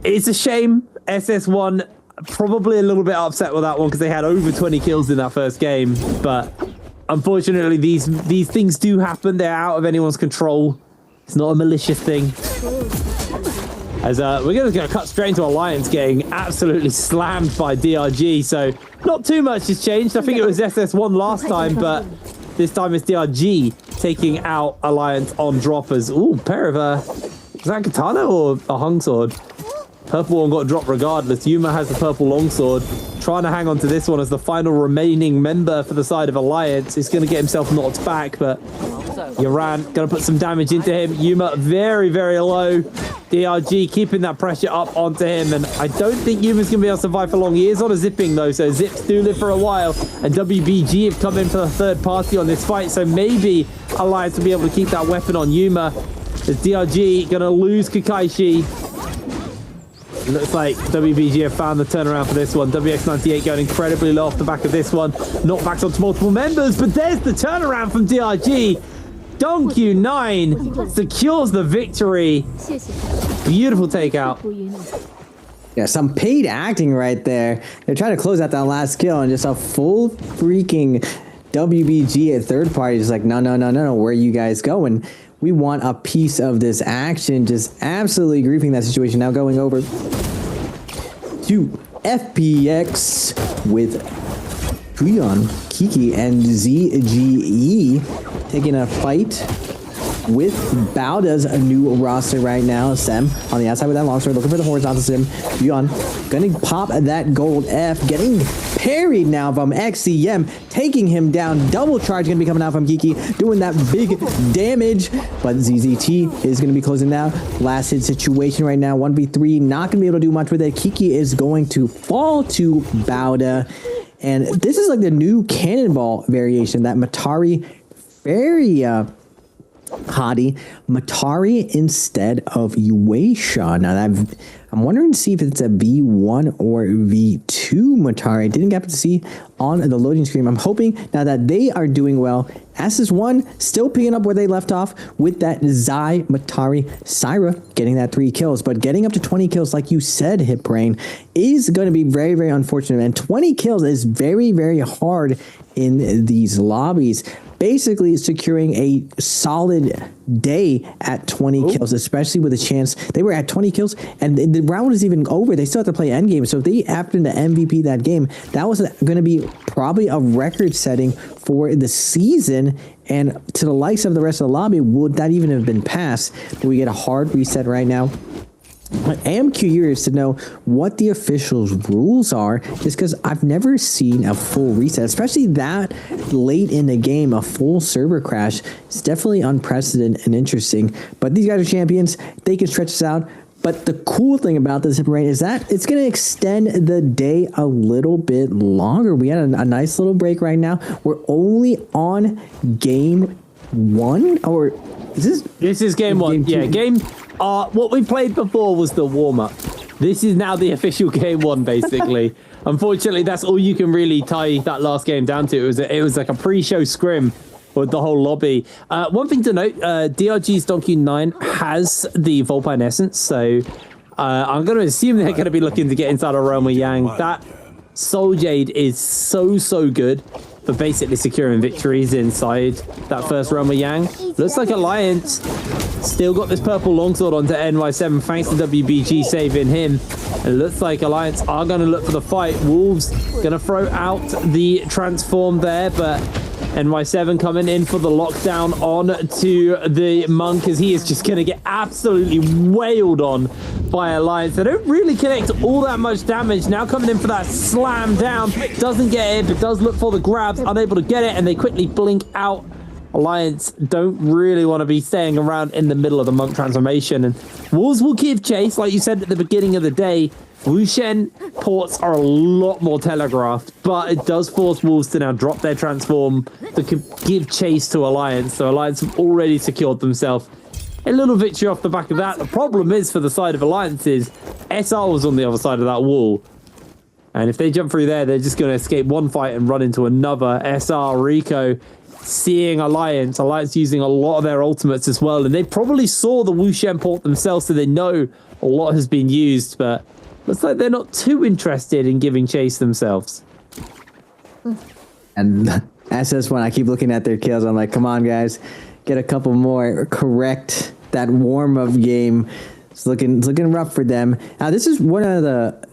It's a shame. SS1 probably a little bit upset with that one because they had over 20 kills in that first game. But unfortunately, these things do happen. They're out of anyone's control. It's not a malicious thing. As we're going to cut straight into Alliance getting absolutely slammed by DRG. So not too much has changed. I think it was SS1 last time, but this time it's DRG taking out Alliance on droppers. Ooh, pair of is that a katana or a hung sword? Purple one got dropped regardless. Yuma has the purple longsword, trying to hang on to this one as the final remaining member for the side of Alliance. He's going to get himself knocked back, but Yoran going to put some damage into him. Yuma very, very low. DRG keeping that pressure up onto him, and I don't think Yuma's going to be able to survive for long. He is on a zipping though, so zips do live for a while, and WBG have come in for the third party on this fight, so maybe Alliance will be able to keep that weapon on Yuma. As DRG going to lose Kakaishi. Looks like WBG have found the turnaround for this one. WX98 going incredibly low off the back of this one. Knockbacks onto multiple members, but there's the turnaround from DRG. Donkyu9 secures the victory. Beautiful takeout. Yeah, some paid acting right there. They're trying to close out that last kill, and just a full freaking WBG at third party. Just like, no, where are you guys going? We want a piece of this action. Just absolutely griefing that situation. Now going over to FPX with Kuyon, Kiki, and ZGE taking a fight with Bauda's new roster right now. Sem on the outside with that longsword, looking for the horizontal sim. Kuyon gonna pop that gold F, getting parried now from XCM, taking him down. Double charge gonna be coming out from Kiki, doing that big damage, but ZZT is gonna be closing out. Last hit situation right now, 1v3, not gonna be able to do much with it. Kiki is going to fall to Bauda, and this is like the new cannonball variation that Matari very Hadi Matari instead of Uesha. Now that I'm wondering to see if it's a V1 or V2 Matari. I didn't get to see on the loading screen. I'm hoping now that they are doing well. SS1 still picking up where they left off with that Zai Matari Syra getting that 3 kills, but getting up to 20 kills, like you said, Hip Brain, is going to be very, very unfortunate. And 20 kills is very, very hard in these lobbies. Basically securing a solid day at 20 kills, especially with a chance. They were at 20 kills and the round was even over. They still have to play endgame. So if they happened to MVP that game, that was going to be probably a record setting for the season. And to the likes of the rest of the lobby, would that even have been passed? Do we get a hard reset right now? I am curious to know what the officials' rules are, just because I've never seen a full reset, especially that late in the game. A full server crash is definitely unprecedented and interesting. But these guys are champions. They can stretch this out. But the cool thing about this rain is that it's going to extend the day a little bit longer. We had a nice little break right now. We're only on game 1, or is this is game 1? Yeah, game. What we played before was the warm-up. This is now the official game 1, basically. Unfortunately, that's all you can really tie that last game down to. It was like a pre-show scrim with the whole lobby. One thing to note, DRG's Donkyu9 has the Vulpine Essence, so I'm going to assume they're going to be looking to get inside of Realm of Yang. That Soul Jade is so good for basically securing victories inside that first Realm of Yang. Looks like Alliance still got this purple longsword onto NY7 thanks to WBG saving him. It looks like Alliance are going to look for the fight. Wolves going to throw out the transform there, but NY7 coming in for the lockdown on to the Monk, as he is just going to get absolutely wailed on by Alliance. They don't really connect all that much damage. Now coming in for that slam down. Doesn't get it, but does look for the grabs. Unable to get it, and they quickly blink out. Alliance don't really want to be staying around in the middle of the Monk transformation. And Wolves will give chase, like you said at the beginning of the day. Wushen ports are a lot more telegraphed, but it does force Wolves to now drop their transform to give chase to Alliance. So Alliance have already secured themselves a little victory off the back of that. The problem is for the side of Alliance is SR was on the other side of that wall. And if they jump through there, they're just going to escape one fight and run into another. SR, Rico, seeing Alliance using a lot of their ultimates as well. And they probably saw the Wushen port themselves, so they know A lot has been used, but looks like they're not too interested in giving chase themselves. And SS1, I keep looking at their kills. I'm like, come on, guys, get a couple more. Correct that warm-up game. It's looking rough for them. Now, this is one of the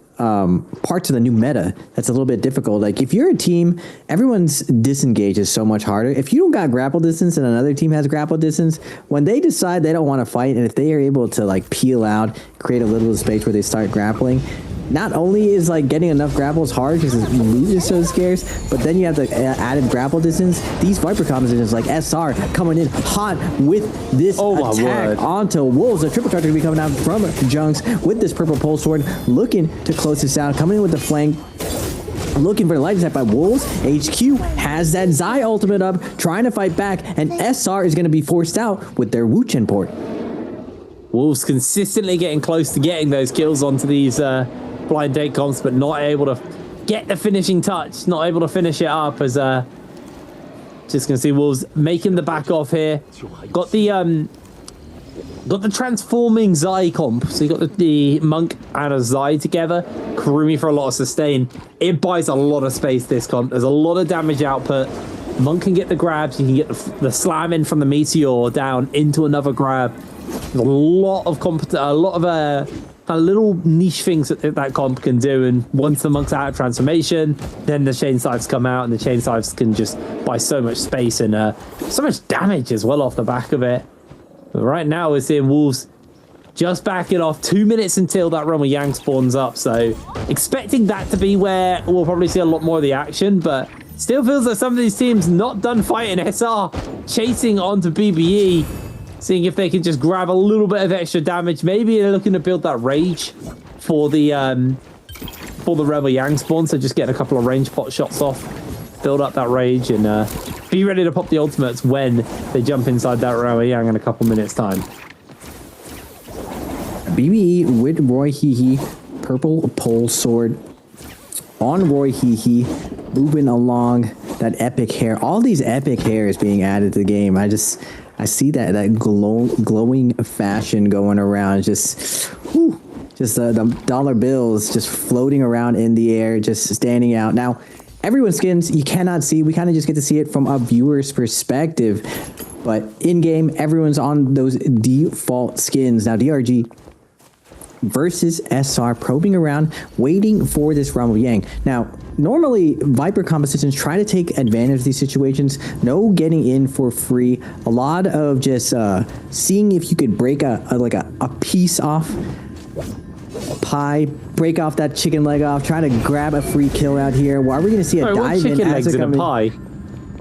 parts of the new meta that's a little bit difficult. Like, if you're a team, everyone's disengage is so much harder. If you don't got grapple distance and another team has grapple distance, when they decide they don't want to fight, and if they are able to like peel out, create a little space where they start grappling, not only is like getting enough grapples hard because loot is so scarce, but then you have the added grapple distance. These Viper compositions like SR coming in hot with this attack onto Wolves. A triple charge going to be coming out from Junks with this purple pole sword, looking to close this out, coming in with the flank. Looking for the light attack by Wolves. HQ has that Zai ultimate up, trying to fight back, and SR is going to be forced out with their Wuchen port. Wolves consistently getting close to getting those kills onto these blind date comps, but not able to get the finishing touch, not able to finish it up. As just gonna see Wolves making the back off here. Got the transforming Zai comp, so you got the Monk and a Zai together. Kurumi for a lot of sustain. It buys a lot of space, this comp. There's a lot of damage output. Monk can get the grabs, you can get the slam in from the Meteor down into another grab. There's a lot of little niche things that comp can do, and once the Monk's out of transformation, then the chain scythes come out, and the chain scythes can just buy so much space and so much damage as well off the back of it. But right now we're seeing Wolves just backing off 2 minutes until that Realm of Yang spawns up, so expecting that to be where we'll probably see a lot more of the action, but still feels like some of these teams not done fighting. SR chasing onto BBE, seeing if they can just grab a little bit of extra damage. Maybe they're looking to build that rage for the Realm of Yang spawn, so just getting a couple of range pot shots off, build up that rage, and be ready to pop the ultimates when they jump inside that Realm of Yang in a couple minutes time. BBE with Roy Hehe, purple pole sword on Roy Hehe, moving along that epic hair. All these epic hairs being added to the game. I see that glowing fashion going around. Just the dollar bills just floating around in the air, just standing out. Now, everyone's skins you cannot see. We kind of just get to see it from a viewer's perspective. But in game, everyone's on those default skins. Now, DRG versus SR, probing around, waiting for this Realm of Yang. Now, normally, Viper compositions try to take advantage of these situations. No getting in for free. A lot of just seeing if you could break a piece off, pie, break off that chicken leg off, trying to grab a free kill out here. Why are we going to see a dive in? Chicken legs in a pie?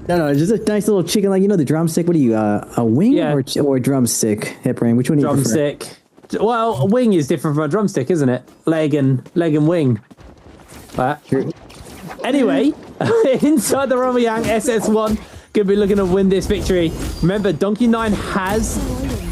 No, just a nice little chicken leg. You know the drumstick? What are you, a wing or a drumstick, Hip Ring? Which one do you prefer? Drumstick. Well, a wing is different from a drumstick, isn't it? Leg and wing. Sure. Anyway, inside the Realm of Yang, SS1 could be looking to win this victory. Remember, Donkey 9 has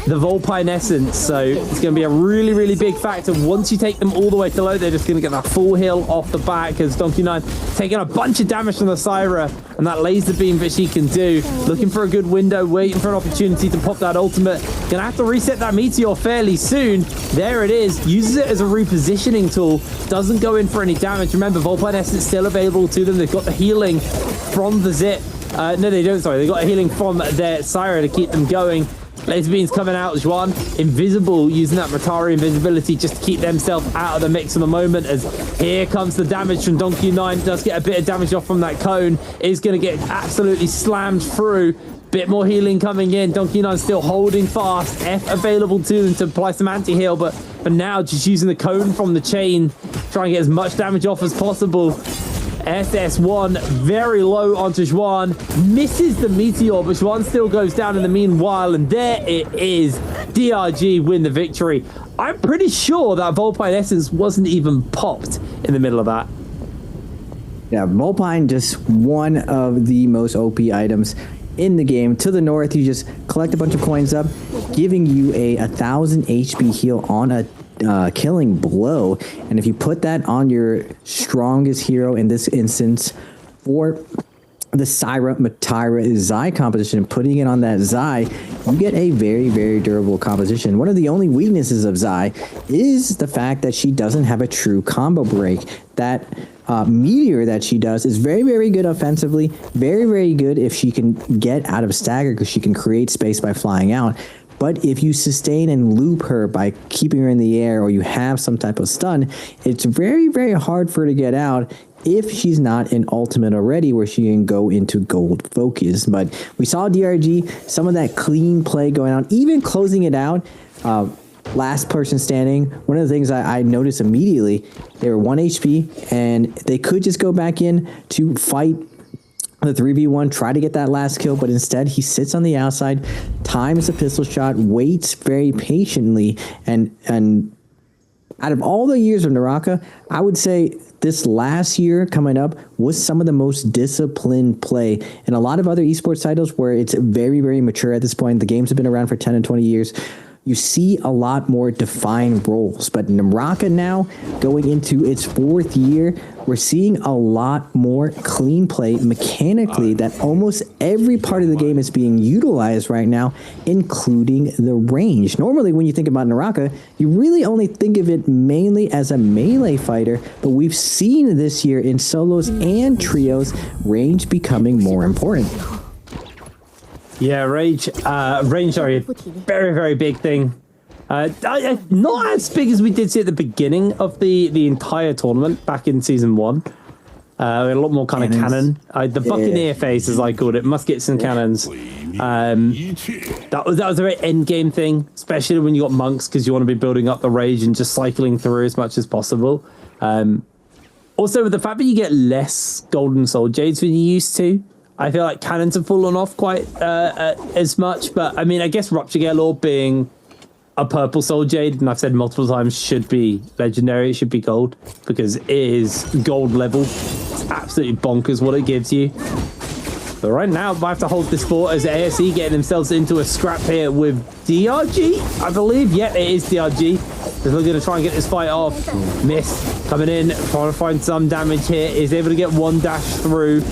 the Volpine Essence, so it's going to be a really, really big factor. Once you take them all the way to low, they're just going to get that full heal off the back, because Donkey 9 taking a bunch of damage from the Syra, and that laser beam that she can do. Looking for a good window, waiting for an opportunity to pop that ultimate. Gonna have to reset that Meteor fairly soon. There it is. Uses it as a repositioning tool. Doesn't go in for any damage. Remember, Volpine Essence still available to them. They've got the healing from the Zip. No, they don't, sorry. They've got a healing from their Syra to keep them going. Laser beams coming out. Juan invisible, using that Matari invisibility just to keep themselves out of the mix for the moment, as here comes the damage from Donkey 9. Does get a bit of damage off from that cone. Is going to get absolutely slammed through. Bit more healing coming in. Donkey 9 still holding fast. F available to them to apply some anti-heal, but for now, just using the cone from the chain, trying to get as much damage off as possible. SS1 very low onto Juan, misses the Meteor, but Juan still goes down in the meanwhile, and there it is. DRG win the victory. I'm pretty sure that Volpine Essence wasn't even popped in the middle of that. Yeah, Volpine, just one of the most OP items in the game. To the north, you just collect a bunch of coins up, giving you a 1,000 HP heal on a killing blow, and if you put that on your strongest hero, in this instance for the Syra, Matira, Zai composition and putting it on that Zai, you get a very, very durable composition. One of the only weaknesses of Zai is the fact that she doesn't have a true combo break. That Meteor that she does is very, very good offensively, very, very good if she can get out of stagger because she can create space by flying out. But if you sustain and loop her by keeping her in the air or you have some type of stun, it's very, very hard for her to get out if she's not in ultimate already where she can go into gold focus. But we saw DRG, some of that clean play going on, even closing it out. Last person standing. One of the things I noticed immediately, they were 1 HP and they could just go back in to fight the 3v1, try to get that last kill, but instead he sits on the outside, times a pistol shot, waits very patiently, and out of all the years of Naraka, I would say this last year coming up was some of the most disciplined play. And a lot of other esports titles where it's very, very mature at this point, the games have been around for 10 and 20 years, you see a lot more defined roles. But Naraka now, going into its 4th year, we're seeing a lot more clean play mechanically that almost every part of the game is being utilized right now, including the range. Normally, when you think about Naraka, you really only think of it mainly as a melee fighter, but we've seen this year in solos and trios, range becoming more important. Yeah, range, sorry, very, very big thing. Not as big as we did see at the beginning of the entire tournament back in season 1. We had a lot more kind of cannon. The Buccaneer phase, as I called it, muskets and cannons. That was a very end game thing, especially when you got monks, because you want to be building up the rage and just cycling through as much as possible. Also, with the fact that you get less golden soul jades than you used to, I feel like cannons have fallen off quite as much. But I mean, I guess Rupture Gale Orb being a purple soul jade, and I've said multiple times, should be legendary. It should be gold because it is gold level. It's absolutely bonkers what it gives you. But right now, I have to hold this fort as ASE getting themselves into a scrap here with DRG, I believe. Yeah, it is DRG. They're looking to try and get this fight off. Miss coming in, trying to find some damage here. Is able to get one dash through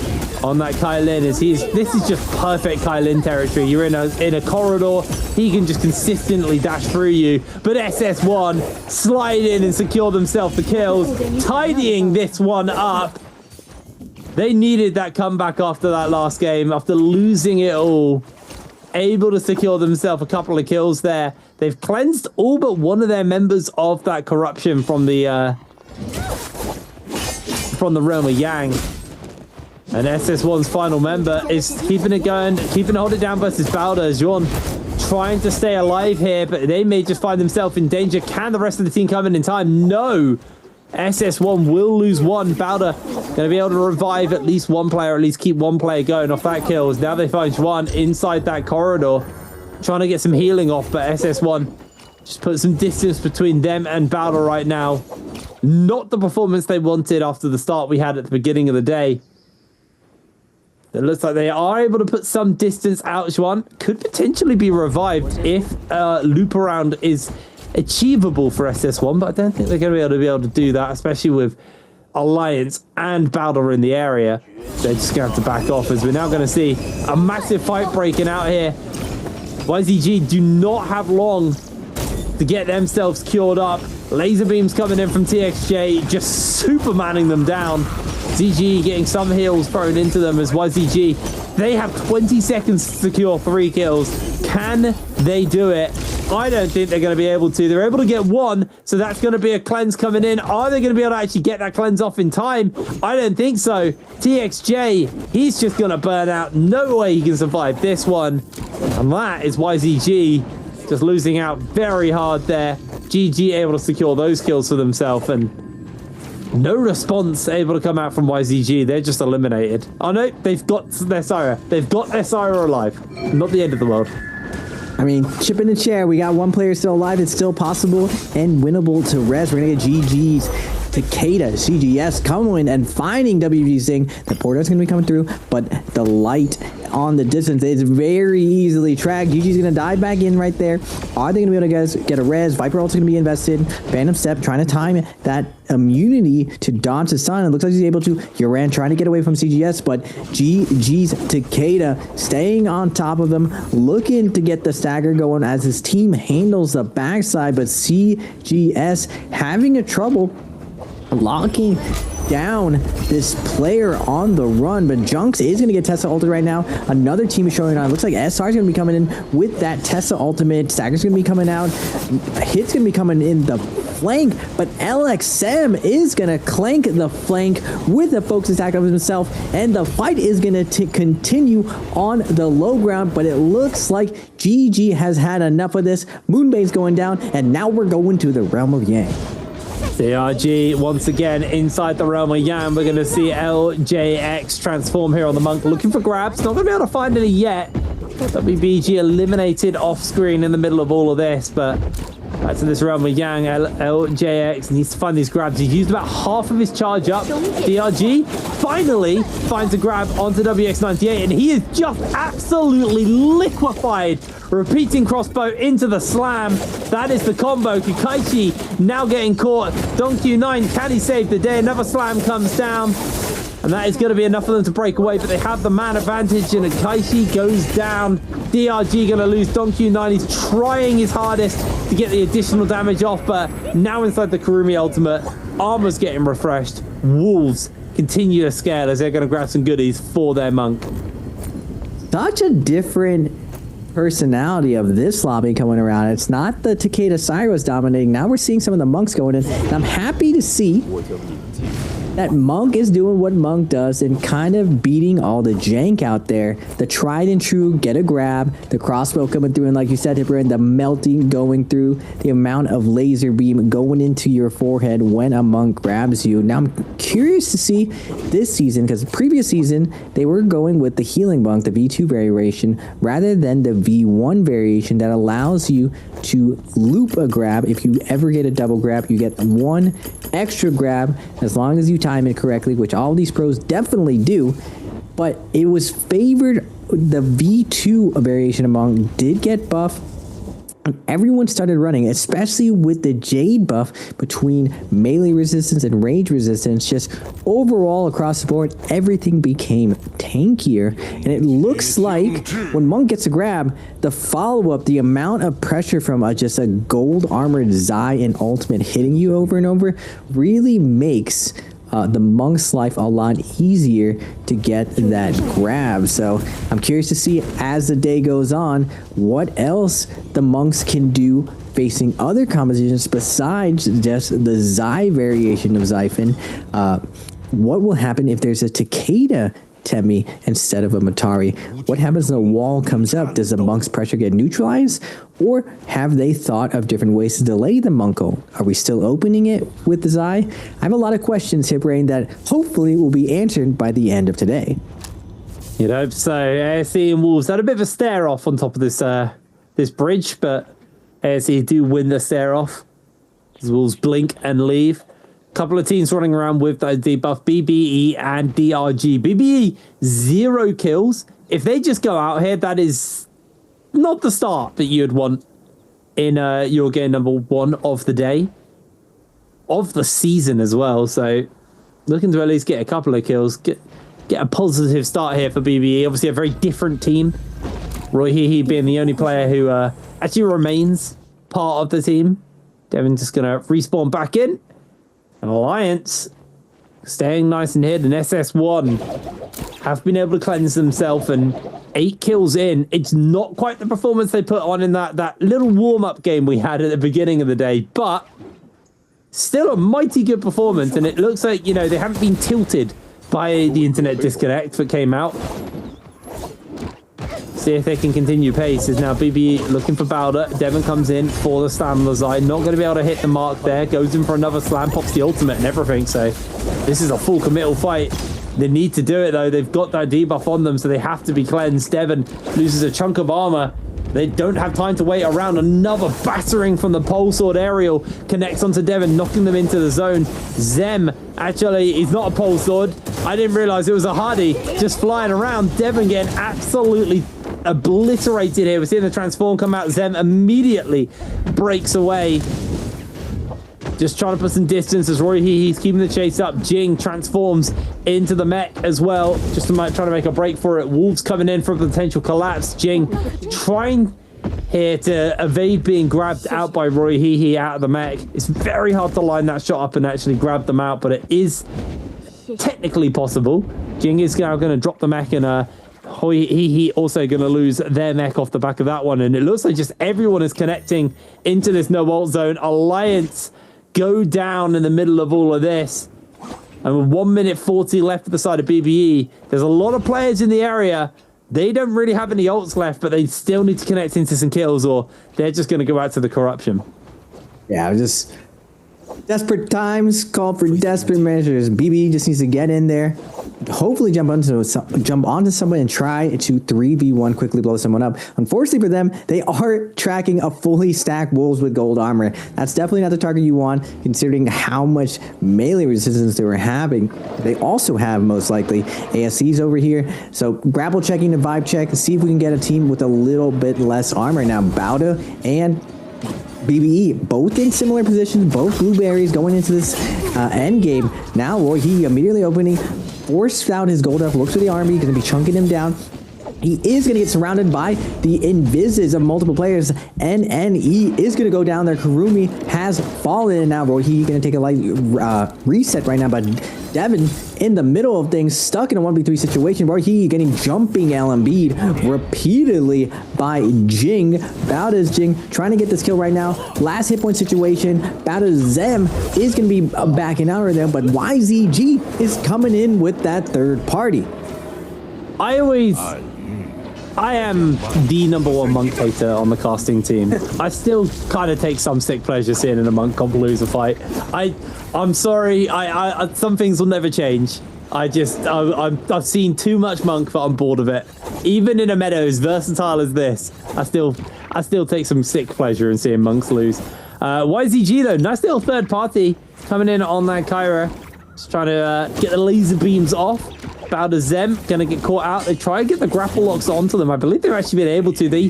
on that Kylin. This is just perfect Kylin territory. You're in a corridor. He can just consistently dash through you. But SS1 slide in and secure themselves the kills, tidying this one up. They needed that comeback after that last game, after losing it all. Able to secure themselves a couple of kills there. They've cleansed all but one of their members of that corruption from the realm of Yang. And SS1's final member is keeping it going, keeping it hold it down versus Balder. Jean trying to stay alive here, but they may just find themselves in danger. Can the rest of the team come in time? No. SS1 will lose one. Balder going to be able to revive at least one player, at least keep one player going off that kills. Now they find Juan inside that corridor, trying to get some healing off, but SS1 just put some distance between them and Balder right now. Not the performance they wanted after the start we had at the beginning of the day. It looks like they are able to put some distance out. Juan could potentially be revived if loop around is achievable for SS1, but I don't think they're going to be able to do that, especially with Alliance and Balder in the area. They're just going to have to back off, as we're now going to see a massive fight breaking out here. YZG do not have long to get themselves cured up. Laser beams coming in from TXJ, just supermanning them down. ZG getting some heals thrown into them as YZG. They have 20 seconds to secure 3 kills. Can they do it? I don't think they're going to be able to. They're able to get one, so that's going to be a cleanse coming in. Are they going to be able to actually get that cleanse off in time? I don't think so. TXJ, he's just going to burn out. No way he can survive this one. And that is YZG just losing out very hard there. GG able to secure those kills for themselves, and no response able to come out from YZG. They're just eliminated. Oh no, they've got their Syra. They've got their Syra alive. Not the end of the world. I mean, chip in the chair. We got one player still alive. It's still possible and winnable to res. We're going to get GG's Takeda, CGS coming and finding WBG Zing. The Porter's going to be coming through, but the light on the distance is very easily tracked. GG's going to dive back in right there. Are they going to be able to get a res? Viper ult's going to be invested. Phantom Step trying to time that immunity to dodge the stun. It looks like he's able to. Yoran trying to get away from CGS, but GG's Takeda staying on top of him, looking to get the stagger going as his team handles the backside, but CGS having a trouble locking down this player on the run. But Junks is going to get Tessa ulted right now. Another team is showing on. Looks like SR is going to be coming in with that Tessa ultimate. Stagger's going to be coming out. Hit's going to be coming in the flank, but LXM is going to clank the flank with a focus attack of himself, and the fight is going to continue on the low ground, but it looks like GG has had enough of this. Moonbane's going down, and now we're going to the Realm of Yang. DRG once again inside the Realm of Yang. We're going to see LJX transform here on the Monk, looking for grabs. Not going to be able to find any yet. WBG eliminated off screen in the middle of all of this, but back to this Realm of Yang. LJX needs to find these grabs. He's used about half of his charge up. DRG finally finds a grab onto WX98, and he is just absolutely liquefied. Repeating crossbow into the slam. That is the combo. Kukaichi now getting caught. Donkey9, can he save the day? Another slam comes down, and that is going to be enough for them to break away, but they have the man advantage, and Kukaichi goes down. DRG going to lose. Donkey9, he's trying his hardest to get the additional damage off, but now inside the Kurumi ultimate, armor's getting refreshed. Wolves continue to scale as they're going to grab some goodies for their Monk. Such a different personality of this lobby coming around. It's not the Takeda Cyrus dominating. Now we're seeing some of the Monks going in, and I'm happy to see that Monk is doing what Monk does and kind of beating all the jank out there. The tried and true, get a grab, the crossbow coming through, and like you said, Hipper, the melting going through, the amount of laser beam going into your forehead when a Monk grabs you. Now I'm curious to see this season, because the previous season they were going with the healing Monk, the V2 variation, rather than the V1 variation that allows you to loop a grab. If you ever get a double grab, you get one extra grab as long as you time it correctly, which all these pros definitely do. But it was favored. The V2 variation of Monk did get buffed, and everyone started running, especially with the Jade buff between melee resistance and range resistance. Just overall across the board, everything became tankier, and it looks like when Monk gets a grab, the follow-up, the amount of pressure from just a gold armored Zai and ultimate hitting you over and over really makes the Monk's life a lot easier to get that grab. So I'm curious to see, as the day goes on, what else the Monks can do facing other compositions besides just the Zai variation of Xiphon. What will happen if there's a Takeda Temi instead of a Matari? What happens when the wall comes up? Does the Monk's pressure get neutralized? Or have they thought of different ways to delay the Monko? Are we still opening it with the Zai? I have a lot of questions, Hiprain, that hopefully will be answered by the end of today. You'd hope so. ASE and Wolves had a bit of a stare off on top of this this bridge, but ASE do win the stare off. As Wolves blink and leave. Couple of teams running around with the debuff, BBE and DRG. BBE, 0 kills. If they just go out here, that is not the start that you'd want in your game number 1 of the day, of the season as well. So looking to at least get a couple of kills, get a positive start here for BBE. Obviously a very different team. Roy Hehe being the only player who actually remains part of the team. Devin just going to respawn back in. And Alliance staying nice and hidden. SS1 have been able to cleanse themselves, and 8 kills in. It's not quite the performance they put on in that little warm-up game we had at the beginning of the day, but still a mighty good performance. And it looks like, you know, they haven't been tilted by the internet disconnect that came out. See if they can continue pace. Is now BB looking for Bowder. Devon comes in for the slam on the side. Not going to be able to hit the mark there. Goes in for another slam. Pops the ultimate and everything. So this is a full committal fight. They need to do it though. They've got that debuff on them, so they have to be cleansed. Devon loses a chunk of armor. They don't have time to wait around. Another battering from the pole sword aerial connects onto Devon, knocking them into the zone. Zem actually is not a pole sword. I didn't realize it was a Hardy just flying around. Devon getting absolutely obliterated here. We're seeing the transform come out. Zem immediately breaks away. Just trying to put some distance as Roy he's keeping the chase up. Jing transforms into the mech as well, just trying to make a break for it. Wolves coming in for a potential collapse. Jing trying here to evade being grabbed out by Roy out of the mech. It's very hard to line that shot up and actually grab them out, but it is technically possible. Jing is now going to drop the mech, and He also going to lose their mech off the back of that one. And it looks like just everyone is connecting into this no ult zone. Alliance go down in the middle of all of this. And with 1 minute 40 left at the side of BBE, there's a lot of players in the area. They don't really have any ults left, but they still need to connect into some kills, or they're just going to go out to the corruption. Yeah, just desperate times call for desperate measures. BB just needs to get in there, hopefully jump onto someone and try to 3v1 quickly blow someone up. Unfortunately for them, they are tracking a fully stacked Wolves with gold armor. That's definitely not the target you want, considering how much melee resistance they were having. They also have most likely ASCs over here, so grapple checking the vibe check to see if we can get a team with a little bit less armor. Now Bauda and BBE, both in similar positions, both blueberries going into this end game. Now Roy he immediately opening, forced out his gold up, looks for the army, going to be chunking him down. He is going to get surrounded by the invises of multiple players. NNE is going to go down there. Karumi has fallen, and now Roy he's going to take a light reset right now, but Devon in the middle of things, stuck in a 1v3 situation. Roy he getting jumping LMB'd repeatedly by Jing. Bauda's Jing trying to get this kill right now. Last hit point situation. Bauda's Zem is going to be backing out right there, but YZG is coming in with that third party. I am the #1 monk hater on the casting team. I still kind of take some sick pleasure seeing in a monk comp lose a fight. I'm sorry. I some things will never change. I've seen too much monk, but I'm bored of it. Even in a meta as versatile as this, I still take some sick pleasure in seeing monks lose. YZG though, nice little third party coming in on that Kyra, just trying to get the laser beams off. Bauda Zem gonna get caught out. They try and get the grapple locks onto them. I believe they've actually been able to. They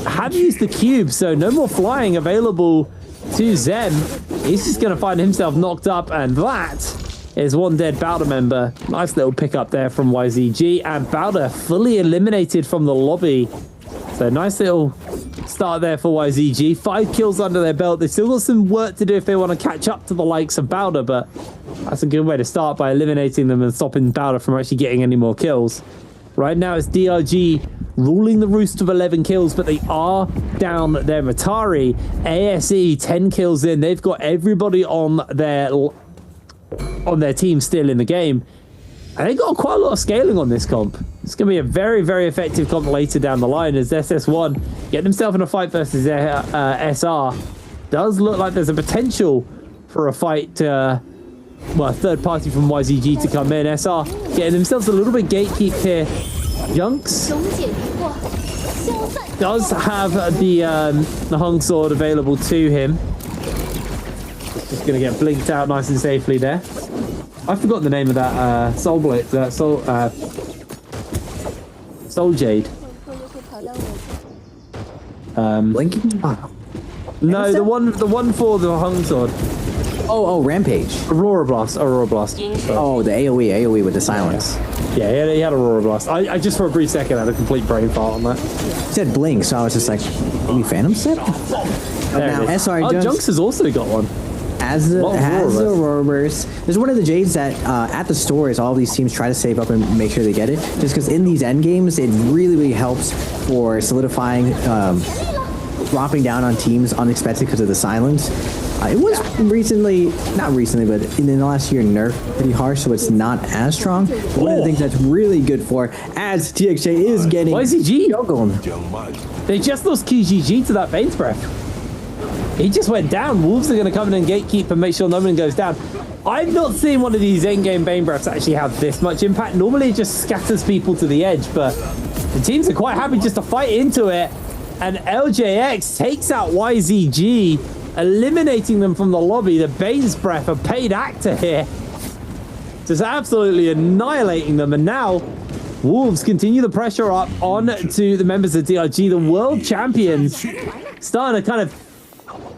have used the cube, so no more flying available to Zem. He's just gonna find himself knocked up, and that is one dead Bauda member. Nice little pickup there from YZG, and Bauda fully eliminated from the lobby. So nice little start there for YZG. 5 kills under their belt. They've still got some work to do if they want to catch up to the likes of Bauda, but that's a good way to start by eliminating them and stopping Bauda from actually getting any more kills. Right now it's DRG ruling the roost of 11 kills, but they are down their Matari. ASE 10 kills in. They've got everybody on their team still in the game. And they got quite a lot of scaling on this comp. It's going to be a very, very effective comp later down the line as SS1 getting himself in a fight versus SR. Does look like there's a potential for a fight, a third party from YZG to come in. SR getting themselves a little bit gatekeep here. Junks does have the hung sword available to him. Just going to get blinked out nice and safely there. I forgot the name of that Soul Blade, Soul Jade. Blinking? No, the one for the hung sword. Oh, Rampage. Aurora Blast. Oh, the AoE with the silence. Yeah, he had Aurora Blast. I just for a brief second had a complete brain fart on that. You said blink, so I was just like, maybe Phantom Set? Now SR Junks has also got one. Has the Aurora Burst. There's one of the Jades that at the stores, all these teams try to save up and make sure they get it. Just because in these end games, it really, really helps for solidifying, dropping down on teams unexpected because of the silence. It was not recently, but in the last year, nerfed pretty harsh, so it's not as strong. One of the things that's really good for, as TXJ is getting YZG. They just lost QGG to that Bane's Breath. He just went down. Wolves are going to come in and gatekeep and make sure no one goes down. I've not seen one of these in-game Bane Breaths actually have this much impact. Normally it just scatters people to the edge, but the teams are quite happy just to fight into it. And LJX takes out YZG, eliminating them from the lobby. The Bane's Breath, a paid actor here, just absolutely annihilating them. And now Wolves continue the pressure up on to the members of DRG, the world champions, starting to kind of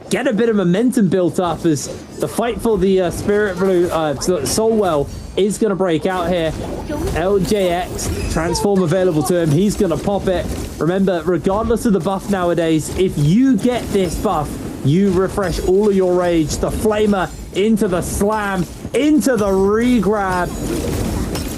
get a bit of momentum built up as the fight for the Spirit Blue Soulwell is going to break out here. LJX, transform available to him. He's going to pop it. Remember, regardless of the buff nowadays, if you get this buff, you refresh all of your rage. The Flamer into the slam, into the regrab.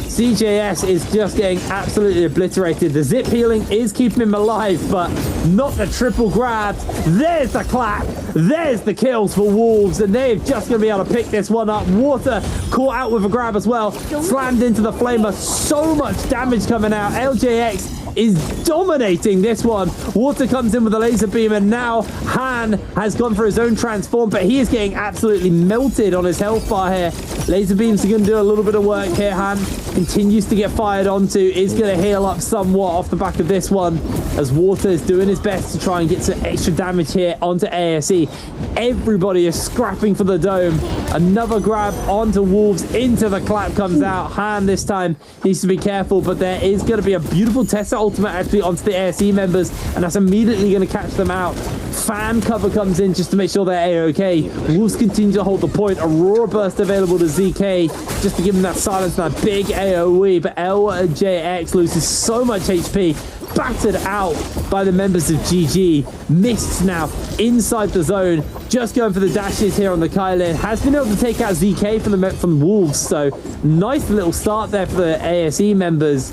CJS is just getting absolutely obliterated. The zip healing is keeping him alive, but not the triple grabs. There's the clap. There's the kills for Wolves, and they're just going to be able to pick this one up. Water caught out with a grab as well. Slammed into the Flamer. So much damage coming out. LJX is dominating this one. Water comes in with a laser beam, and now Han has gone for his own transform, but he is getting absolutely melted on his health bar here. Laser beams are going to do a little bit of work here. Han continues to get fired onto, is going to heal up somewhat off the back of this one, as Water is doing his best to try and get some extra damage here onto ASE. Everybody is scrapping for the dome. Another grab onto Wolves, into the clap comes out. Han this time needs to be careful, but there is going to be a beautiful Tessa ultimate actually onto the ASE members, and that's immediately going to catch them out. Fan cover comes in just to make sure they're A-OK. Wolves continue to hold the point. Aurora Burst available to ZK just to give him that silence and that big AoE, but LJX loses so much HP, battered out by the members of GG. Mists now inside the zone, just going for the dashes here on the Kylin. Has been able to take out ZK from Wolves, so nice little start there for the ASE members.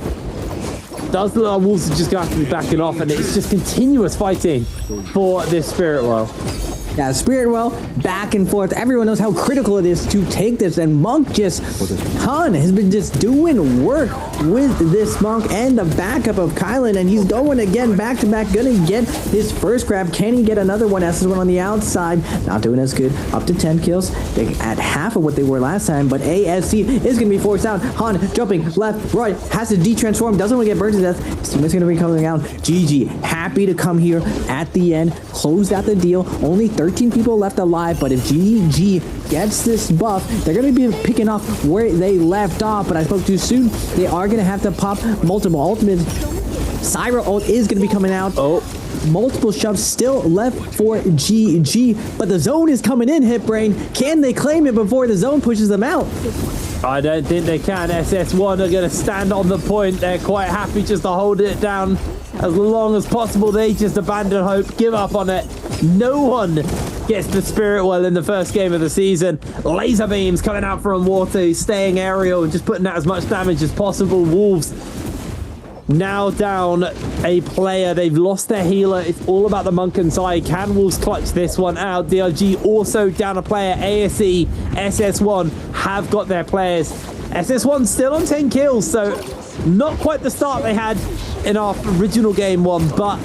Does look like Wolves are just going to have to be backing off, and it's just continuous fighting for this Spirit Well. Yeah, Spirit Well, back and forth. Everyone knows how critical it is to take this, and Monk Han has been just doing work with this Monk and the backup of Kylan, and he's going again back to back, gonna get his first grab. Can he get another one? SS1 on the outside, not doing as good, up to 10 kills. They at half of what they were last time, but ASC is gonna be forced out. Han jumping left, right, has to de-transform, doesn't want to get burned to death. Teammate's gonna be coming out. GG, happy to come here at the end, close out the deal. Only 13 people left alive, but if GG gets this buff, they're going to be picking up where they left off, but I spoke too soon. They are going to have to pop multiple ultimates. Syra ult is going to be coming out. Oh, multiple shoves still left for GG, but the zone is coming in, Hitbrain. Can they claim it before the zone pushes them out? I don't think they can. SS1 are going to stand on the point. They're quite happy just to hold it down as long as possible. They just abandon hope, give up on it. No one gets the Spirit Well in the first game of the season. Laser beams coming out from Water, staying aerial and just putting out as much damage as possible. Wolves now down a player. They've lost their healer. It's all about the Monk and Sai. Can Wolves clutch this one out? DRG also down a player. ASE, SS1 have got their players. SS1 still on 10 kills, so not quite the start they had in our original game one, but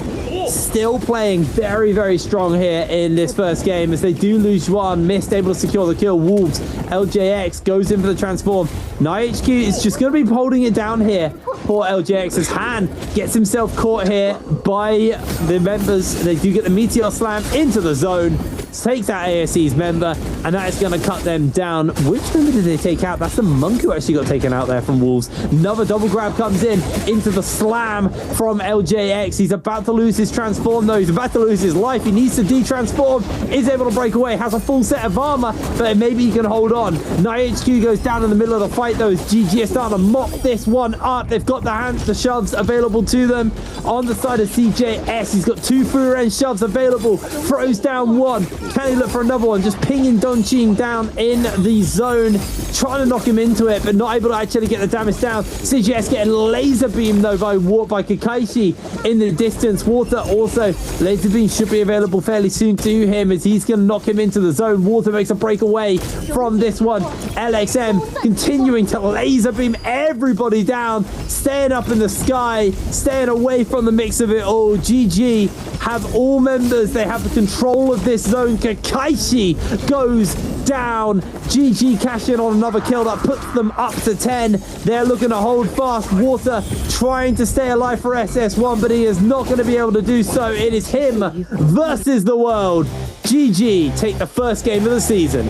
still playing very, very strong here in this first game as they do lose one. Mist able to secure the kill. Wolves, LJX goes in for the transform. NiHQ is just going to be holding it down here for LJX as Han gets himself caught here by the members. They do get the Meteor Slam into the zone, takes out ASE's member, and that is going to cut them down. Which member did they take out? That's the Monk who actually got taken out there from Wolves. Another double grab comes in into the slam from LJX. He's about to lose his transform though. He's about to lose his life. He needs to de-transform. Is able to break away. Has a full set of armor, but maybe he can hold on. NiHQ goes down in the middle of the fight though. GG are starting to mop this one up. They've got the shoves available to them. On the side of CJS, he's got 2 Furen shoves available. Throws down one. Can he look for another one? Just pinging Donching down in the zone. Trying to knock him into it, but not able to actually get the damage down. CJS getting laser beam though by Kakaishi in the distance. Water also, laser beam should be available fairly soon to him as he's going to knock him into the zone. Water makes a breakaway from this one. LXM continuing to laser beam everybody down, staying up in the sky, staying away from the mix of it all. GG have all members. They have the control of this zone own Kakashi goes down. GG cash in on another kill that puts them up to 10. They're looking to hold fast. Water trying to stay alive for SS1, but he is not going to be able to do so. It is him versus the world. GG take the first game of the season.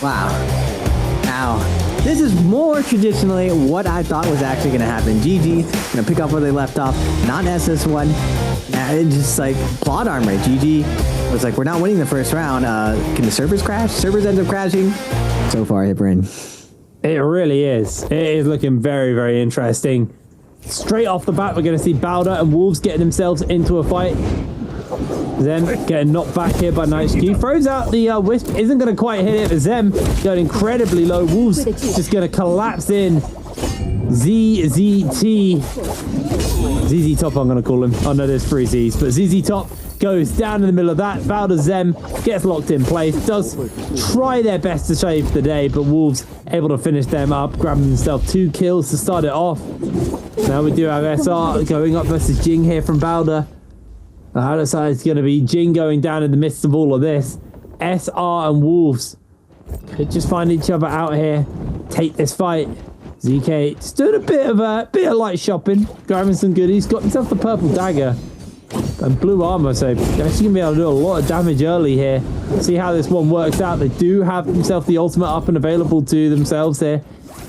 Wow. Ow. This is more traditionally what I thought was actually going to happen. GG, gonna pick up where they left off. Not SS1. It's just like plot armor. GG was like, we're not winning the first round. Can the servers crash? Servers end up crashing. So far, Hiprin. It really is. It is looking very, very interesting. Straight off the bat, we're going to see Bowder and Wolves getting themselves into a fight. Zem getting knocked back here by NiceQ. Throws out the Wisp. Isn't going to quite hit it. But Zem going incredibly low. Wolves just going to collapse in. ZZ Top, I'm going to call him. Oh, no, there's 3 Zs. But ZZ Top goes down in the middle of that. Bowder Zem gets locked in place. Does try their best to save the day. But Wolves able to finish them up. Grabbing themselves 2 kills to start it off. Now we do have SR going up versus Jing here from Bowder. The other side is going to be Jing going down in the midst of all of this. SR and Wolves could just find each other out here. Take this fight. ZK stood a bit of light shopping, grabbing some goodies. Got himself the purple dagger and blue armor, so they're actually going to be able to do a lot of damage early here. See how this one works out. They do have themselves the ultimate up and available to themselves here.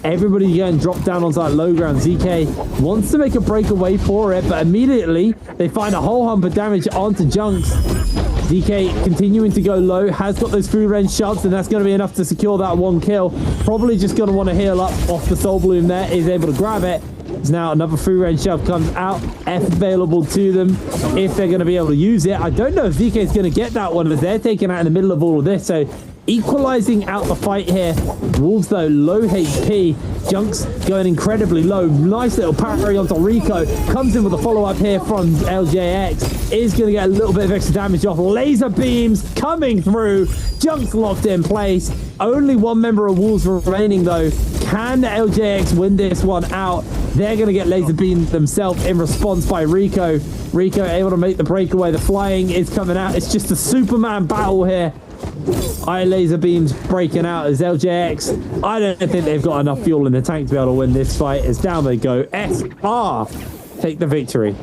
Everybody getting dropped down onto that low ground. ZK wants to make a breakaway for it, but immediately they find a whole hump of damage onto Junks. ZK continuing to go low, has got those free range shots, and that's going to be enough to secure that 1 kill. Probably just going to want to heal up off the soul bloom there. Is able to grab it. Now another free range shove comes out. F available to them if they're going to be able to use it. I don't know if ZK is going to get that one, as they're taken out in the middle of all of this. So equalizing out the fight here. Wolves though low HP. Junks going incredibly low. Nice little parry onto Rico. Comes in with a follow-up here from LJX. Is going to get a little bit of extra damage off. Laser beams coming through. Junks locked in place. Only 1 member of Wolves remaining though. Can LJX win this one out? They're going to get laser beamed themselves in response by Rico. Rico able to make the breakaway. The flying is coming out. It's just a Superman battle here. Eye laser beams breaking out as LJX. I don't think they've got enough fuel in the tank to be able to win this fight. As down they go. SR take the victory.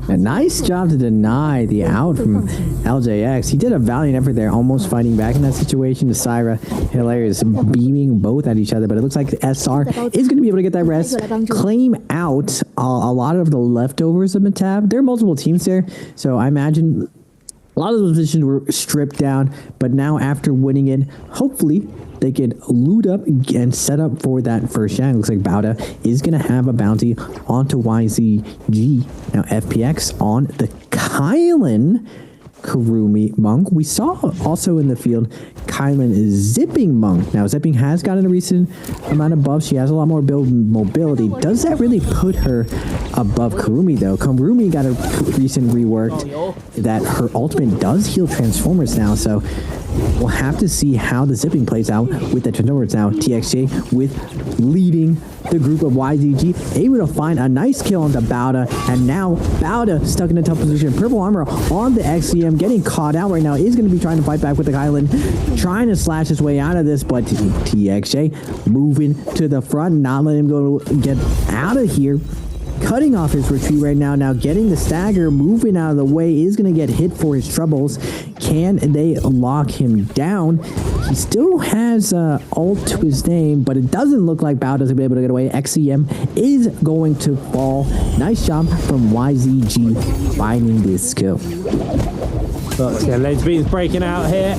A nice job to deny the out from LJX. He did a valiant effort there, almost fighting back in that situation. The Syra, hilarious, beaming both at each other, but it looks like SR is going to be able to get that rest, claim out a lot of the leftovers of Matab. There are multiple teams there, so I imagine a lot of those positions were stripped down, but now after winning it, hopefully they can loot up and set up for that first shot. Looks like Bowda is going to have a bounty onto YZG. Now FPX on the Kylan Kurumi Monk. We saw also in the field Kylan is zipping Monk. Now zipping has gotten a recent amount of buffs. She has a lot more build mobility. Does that really put her above Kurumi though? Kurumi got a recent reworked that her ultimate does heal Transformers now, so we'll have to see how the zipping plays out with the Transformers now. TXJ with leading the group of YZG, able to find a nice kill onto Bowda, and now Bowda stuck in a tough position. Purple armor on the XCM, getting caught out right now, is going to be trying to fight back with the Kylan, trying to slash his way out of this, but TXJ moving to the front, not letting him go get out of here. Cutting off his retreat right now. Now getting the stagger, moving out of the way, is going to get hit for his troubles. Can they lock him down? He still has ult to his name, but it doesn't look like Bao doesn't be able to get away. XCM is going to fall. Nice job from YZG finding this kill. Laser beams breaking out here.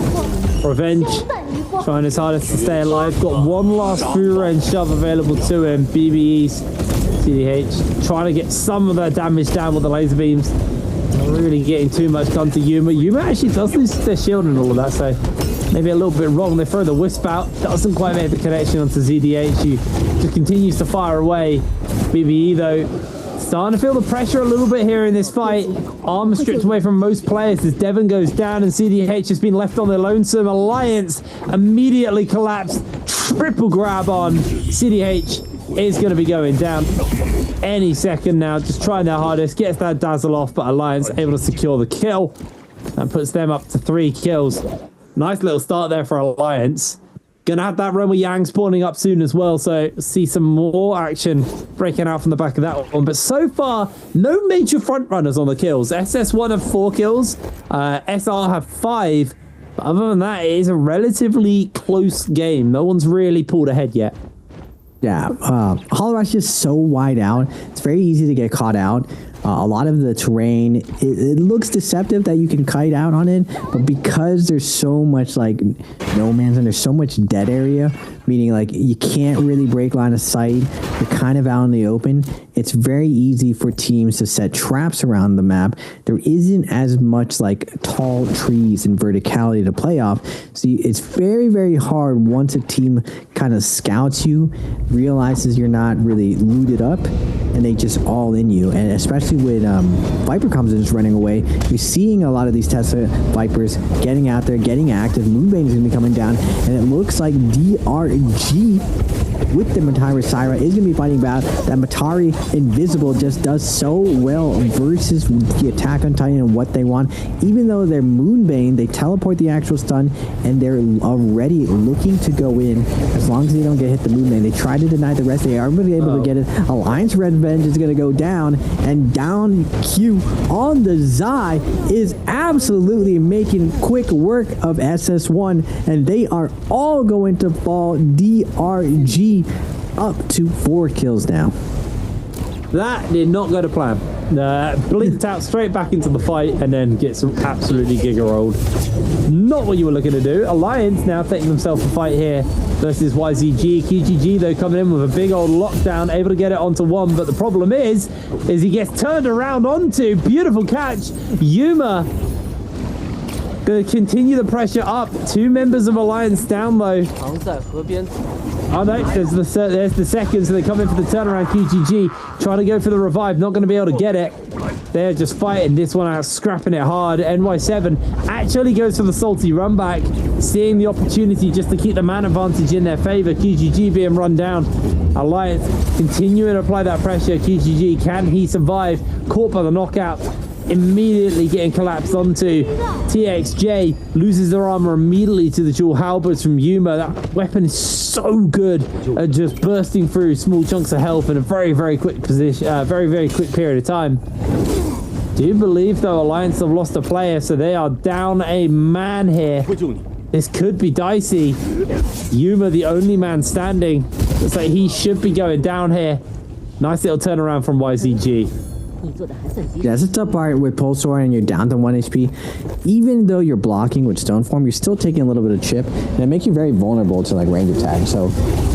Revenge trying his hardest to stay alive. Got 1 last free range shove available to him. BBE's CDH trying to get some of their damage down with the laser beams. Not really getting too much done to Yuma. Yuma actually does lose their shield and all of that, so maybe a little bit wrong. They throw the wisp out. Doesn't quite make the connection onto ZDH, who just continues to fire away. BBE though, starting to feel the pressure a little bit here in this fight. Armor stripped away from most players as Devon goes down and CDH has been left on their lonesome. Alliance immediately collapsed. Triple grab on CDH. Is going to be going down any second now. Just trying their hardest. Gets that dazzle off, but Alliance able to secure the kill. and puts them up to 3 kills. Nice little start there for Alliance. Gonna have that Realm of Yang spawning up soon as well, so see some more action breaking out from the back of that one. But so far, no major front runners on the kills. SS1 have 4 kills, SR have 5. But other than that, it is a relatively close game. No one's really pulled ahead yet. Yeah, Hollow Rush is so wide out. It's very easy to get caught out. A lot of the terrain, it looks deceptive that you can kite out on it, but because there's so much like no man's and there's so much dead area, meaning like you can't really break line of sight, you're kind of out in the open, it's very easy for teams to set traps around the map. There isn't as much like tall trees and verticality to play off, so it's very, very hard once a team kind of scouts you, realizes you're not really looted up, and they just all in you. And especially when Viper comes in just running away, you're seeing a lot of these Tesla Vipers getting out there, getting active. Moonbane is going to be coming down, and it looks like DRG with the Matari Syra is going to be fighting back. That Matari Invisible just does so well versus the Attack on Titan and what they want. Even though they're Moonbane, they teleport the actual stun, and they're already looking to go in as long as they don't get hit the Moonbane. They try to deny the rest. They are going to be able to get it. Alliance Revenge is going to go down, and down Q on the Zai is absolutely making quick work of SS1, and they are all going to fall. DRG up to 4 kills now. That did not go to plan. Blinked out straight back into the fight and then gets absolutely giga-rolled. Not what you were looking to do. Alliance now taking themselves a fight here versus YZG. QGG though coming in with a big old lockdown, able to get it onto 1, but the problem is he gets turned around onto. Beautiful catch. Yuma gonna continue the pressure up. 2 members of Alliance down low. Oh no, there's the second, so they come in for the turnaround. QGG trying to go for the revive, not going to be able to get it. They're just fighting this one out, scrapping it hard. NY7 actually goes for the salty run back, seeing the opportunity just to keep the man advantage in their favor. QGG being run down. Alliance continuing to apply that pressure. QGG, can he survive? Caught by the knockout. Immediately getting collapsed onto. TXJ loses their armor immediately to the dual halberds from Yuma. That weapon is so good at just bursting through small chunks of health in a very, very quick position, very quick period of time. Do you believe though Alliance have lost a player, so they are down a man here. This could be dicey. Yuma, the only man standing. Looks like he should be going down here. Nice little turnaround from YZG. Yeah, it's a tough part with Pulsar and you're down to 1 HP. Even though you're blocking with Stone Form, you're still taking a little bit of chip, and it makes you very vulnerable to like range attack. So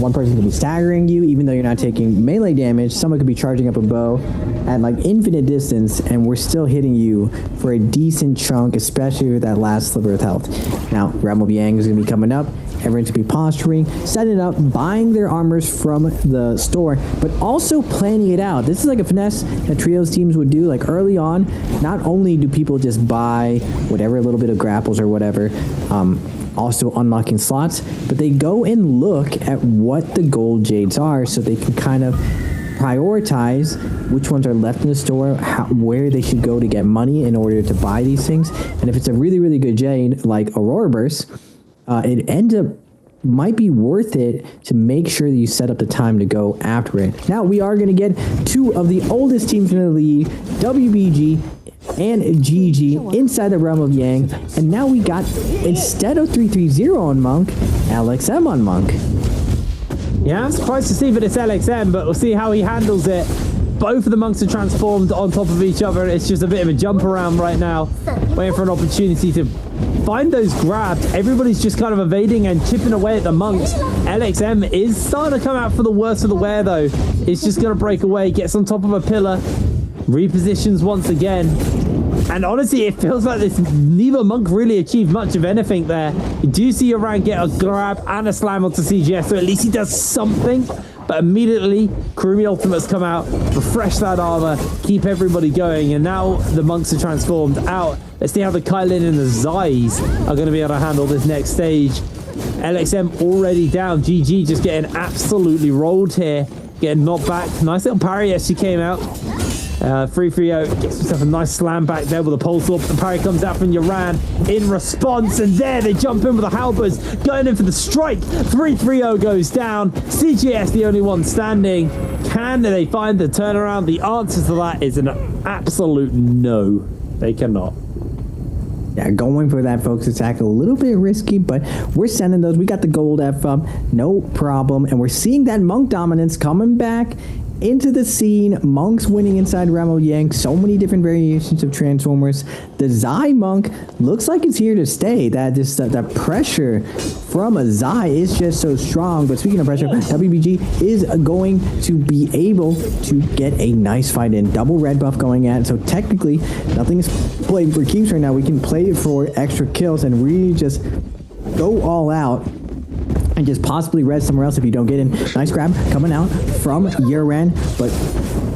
one person could be staggering you, even though you're not taking melee damage. Someone could be charging up a bow at like infinite distance, and we're still hitting you for a decent chunk, especially with that last sliver of health. Now, Realm of Yang is going to be coming up. Everyone's going to be posturing, setting up, buying their armors from the store, but also planning it out. This is like a finesse that Trios teams would do. Like early on, not only do people just buy whatever little bit of grapples or whatever, also unlocking slots, but they go and look at what the gold jades are so they can kind of prioritize which ones are left in the store, where they should go to get money in order to buy these things. And if it's a really, really good jade like Aurora Burst, it ends up might be worth it to make sure that you set up the time to go after it. Now we are going to get 2 of the oldest teams in the league, WBG and GG, inside the Realm of Yang. And now we got, instead of 330 on Monk, LXM on Monk. Yeah, I'm surprised to see that it's LXM, but we'll see how he handles it. Both of the monks are transformed on top of each other. It's just a bit of a jump around right now, waiting for an opportunity to find those grabs. Everybody's just kind of evading and chipping away at the monks. LXM is starting to come out for the worst of the wear though. It's just going to break away, gets on top of a pillar, repositions once again. And honestly, it feels like neither monk really achieved much of anything there. You do see Oran get a grab and a slam onto CGS, so at least he does something. But immediately, Kurumi Ultimates come out, refresh that armor, keep everybody going, and now the monks are transformed out. Let's see how the Kailin and the Zais are going to be able to handle this next stage. LXM already down. GG just getting absolutely rolled here, getting knocked back. Nice little parry as she came out. 3-3-0 gets himself a nice slam back there with a pulse orb. The parry comes out from Yaran in response, and there they jump in with the halberds, going in for the strike. 3-3-0 goes down. CGS the only one standing. Can they find the turnaround? The answer to that is an absolute no. They cannot. Yeah, going for that focus attack, a little bit risky, but we're sending those. We got the gold F up, no problem. And we're seeing that Monk dominance coming back into the scene. Monk's winning inside Ramo Yang. So many different variations of Transformers. The Zai Monk looks like it's here to stay. That pressure from a Zai is just so strong. But speaking of pressure, WBG is going to be able to get a nice fight in. Double red buff going at. So technically, nothing is played for keeps right now. We can play it for extra kills and really just go all out and just possibly res somewhere else if you don't get in. Nice grab coming out from Yuran, but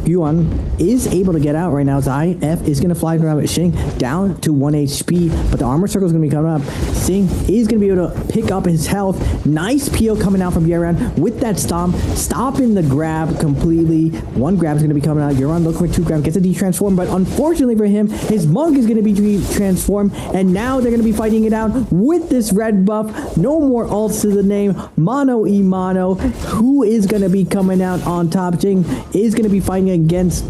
Yuan is able to get out right now. Zai F is going to fly around with Xing down to 1 HP, but the armor circle is going to be coming up. Xing is going to be able to pick up his health. Nice peel coming out from Yuran with that stomp, stopping the grab completely. One grab is going to be coming out. Yuran looking for 2 grab, gets a detransform, but unfortunately for him, his monk is going to be transformed, and now they're going to be fighting it out with this red buff. No more ults to the name. Mono e mono. Who is going to be coming out on top? Xing is going to be fighting against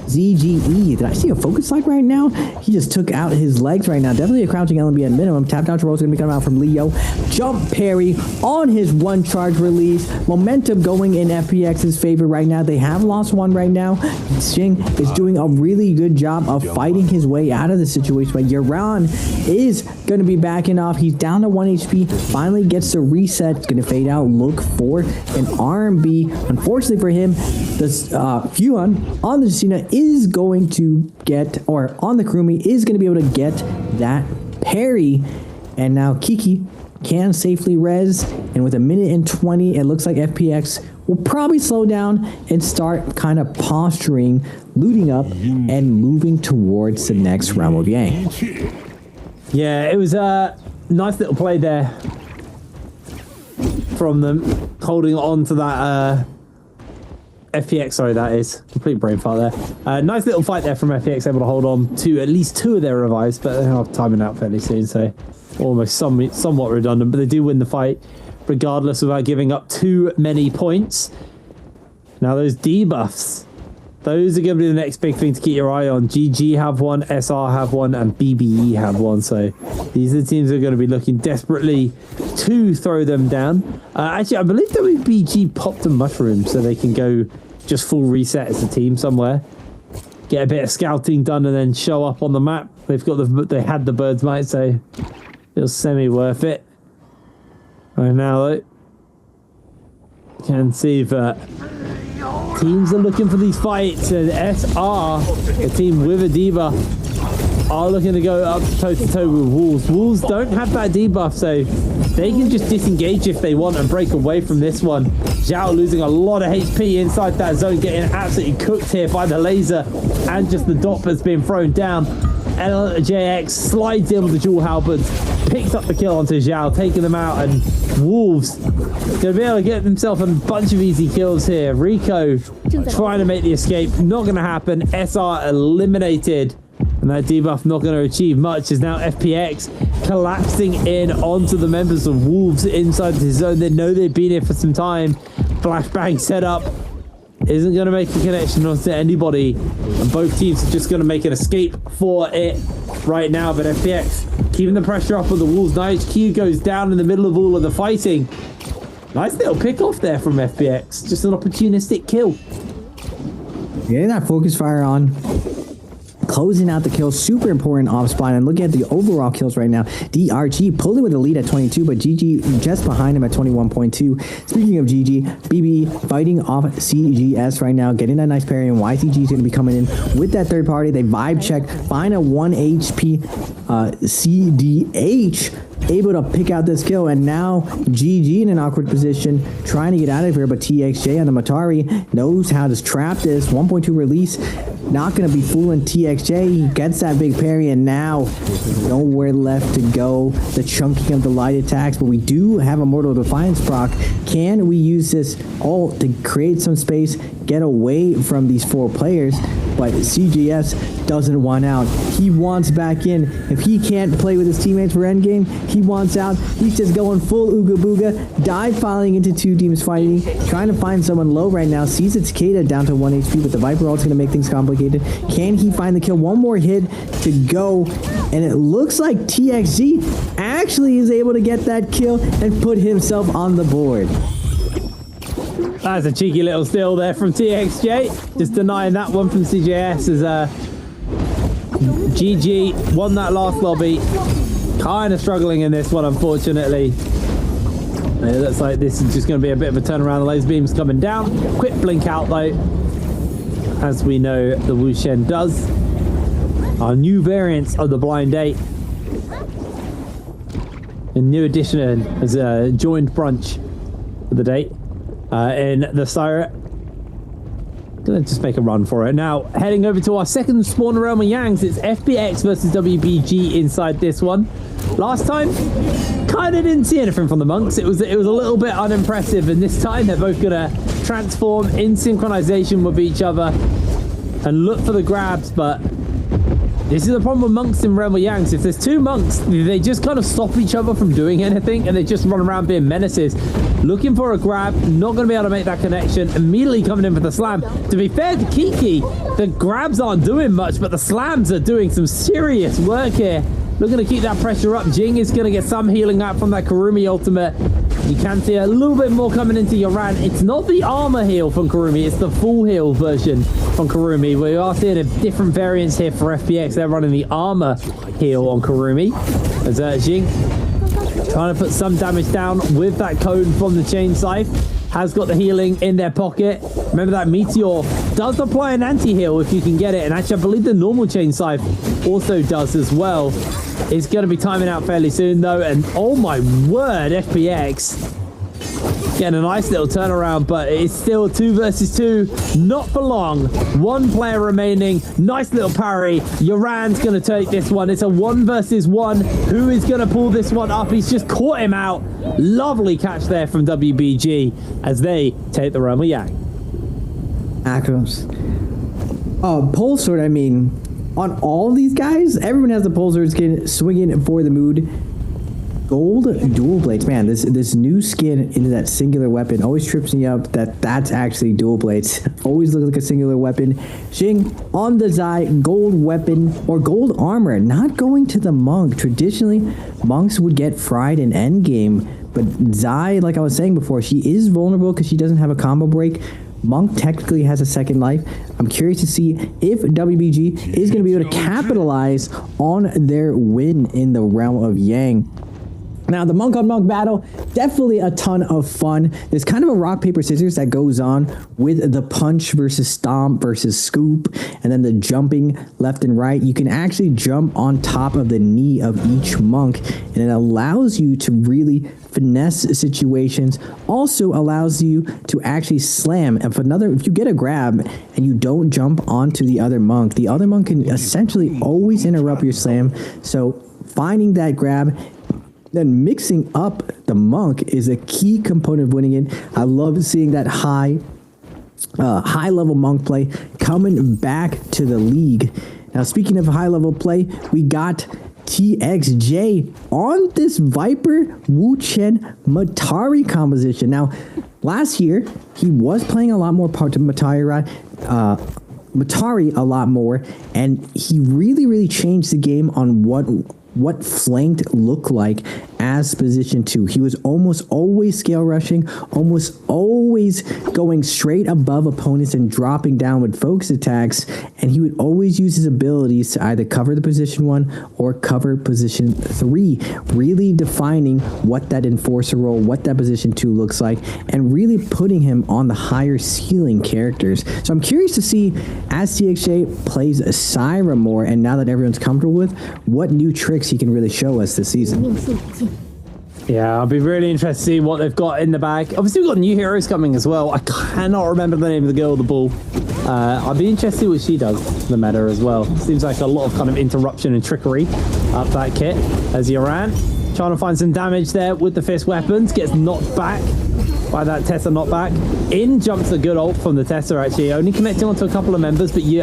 ZGE. Did I see a focus light right now? He just took out his legs right now. Definitely a crouching LMB at minimum. Tap down to roll is going to be coming out from Leo. Jump parry on his 1 charge release. Momentum going in FPX's favor right now. They have lost 1 right now. Xing is doing a really good job of fighting his way out of the situation, but Yaran is going to be backing off. He's down to 1 HP. Finally gets the reset. It's going to fade out. Look for an RMB. Unfortunately for him, this Fuan on the Cena is going to get, or on the Kurumi is going to be able to get that parry. And now Kiki can safely res, and with 1:20, it looks like FPX will probably slow down and start kind of posturing, looting up, and moving towards the next round of Yang. Yeah, it was a nice little play there from them, holding on to that FPX, sorry, that is complete brain fart there. Nice little fight there from FPX, able to hold on to at least 2 of their revives, but they're not timing out fairly soon, so almost somewhat redundant, but they do win the fight regardless without giving up too many points. Now those debuffs, those are going to be the next big thing to keep your eye on. GG have 1, SR have 1, and BBE have 1, so these are the teams that are going to be looking desperately to throw them down. Actually, I believe WBG popped a mushroom so they can go just full reset as a team somewhere, get a bit of scouting done, and then show up on the map. They had the bird's might, so it was semi worth it. Right now, though, can see that teams are looking for these fights, and SR, a team with a debuff, are looking to go up toe to toe with Wolves. Wolves don't have that debuff, so they can just disengage if they want and break away from this one. Zhao losing a lot of HP inside that zone, getting absolutely cooked here by the laser and just the dot that's been thrown down. LJX slides in with the dual halberds, picks up the kill onto Zhao, taking them out, and Wolves gonna be able to get themselves a bunch of easy kills here. Rico trying to make the escape, not gonna happen. SR eliminated, and that debuff not gonna achieve much, as now FPX collapsing in onto the members of Wolves inside the zone. They know they've been here for some time. Flashbang setup isn't going to make a connection onto anybody, and both teams are just going to make an escape for it right now. But FPX keeping the pressure up on the Wolves. Nice Q goes down in the middle of all of the fighting. Nice little pick off there from FPX, just an opportunistic kill. Getting that focus fire on, closing out the kill, super important off spawn. And looking at the overall kills right now, DRG pulling with the lead at 22, but GG just behind him at 21.2. Speaking of GG, BB fighting off CGS right now, getting that nice parry, and YCG is going to be coming in with that third party. They vibe check, find a 1 HP CDH, able to pick out this kill, and now GG in an awkward position, trying to get out of here, but TXJ on the Matari knows how to trap this. 1.2 release, not going to be fooling TXJ. He gets that big parry, and now nowhere left to go. The chunking of the light attacks, but we do have a Mortal Defiance proc. Can we use this all to create some space, get away from these 4 players? but CJS doesn't want out. He wants back in. If he can't play with his teammates for endgame, he wants out. He's just going full Ooga Booga, dive filing into two teams fighting, trying to find someone low right now. Sees its Takeda down to 1 HP, but the Viper ult's going to make things complicated. Can he find the kill? One more hit to go, and it looks like TXG actually is able to get that kill and put himself on the board. That's a cheeky little steal there from TXJ. Just denying that one from CJS as GG won that last lobby. Kind of struggling in this one, unfortunately. It looks like this is just going to be a bit of a turnaround. The laser beam's coming down. Quick blink out though, as we know the Wu Shen does. Our new variants of the Blind 8. A new addition as a joined brunch for the date. In the Syra. Gonna just make a run for it. Now, heading over to our second spawn realm of Yangs, it's FPX versus WBG inside this one. Last time, kind of didn't see anything from the monks. It was a little bit unimpressive, and this time they're both gonna transform in synchronization with each other and look for the grabs, but this is the problem with monks in Realm of Yangs. If there's two monks, they just kind of stop each other from doing anything, and they just run around being menaces. Looking for a grab, not going to be able to make that connection. Immediately coming in for the slam. To be fair to Kiki, the grabs aren't doing much, but the slams are doing some serious work here. Looking to keep that pressure up. Jing is going to get some healing out from that Kurumi ultimate. You can see a little bit more coming into Yoran. It's not the armor heal from Kurumi, it's the full heal version from Kurumi. We are seeing a different variance here for FPX. They're running the armor heal on Kurumi. As Jing trying to put some damage down with that cone from the chain scythe. Has got the healing in their pocket. Remember that Meteor does apply an anti-heal if you can get it. And actually, I believe the normal chain scythe also does as well. It's going to be timing out fairly soon, though. And oh my word, FPX getting a nice little turnaround, but it's still 2 versus 2. Not for long. One player remaining. Nice little parry. Yoran's going to take this one. It's a 1 versus 1. Who is going to pull this one up? He's just caught him out. Lovely catch there from WBG as they take the Realm of Yang. Acronyms. Oh, pole sword, I mean, on all these guys, everyone has the pole sword skin swinging for the mood. Gold dual blades, man. This new skin into that singular weapon always trips me up. That's actually dual blades. Always looks like a singular weapon. Jing on the Zai, gold weapon or gold armor. Not going to the monk. Traditionally, monks would get fried in endgame, but Zai, like I was saying before, she is vulnerable because she doesn't have a combo break. Monk technically has a second life. I'm curious to see if WBG is going to be able to capitalize on their win in the Realm of Yang. Now, the monk on monk battle, definitely a ton of fun. There's kind of a rock, paper, scissors that goes on with the punch versus stomp versus scoop, and then the jumping left and right. You can actually jump on top of the knee of each monk, and it allows you to really finesse situations. Also allows you to actually slam. If you get a grab and you don't jump onto the other monk can essentially always interrupt your slam. So finding that grab, then mixing up the monk is a key component of winning it. I love seeing that high level monk play coming back to the league. Now, speaking of high level play, we got TXJ on this Viper Wu Chen Matari composition. Now, last year he was playing a lot more Matari a lot more, and he really changed the game on what flanked looked like as position 2. He was almost always scale rushing, almost always going straight above opponents and dropping down with focus attacks, and he would always use his abilities to either cover the position 1 or cover position 3, really defining what that enforcer role, what that position 2 looks like, and really putting him on the higher ceiling characters. So I'm curious to see, as TXJ plays Syra more, and now that everyone's comfortable with, what new tricks he can really show us this season. Yeah, I'll be really interested to see what they've got in the bag. Obviously, we've got new heroes coming as well. I cannot remember the name of the girl with the ball. I'll be interested to see what she does in the meta as well. Seems like a lot of kind of interruption and trickery up that kit as Yoran trying to find some damage there with the fist weapons. Gets knocked back by that Tessa knockback. In jumps a good ult from the Tessa, actually. Only connecting onto a couple of members, but you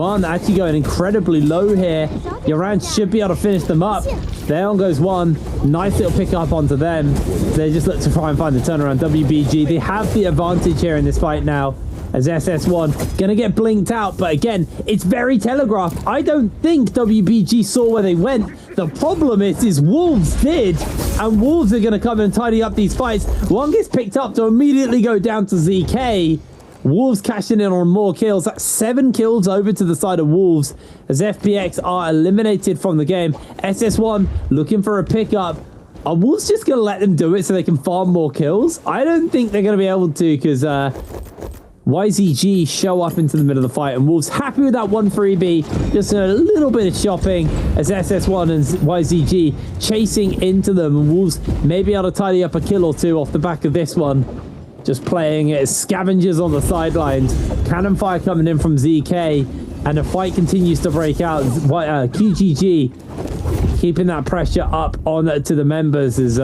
aren't actually going incredibly low here. Your round should be able to finish them up. There on goes one. Nice little pick up onto them. They just look to try and find the turnaround. WBG, they have the advantage here in this fight now, as SS1 gonna get blinked out, but again, it's very telegraphed. I don't think WBG saw where they went. The problem is Wolves did, and Wolves are gonna come and tidy up these fights. One gets picked up to immediately go down to ZK. Wolves cashing in on more kills. That's 7 kills over to the side of Wolves, as FPX are eliminated from the game. SS1 looking for a pickup. Are Wolves just gonna let them do it so they can farm more kills? I don't think they're gonna be able to, because YZG show up into the middle of the fight, and Wolves happy with that 1 freebie. Just a little bit of shopping as SS1 and YZG chasing into them, and Wolves may be able to tidy up a kill or two off the back of this one. Just playing it as scavengers on the sidelines. Cannon fire coming in from ZK, and the fight continues to break out. QGG keeping that pressure up on to the members as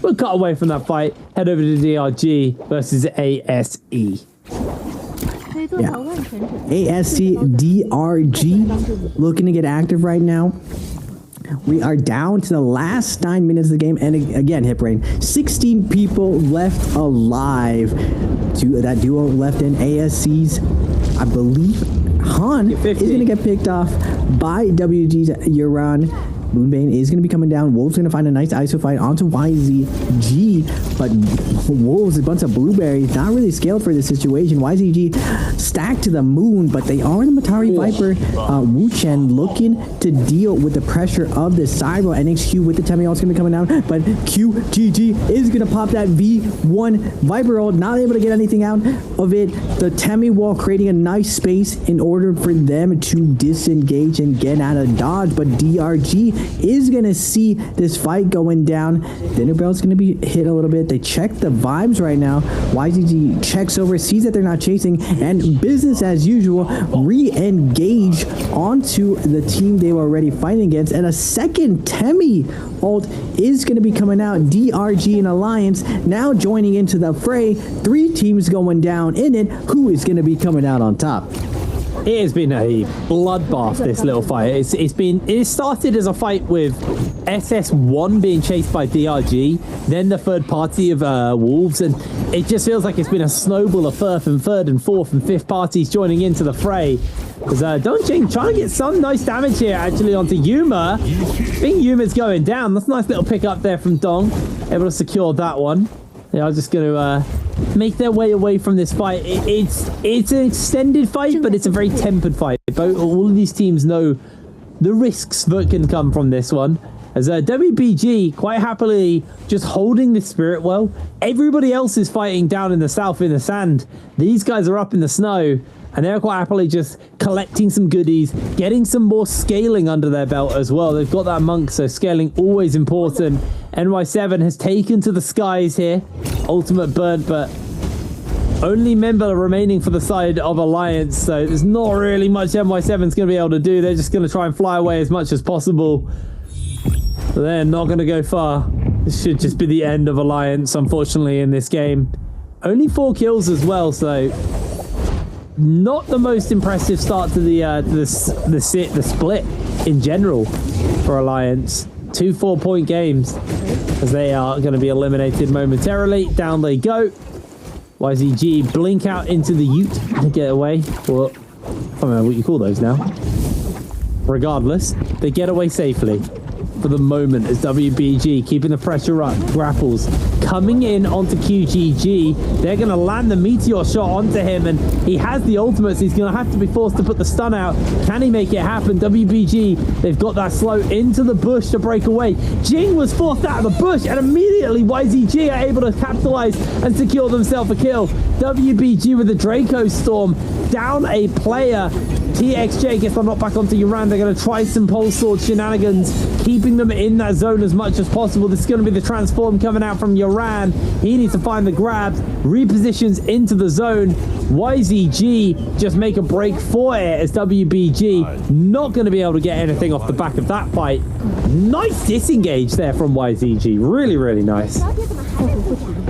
we'll cut away from that fight. Head over to DRG versus ASE. Yeah. ASC DRG looking to get active right now. We are down to the last 9 minutes of the game, and again, hit brain. 16 people left alive. That duo left in ASC's, I believe, Han is going to get picked off by WG's Euron. Moonbane is going to be coming down. Wolves going to find a nice ISO fight onto YZG, but Wolves, a bunch of blueberries, not really scaled for this situation. YZG stacked to the moon, but they are the Matari Viper. Wu Chen looking to deal with the pressure of the Cyber. NXQ with the Temi also going to be coming down, but QGG is going to pop that V1 Viper ult, not able to get anything out of it. The Temi wall creating a nice space in order for them to disengage and get out of dodge, but DRG is going to see this fight going down. Dinner Bell's going to be hit a little bit. They check the vibes right now. YZG checks over, sees that they're not chasing, and business as usual, re-engage onto the team they were already fighting against, and a second Temi ult is going to be coming out. DRG and Alliance now joining into the fray. 3 teams going down in it. Who is going to be coming out on top? It has been a bloodbath, this little fight. It started as a fight with SS1 being chased by DRG, then the third party of Wolves, and it just feels like it's been a snowball of third and fourth and fifth parties joining into the fray. Because Dongjing trying to get some nice damage here actually onto Yuma. I think Yuma's going down. That's a nice little pick up there from Dong. Able to secure that one. They are just going to make their way away from this fight. It's an extended fight, but it's a very tempered fight. All of these teams know the risks that can come from this one. As WBG quite happily just holding the spirit well. Everybody else is fighting down in the south in the sand. These guys are up in the snow, and they're quite happily just collecting some goodies, getting some more scaling under their belt as well. They've got that monk, so scaling always important. NY7 has taken to the skies here. Ultimate burn, but only member remaining for the side of Alliance, so there's not really much NY7's going to be able to do. They're just going to try and fly away as much as possible. But they're not going to go far. This should just be the end of Alliance, unfortunately, in this game. Only 4 kills as well, so not the most impressive start to the split in general for Alliance. 2 4-point games as they are going to be eliminated momentarily. Down they go. YZG blink out into the ute to get away. Well, I don't know what you call those now. Regardless, they get away safely for the moment as WBG keeping the pressure up. Grapples coming in onto QGG. They're going to land the meteor shot onto him, and he has the ultimate, so he's going to have to be forced to put the stun out. Can he make it happen? WBG, they've got that slow into the bush to break away. Jing was forced out of the bush, and immediately YZG are able to capitalize and secure themselves a kill. WBG with the Draco Storm down a player. TXJ gets the knock back onto Uran. They're going to try some pole sword shenanigans, keeping them in that zone as much as possible. This is going to be the transform coming out from Uran. He needs to find the grabs, repositions into the zone. YZG just make a break for it as WBG not going to be able to get anything off the back of that fight. Nice disengage there from YZG. Really, really nice.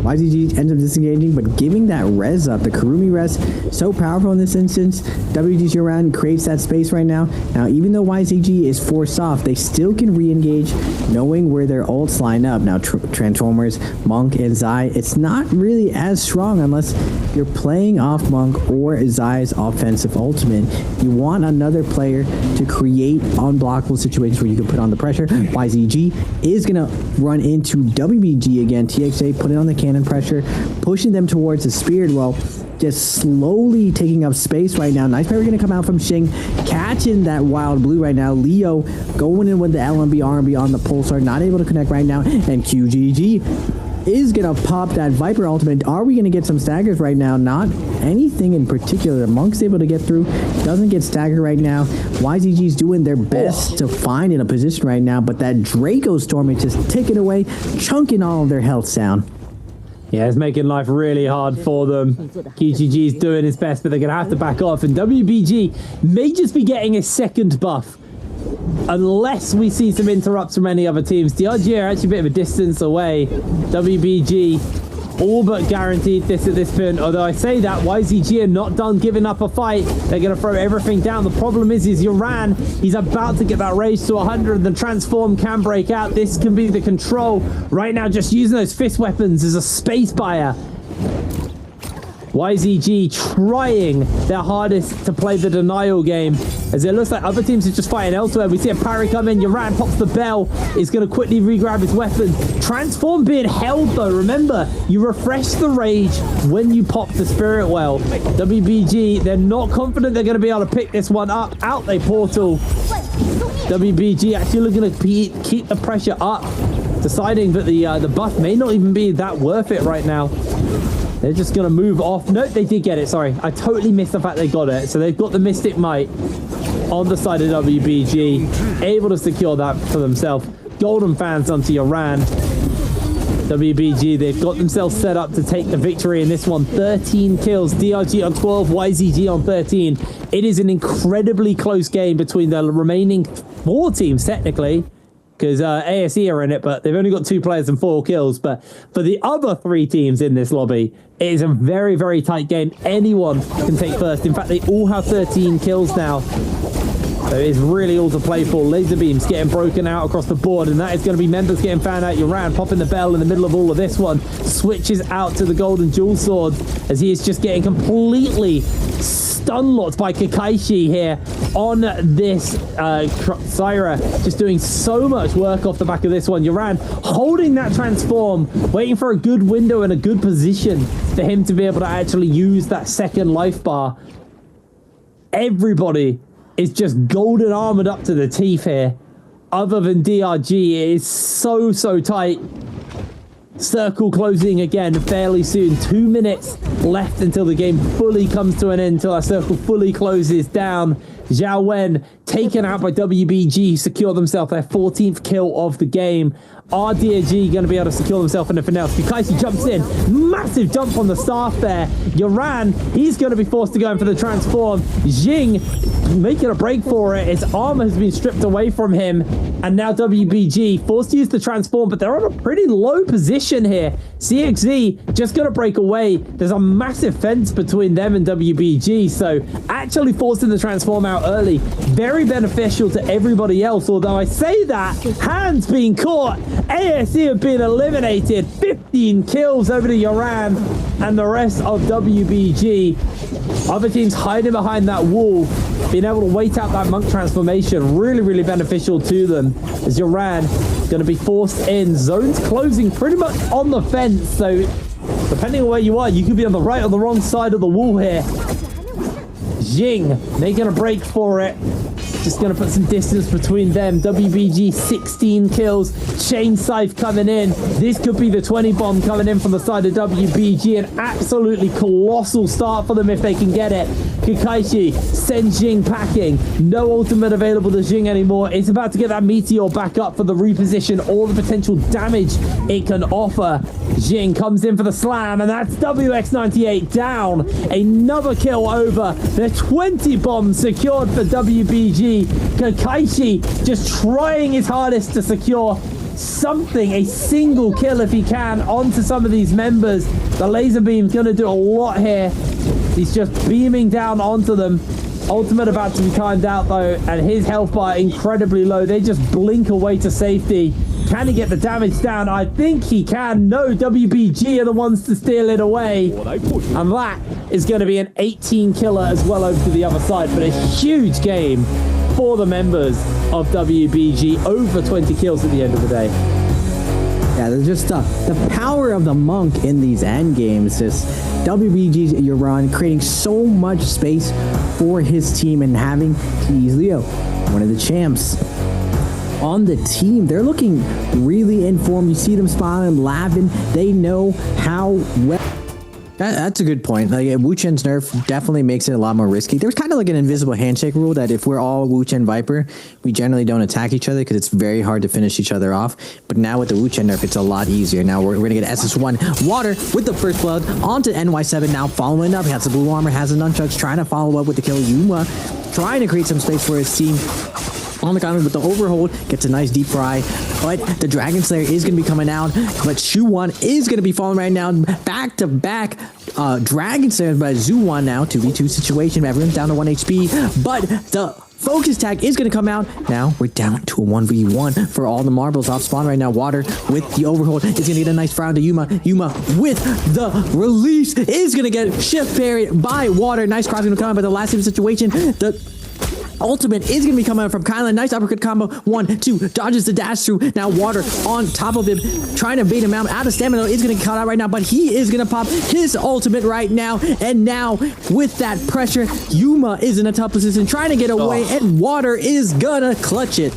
YZG ends up disengaging, but giving that res up, the Kurumi res, so powerful in this instance. WG's around creates that space right now. Now, even though YZG is forced off, they still can re-engage, knowing where their ults line up. Now, Transformers, Monk, and Zai, it's not really as strong unless you're playing off Monk or Zai's offensive ultimate. You want another player to create unblockable situations where you can put on the pressure. YZG is going to run into WBG again. TXA put it on the cannon pressure, pushing them towards the Spirit Well, just slowly taking up space right now. Nice player going to come out from Xing, catching that wild blue right now. Leo going in with the LMB RMB on the Pulsar, not able to connect right now, and QGG is going to pop that Viper ultimate. Are we going to get some staggers right now? Not anything in particular. Monk's able to get through, doesn't get staggered right now. YZG's doing their best to find in a position right now, but that Draco Storm is just ticking away, chunking all of their health down. Yeah, it's making life really hard for them. QGG's doing his best, but they're going to have to back off, and WBG may just be getting a second buff unless we see some interrupts from any other teams. DRG are actually a bit of a distance away. WBG all but guaranteed this at this point. Although I say that, YZG are not done giving up a fight. They're going to throw everything down. The problem is Uran, he's about to get that rage to 100. The transform can break out. This can be the control. Right now, just using those fist weapons as a space buyer. YZG trying their hardest to play the denial game, as it looks like other teams are just fighting elsewhere. We see a parry come in. Uran pops the bell. Is going to quickly re-grab his weapon. Transform being held though. Remember, you refresh the rage when you pop the Spirit Well. WBG, they're not confident they're going to be able to pick this one up. Out they portal. WBG actually looking to keep the pressure up, deciding that the buff may not even be that worth it right now. They're just going to move off. No, they did get it. Sorry. I totally missed the fact they got it. So they've got the Mystic Might on the side of WBG. Able to secure that for themselves. Golden fans onto Uran. WBG, they've got themselves set up to take the victory in this one. 13 kills. DRG on 12. YZG on 13. It is an incredibly close game between the remaining 4 teams, technically, because ASE are in it, but they've only got 2 players and 4 kills. But for the other 3 teams in this lobby, it is a very, very tight game. Anyone can take first. In fact, they all have 13 kills now. So it's really all to play for. Laser beams getting broken out across the board, and that is going to be members getting found out. Uran popping the bell in the middle of all of this one. Switches out to the golden jewel sword as he is just getting completely stun-locked by Kakaishi here on this Syra. Just doing so much work off the back of this one. Uran holding that transform, waiting for a good window and a good position for him to be able to actually use that second life bar. Everybody is just golden armored up to the teeth here. Other than DRG, it is so, so tight. Circle closing again fairly soon. 2 minutes left until the game fully comes to an end, until our circle fully closes down. Zhao Wen taken out by WBG, secure themselves their 14th kill of the game. RDG going to be able to secure themselves anything else. Bukaisi jumps in. Massive jump on the staff there. Uran, he's going to be forced to go in for the transform. Jing making a break for it. His armor has been stripped away from him. And now WBG forced to use the transform, but they're on a pretty low position here. CXZ just going to break away. There's a massive fence between them and WBG. So actually forcing the transform out early, very beneficial to everybody else. Although I say that, hands being caught. ASE have been eliminated. 15 kills over to Uran and the rest of WBG. Other teams hiding behind that wall, being able to wait out that monk transformation, really, really beneficial to them. As Uran going to be forced in. Zones closing pretty much on the fence, so depending on where you are, you could be on the right or the wrong side of the wall here. Jing making a break for it. just going to put some distance between them. WBG 16 kills. Chain Scythe coming in. This could be the 20 bomb coming in from the side of WBG. An absolutely colossal start for them if they can get it. Kakashi sends Jing packing. No ultimate available to Jing anymore. It's about to get that meteor back up for the reposition. All the potential damage it can offer. Jing comes in for the slam, and that's WX98 down. Another kill over. The 20 bombs secured for WBG. Kakashi just trying his hardest to secure something, a single kill if he can, onto some of these members. The laser beam's going to do a lot here. He's just beaming down onto them. Ultimate about to be timed out though, and his health bar incredibly low. They just blink away to safety. Can he get the damage down? I think he can. No, WBG are the ones to steal it away. And that is going to be an 18 killer as well over to the other side. But a huge game for the members of WBG. Over 20 kills at the end of the day. Yeah, there's just the power of the monk in these end games. Just WBG's Euron creating so much space for his team and having Tease Leo, one of the champs on the team. They're looking really in form. You see them smiling, laughing. They know how well. That's a good point. Like Wu Chen's nerf definitely makes it a lot more risky. There's kind of like an invisible handshake rule that if we're all Wu Chen Viper, we generally don't attack each other because it's very hard to finish each other off. But now with the Wu Chen nerf, it's a lot easier. Now we're going to get SS1 Water with the first blood onto NY7 now following up. He has the blue armor, has the nunchucks, trying to follow up with the kill. Yuma trying to create some space for his team. On the counter with the overhold, gets a nice deep fry, but the Dragon Slayer is going to be coming out, but Shu1 is going to be falling right now, back-to-back Dragon Slayer, but Zhu1 now, 2v2 situation, everyone's down to 1 HP, but the focus tag is going to come out. Now we're down to a 1v1 for all the marbles off spawn right now. Water with the overhold is going to get a nice frown to Yuma. Yuma with the release is going to get shift parried by Water. Nice cross going to come out, but the last situation, the ultimate is going to be coming out from Kylan. Nice uppercut combo. 1, 2, dodges the dash through. Now Water on top of him, trying to bait him out of stamina. Is going to cut out right now, but he is going to pop his ultimate right now. And now with that pressure, Yuma is in a tough position, trying to get away, and Water is going to clutch it.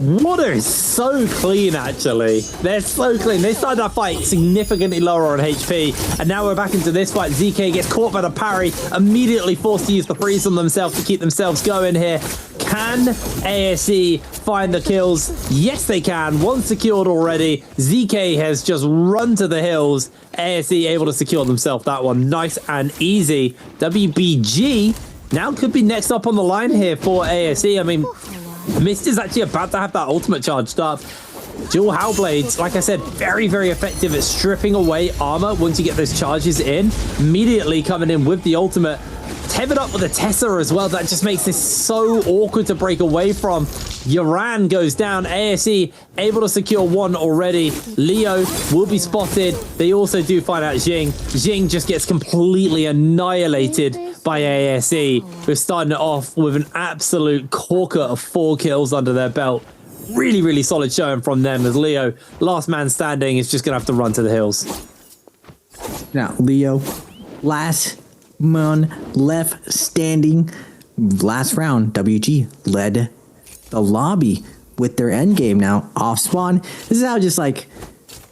Water is so clean, actually. They're so clean. They started that fight significantly lower on HP, and now we're back into this fight. ZK gets caught by the parry, immediately forced to use the freeze on themselves to keep themselves going here. Can ASE find the kills? Yes, they can. One secured already. ZK has just run to the hills. ASE able to secure themselves that one. Nice and easy. WBG now could be next up on the line here for ASE. I mean, Mist is actually about to have that ultimate charged up. Dual Howl Blades, like I said, very, very effective at stripping away armor once you get those charges in. Immediately coming in with the ultimate. Tethered up with a Tessa as well. That just makes this so awkward to break away from. Yoran goes down. ASE able to secure one already. Leo will be spotted. They also do find out Jing. Jing just gets completely annihilated by ASE. We're starting it off with an absolute corker of 4 kills under their belt. Really, really solid showing from them as Leo, last man standing, is just going to have to run to the hills. Now, Leo, last man left standing. Last round, WG led the lobby with their end game. Now, off spawn. This is how just like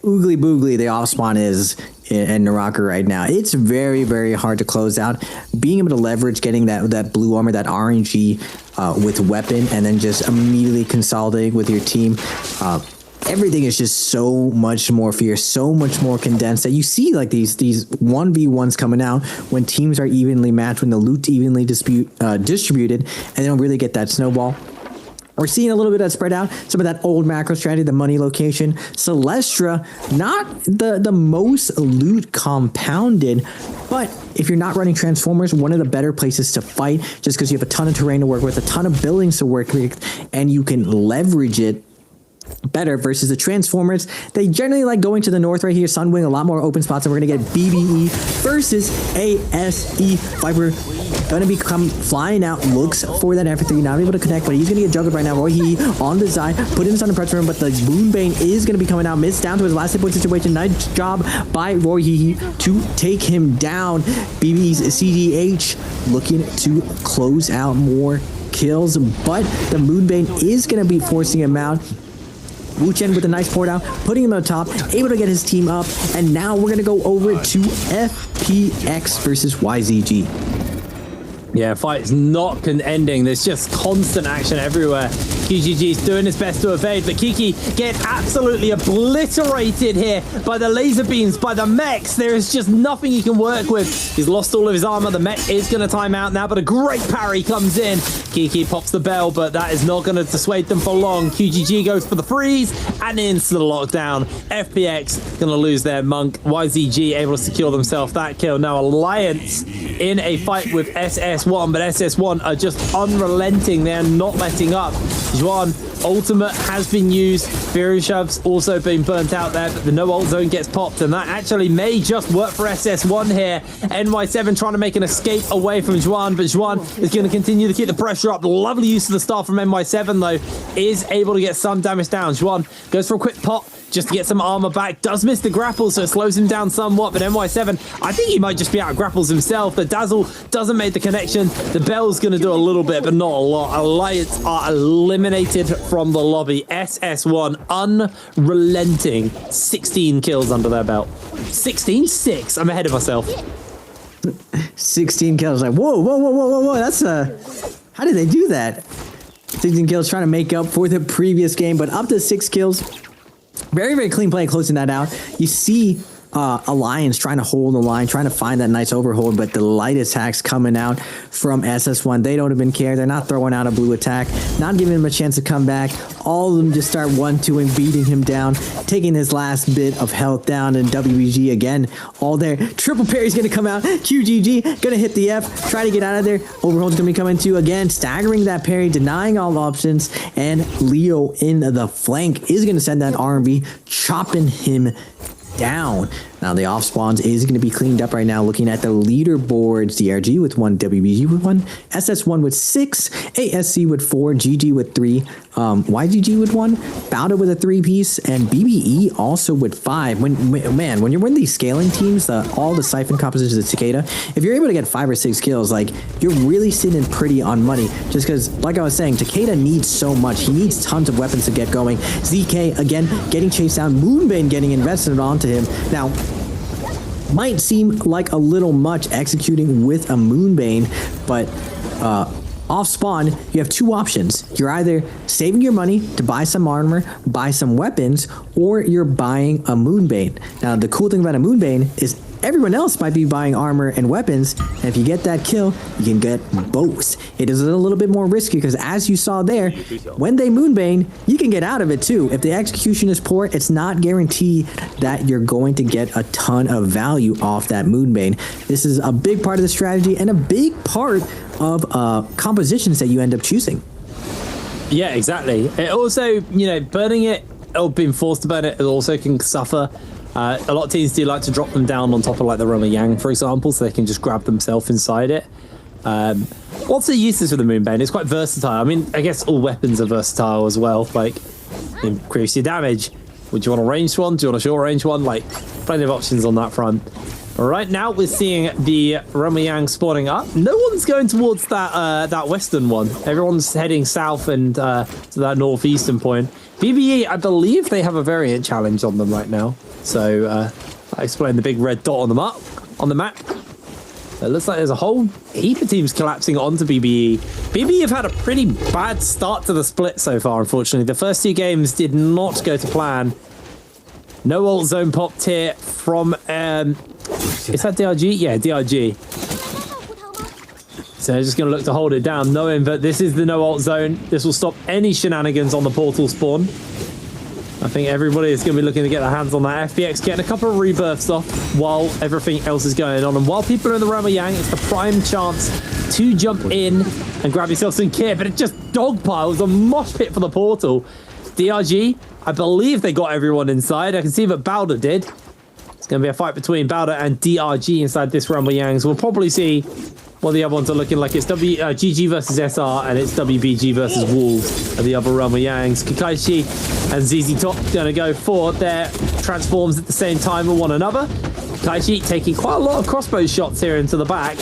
oogly boogly the off spawn is in NARAKA right now. It's very, very hard to close out. Being able to leverage getting that blue armor, that RNG with weapon, and then just immediately consolidating with your team. Everything is just so much more fierce, so much more condensed that you see like these 1v1s coming out when teams are evenly matched, when the loot's evenly distributed, and they don't really get that snowball. We're seeing a little bit of that spread out, some of that old macro strategy, the money location. Celestra, not the most loot compounded, but if you're not running Transformers, one of the better places to fight, just because you have a ton of terrain to work with, a ton of buildings to work with, and you can leverage it better versus the Transformers. They generally like going to the north right here. Sunwing, a lot more open spots, and we're going to get BBE versus ASE. Viper going to be flying out, looks for that F3, not able to connect, but he's going to get juggled right now. Roy He on the side, put in under pressure, but the Moonbane is going to be coming out. Missed down to his last hit point situation. Nice job by Roy He to take him down. BBE's CDH looking to close out more kills, but the Moonbane is going to be forcing him out. Wu Chen with a nice port out, putting him on top, able to get his team up, and now we're going to go over to FPX versus YZG. Yeah, fight is not ending. There's just constant action everywhere. QGG's doing his best to evade, but Kiki get absolutely obliterated here by the laser beams, by the mechs. There is just nothing he can work with. He's lost all of his armor. The mech is going to time out now, but a great parry comes in. Kiki pops the bell, but that is not going to dissuade them for long. QGG goes for the freeze and into the lockdown. FPX going to lose their monk. YZG able to secure themselves that kill. Now Alliance in a fight with SS1, but SS1 are just unrelenting. They're not letting up. Juan, ultimate has been used. Virushav's also been burnt out there, but the no ult zone gets popped, and that actually may just work for SS1 here. NY7 trying to make an escape away from Juan, but Juan is going to continue to keep the pressure up. Lovely use of the star from NY7, though, is able to get some damage down. Juan goes for a quick pop just to get some armor back. Does miss the grapple, so it slows him down somewhat, but NY7, I think he might just be out of grapples himself. The Dazzle doesn't make the connection. The Bell's going to do a little bit, but not a lot. Alliance are eliminated from the lobby. SS1 unrelenting. 16 kills under their belt. 16? 6. I'm ahead of myself. 16 kills. Like, whoa. That's how did they do that? 16 kills trying to make up for the previous game, but up to 6 kills. Very, very clean play, closing that out. You see Alliance trying to hold the line, trying to find that nice overhold, but the light attacks coming out from SS1. They don't even care. They're not throwing out a blue attack, not giving him a chance to come back. All of them just start 1-2ing, beating him down, taking his last bit of health down, and WBG again, all there. Triple parry's going to come out. QGG going to hit the F, try to get out of there. Overhold's going to be coming to again, staggering that parry, denying all options, and Leo in the flank is going to send that R&B, chopping him down. Now the off spawns is going to be cleaned up right now. Looking at the leaderboards, DRG with 1, WBG with 1, SS1 with 6, ASC with 4, GG with 3, YGG with 1, Bowda with a 3-piece, and BBE also with 5. When you're in these scaling teams, all the siphon compositions of Takeda, if you're able to get 5 or 6 kills, like, you're really sitting pretty on money. Just because, like I was saying, Takeda needs so much. He needs tons of weapons to get going. ZK again getting chased down. Moonbane getting invested onto him. Now, might seem like a little much executing with a Moonbane, but off spawn, you have 2 options. You're either saving your money to buy some armor, buy some weapons, or you're buying a Moonbane. Now, the cool thing about a Moonbane is everyone else might be buying armor and weapons, and if you get that kill, you can get both. It is a little bit more risky because, as you saw there, when they Moonbane, you can get out of it too. If the execution is poor, it's not guaranteed that you're going to get a ton of value off that Moonbane. This is a big part of the strategy and a big part of compositions that you end up choosing. Yeah, exactly. It also, burning it or being forced to burn it also can suffer. A lot of teams do like to drop them down on top of like the Roma Yang, for example, so they can just grab themselves inside it. What's the uses for the Moonbane? It's quite versatile. I mean, I guess all weapons are versatile as well. Like, increase your damage. Would you want a ranged one? Do you want a short range one? Like, plenty of options on that front. Right now, we're seeing the Roma Yang spawning up. No one's going towards that western one. Everyone's heading south and to that northeastern point. BBE, I believe they have a variant challenge on them right now. So I explained the big red dot on the map. It looks like there's a whole heap of teams collapsing onto BBE. BBE have had a pretty bad start to the split so far, unfortunately. The first 2 games did not go to plan. No ult zone popped here from... is that DRG? Yeah, DRG. So they're just going to look to hold it down, knowing that this is the no ult zone. This will stop any shenanigans on the portal spawn. I think everybody is going to be looking to get their hands on that. FPX getting a couple of rebirths off while everything else is going on. And while people are in the Roma Yang, it's the prime chance to jump in and grab yourself some kit. But it just dogpiles a mosh pit for the portal. DRG, I believe they got everyone inside. I can see that Bowda did. It's going to be a fight between Bowda and DRG inside this Roma Yangs. We'll probably see what the other ones are looking like. It's GG versus SR, and it's WBG versus Wolves and the other Roma Yangs. Kakaishi and ZZ Top going to go for their transforms at the same time with one another. Kakaishi taking quite a lot of crossbow shots here into the back.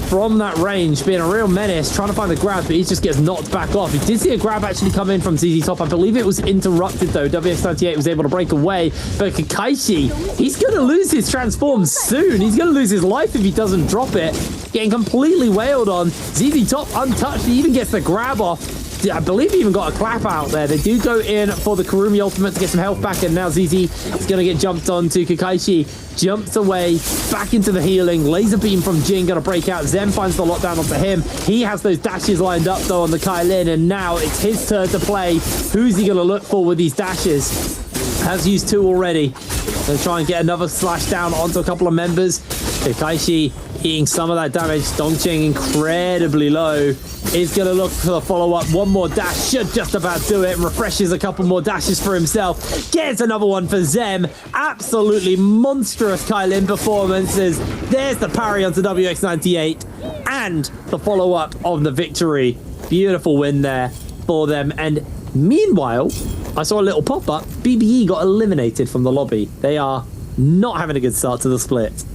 from that range, being a real menace, trying to find the grab, but he just gets knocked back off. He did see a grab actually come in from ZZ Top. I believe it was interrupted, though. WX98 was able to break away, but Kakaishi, he's going to lose his transform soon. He's going to lose his life if he doesn't drop it. Getting completely wailed on. ZZ Top untouched. He even gets the grab off. I believe he even got a clap out there. They do go in for the Kurumi ultimate to get some health back, and now ZZ is going to get jumped on to Kakaishi. Jumps away, back into the healing. Laser beam from Jin going to break out. Zem finds the lockdown onto him. He has those dashes lined up, though, on the Kailin, and now it's his turn to play. Who's he going to look for with these dashes? Has used 2 already. Going to try and get another slash down onto a couple of members. Kakaishi eating some of that damage. Dongqing incredibly low. Is going to look for the follow-up. One more dash should just about do it, and refreshes a couple more dashes for himself. Gets another one for Zem. Absolutely monstrous Kailin performances. There's the parry onto WX98 and the follow-up of the victory. Beautiful win there for them. And meanwhile, I saw a little pop-up. BBE got eliminated from the lobby. They are not having a good start to the split.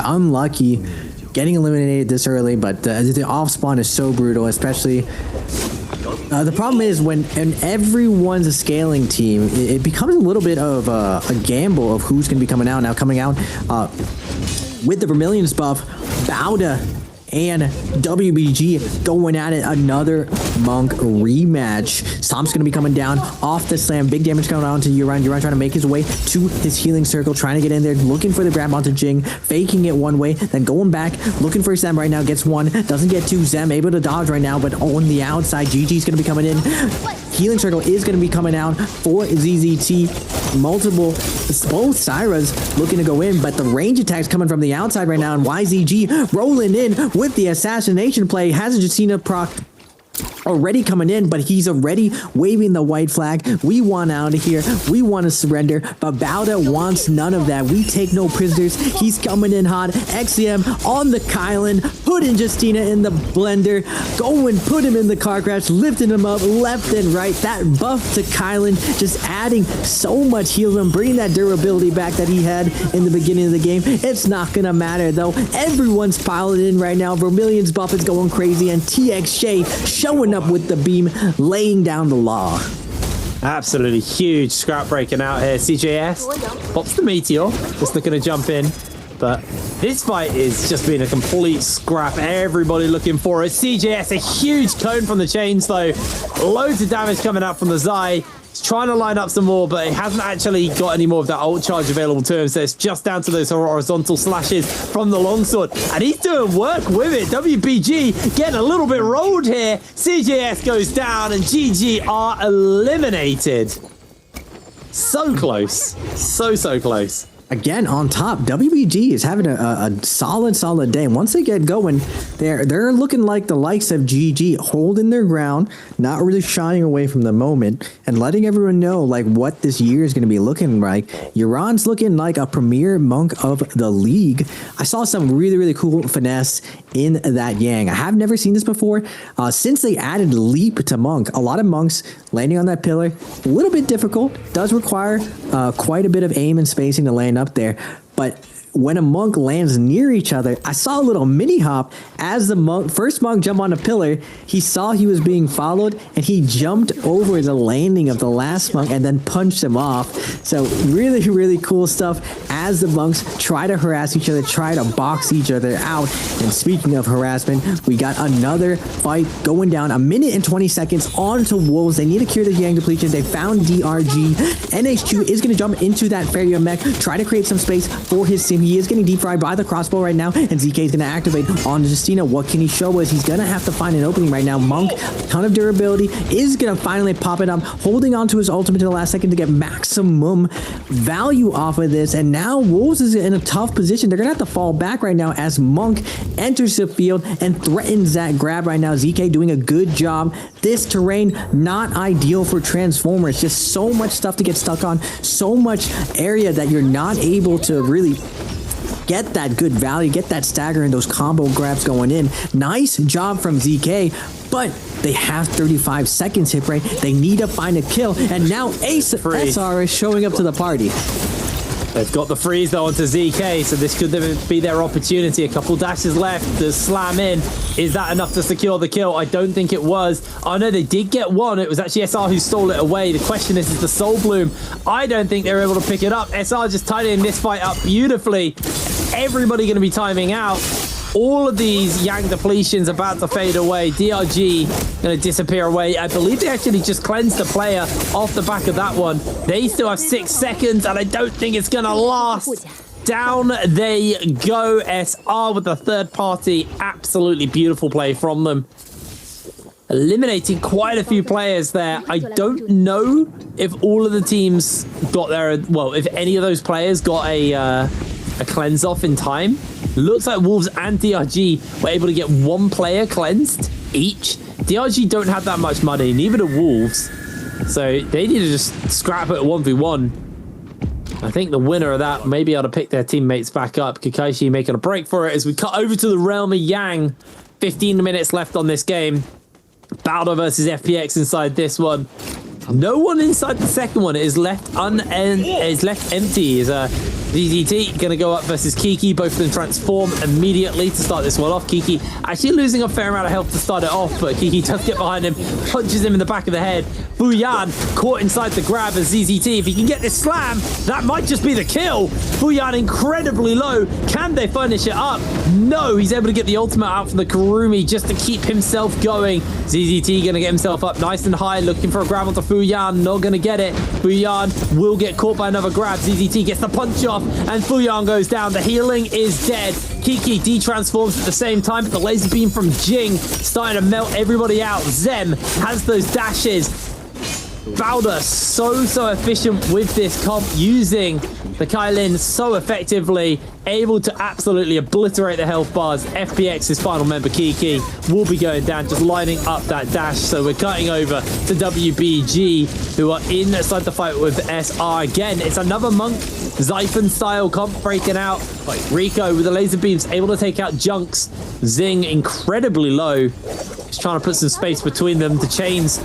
Unlucky getting eliminated this early, but the off spawn is so brutal, especially the problem is when everyone's a scaling team, it becomes a little bit of a gamble of who's going to be coming out. Now coming out with the Vermilion's buff, Bauda and WBG going at it. Another Monk rematch. Stomp's going to be coming down off the slam. Big damage coming on to Yuran. Yuran trying to make his way to his healing circle, trying to get in there, looking for the grab onto Jing, faking it one way, then going back, looking for Zem right now. Gets one, doesn't get two. Zem able to dodge right now, but on the outside, GG's going to be coming in. Healing circle is going to be coming out for ZZT. Multiple, both Syras looking to go in, but the range attacks coming from the outside right now, and YZG rolling in with the assassination play. Has a Justina proc already coming in, but he's already waving the white flag. We want out of here. We want to surrender, but Bauda wants none of that. We take no prisoners. He's coming in hot. XCM on the Kylan, putting Justina in the blender, go and put him in the car crash, lifting him up left and right. That buff to Kylan just adding so much heal to him, bringing that durability back that he had in the beginning of the game. It's not gonna matter though. Everyone's piling in right now. Vermilion's buff is going crazy, and TX Shade showing up with the beam, laying down the law. Absolutely huge scrap breaking out here. CJS pops the meteor, just looking to jump in, but this fight is just being a complete scrap. Everybody looking for it. CJS, a huge cone from the chains though. Loads of damage coming out from the Zai. He's trying to line up some more, but he hasn't actually got any more of that ult charge available to him, so it's just down to those horizontal slashes from the longsword, and he's doing work with it. WBG getting a little bit rolled here. CJS goes down, and GG are eliminated. So close. So close. Again, on top, WBG is having a solid day. Once they get going, they're looking like the likes of GG, holding their ground, not really shying away from the moment, and letting everyone know like what this year is going to be looking like. Yuran's looking like a premier monk of the league. I saw some really cool finesse in that Yang. I have never seen this before. Since they added leap to monk, a lot of monks landing on that pillar, a little bit difficult, does require quite a bit of aim and spacing to land up there, but when a monk lands near each other, I saw a little mini hop as the first monk jumped on a pillar. He saw he was being followed, and he jumped over the landing of the last monk and then punched him off. So really cool stuff as the monks try to harass each other, try to box each other out. And speaking of harassment, we got another fight going down. 1 minute and 20 seconds on to Wolves. They need to cure the Yang depletion. They found DRG. NH2 is going to jump into that Feria mech, try to create some space for his team. He is getting deep fried by the crossbow right now, and ZK is going to activate on Justina. What can he show us? He's going to have to find an opening right now. Monk, ton of durability, is going to finally pop it up, holding on to his ultimate to the last second to get maximum value off of this. And now Wolves is in a tough position. They're going to have to fall back right now as Monk enters the field and threatens that grab right now. ZK doing a good job. This terrain, not ideal for Transformers. Just so much stuff to get stuck on, so much area that you're not able to really get that good value, get that stagger and those combo grabs going in. Nice job from ZK, but they have 35 seconds hit rate. They need to find a kill, and now SR is showing up to the party. They've got the freeze though onto ZK, so this could be their opportunity. A couple dashes left to slam in. Is that enough to secure the kill? I don't think it was. Oh no, they did get one. It was actually SR who stole it away. The question is the Soul Bloom. I don't think they were able to pick it up. SR just tidying this fight up beautifully. Everybody going to be timing out. All of these Yang depletions about to fade away. DRG going to disappear away. I believe they actually just cleansed the player off the back of that one. They still have 6 seconds, and I don't think it's going to last. Down they go. SR with the third party. Absolutely beautiful play from them. Eliminating quite a few players there. I don't know if all of the teams got their... Well, if any of those players got a cleanse off in time. Looks like Wolves and DRG were able to get one player cleansed each. DRG don't have that much money, neither do Wolves. So they need to just scrap it at 1v1. I think the winner of that may be able to pick their teammates back up. Kakashi making a break for it as we cut over to the realm of Yang. 15 minutes left on this game. Baldo versus FPX inside this one. No one inside the second one. It is left empty. Is DDT going to go up versus Kiki. Both of them transform immediately to start this one off. Kiki actually losing a fair amount of health to start it off, but Kiki does get behind him, punches him in the back of the head. Fuyan caught inside the grab as ZZT. If he can get this slam, that might just be the kill. Fuyan incredibly low. Can they finish it up? No, he's able to get the ultimate out from the Kurumi just to keep himself going. ZZT going to get himself up nice and high, looking for a grab onto Fuyan. Not going to get it. Fuyan will get caught by another grab. ZZT gets the punch off, and Fuyan goes down. The healing is dead. Kiki de-transforms at the same time, but the laser beam from Jing starting to melt everybody out. Zem has those dashes. Balder so efficient with this comp, using the Kailin so effectively, able to absolutely obliterate the health bars. FPX's final member Kiki will be going down, just lining up that dash. So we're cutting over to WBG, who are inside the fight with SR again. It's another Monk Zyphon style comp breaking out. Like Rico with the laser beams able to take out Junks. Zing incredibly low. He's trying to put some space between them. The chains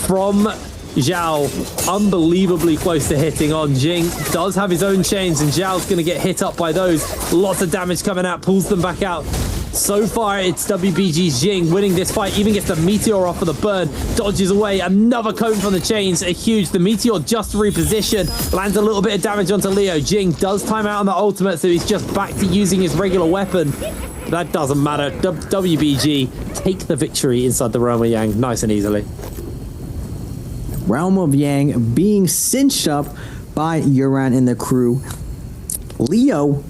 from Zhao unbelievably close to hitting on. Jing does have his own chains, and Zhao's going to get hit up by those. Lots of damage coming out, pulls them back out. So far, it's WBG's Jing winning this fight, even gets the Meteor off of the burn, dodges away, another cone from the chains, a huge, the Meteor just reposition, lands a little bit of damage onto Leo. Jing does time out on the ultimate, so he's just back to using his regular weapon. That doesn't matter. WBG take the victory inside the realm of Yang, nice and easily. Realm of Yang being cinched up by Yuran and the crew. Leo,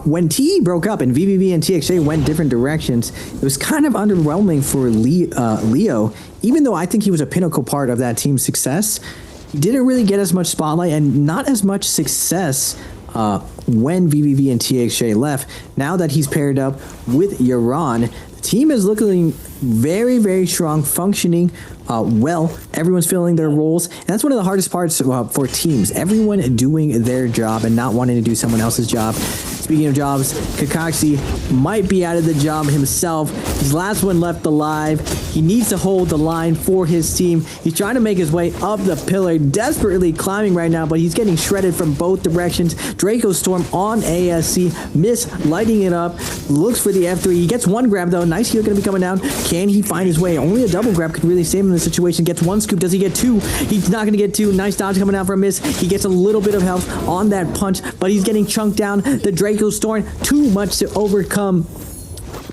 when TE broke up and VVV and TXJ went different directions, it was kind of underwhelming for Leo, even though I think he was a pinnacle part of that team's success. He didn't really get as much spotlight and not as much success when VVV and TXJ left. Now that he's paired up with Yuran, the team is looking very strong, functioning well. Everyone's filling their roles, and that's one of the hardest parts for teams. Everyone doing their job and not wanting to do someone else's job. Speaking of jobs, Kakashi might be out of the job himself. His last one left alive. He needs to hold the line for his team. He's trying to make his way up the pillar, desperately climbing right now, but he's getting shredded from both directions. Draco Storm on ASC, Miss lighting it up, looks for the F3. He gets one grab though. Nice heal going to be coming down. Can he find his way? Only a double grab could really save him in this situation. Gets one scoop. Does he get two? He's not going to get two. Nice dodge coming out for a miss. He gets a little bit of health on that punch, but he's getting chunked down. The Draco Storm, too much to overcome.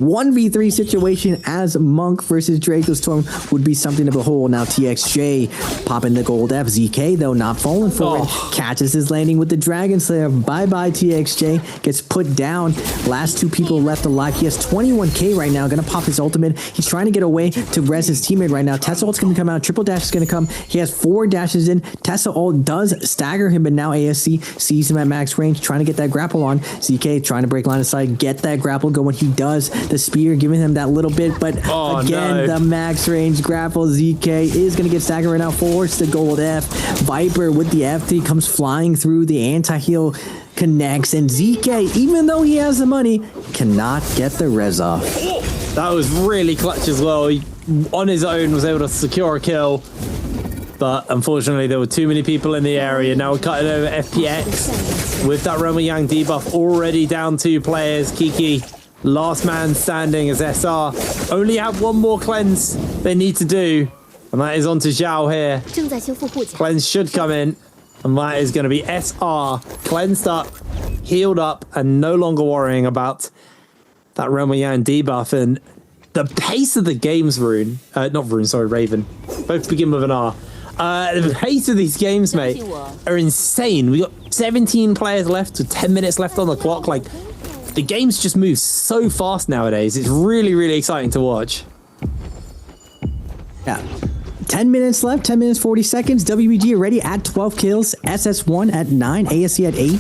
1v3 situation as Monk versus Draco Storm would be something to behold. Now TXJ popping the gold F. ZK though not falling for it. Catches his landing with the Dragon Slayer. Bye TXJ. Gets put down. Last two people left alive. He has 21k right now. Gonna pop his ultimate. He's trying to get away to res his teammate right now. Tessa ult's gonna come out. Triple dash is gonna come. He has 4 dashes in. Tessa ult does stagger him, but now ASC sees him at max range, trying to get that grapple on. ZK trying to break line of sight, get that grapple going. He does. The spear giving him that little bit, but again, the max range grapple. ZK is going to get staggered right now, force the gold F. Viper with the FT comes flying through, the anti-heal connects, and ZK, even though he has the money, cannot get the res off. That was really clutch as well. He, on his own, was able to secure a kill. but unfortunately there were too many people in the area. Now we're cutting over FPX with that Roma Yang debuff already down 2 players. Kiki, last man standing as SR only have one more cleanse they need to do, and that is onto Zhao here. Cleanse should come in, and that is going to be SR cleansed up, healed up, and no longer worrying about that Roma Yang debuff. And the pace of the games, Raven. Both begin with an R. The pace of these games, mate, are insane. We got 17 players left with 10 minutes left on the clock. Like, the games just move so fast nowadays. It's really, really exciting to watch. Yeah. 10 minutes left, 10 minutes, 40 seconds. WBG already at 12 kills. SS1 at 9, ASC at 8,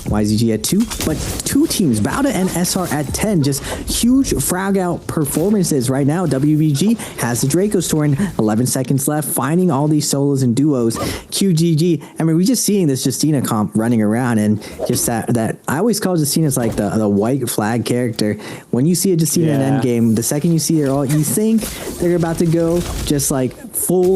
YZG at 2. But 2 teams, Bauda and SR at 10. Just huge frag out performances right now. WBG has the Draco Storing, 11 seconds left, finding all these solos and duos. QGG, I mean, we're just seeing this Justina comp running around, and just that I always call Justina as like the white flag character. When you see a Justina in endgame, the second you see her, you think they're about to go just like full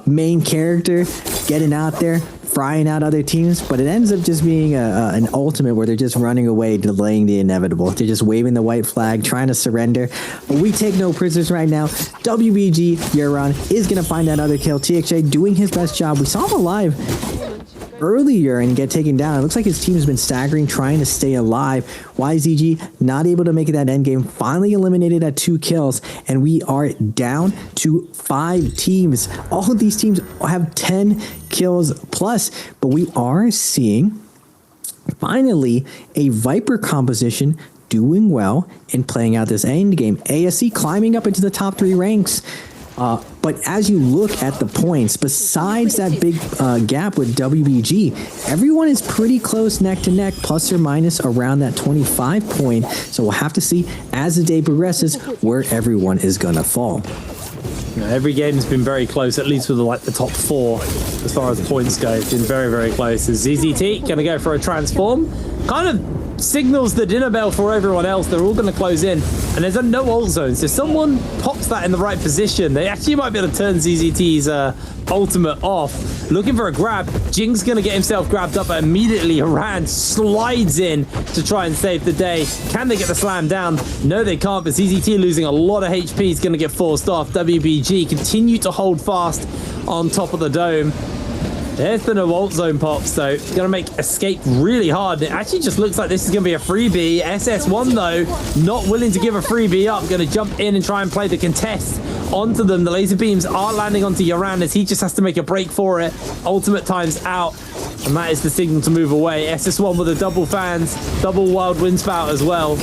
main character, getting out there, frying out other teams, but it ends up just being an ultimate where they're just running away, delaying the inevitable. They're just waving the white flag, trying to surrender. But we take no prisoners right now. WBG Euron is going to find that other kill. TXJ doing his best job. We saw him alive earlier and get taken down. It looks like his team has been staggering, trying to stay alive. YZG not able to make it that end game, finally eliminated at 2 kills, and we are down to 5 teams. All of these teams have 10 kills plus, but we are seeing finally a Viper composition doing well in playing out this end game. ASC climbing up into the top 3 ranks. But as you look at the points, besides that big gap with WBG, everyone is pretty close neck to neck, plus or minus around that 25 point. So we'll have to see as the day progresses where everyone is going to fall. Every game's been very close, at least with the top 4 as far as points go. It's been very, very close. As ZZT going to go for a transform, kind of signals the dinner bell for everyone else. They're all going to close in, and there's no ult zone, so someone pops that in the right position, they actually might be able to turn ZZT's ultimate off. Looking for a grab. Jing's going to get himself grabbed up, but immediately Haran slides in to try and save the day. Can they get the slam down? No, they can't, but ZZT losing a lot of HP is going to get forced off. WBG continue to hold fast on top of the dome. There's the no ult zone pops, though. It's going to make escape really hard. It actually just looks like this is going to be a freebie. SS1, though, not willing to give a freebie up. Going to jump in and try and play the contest onto them. The laser beams are landing onto Yoran as he just has to make a break for it. Ultimate time's out, and that is the signal to move away. SS1 with a double fans, double wild wind spout as well.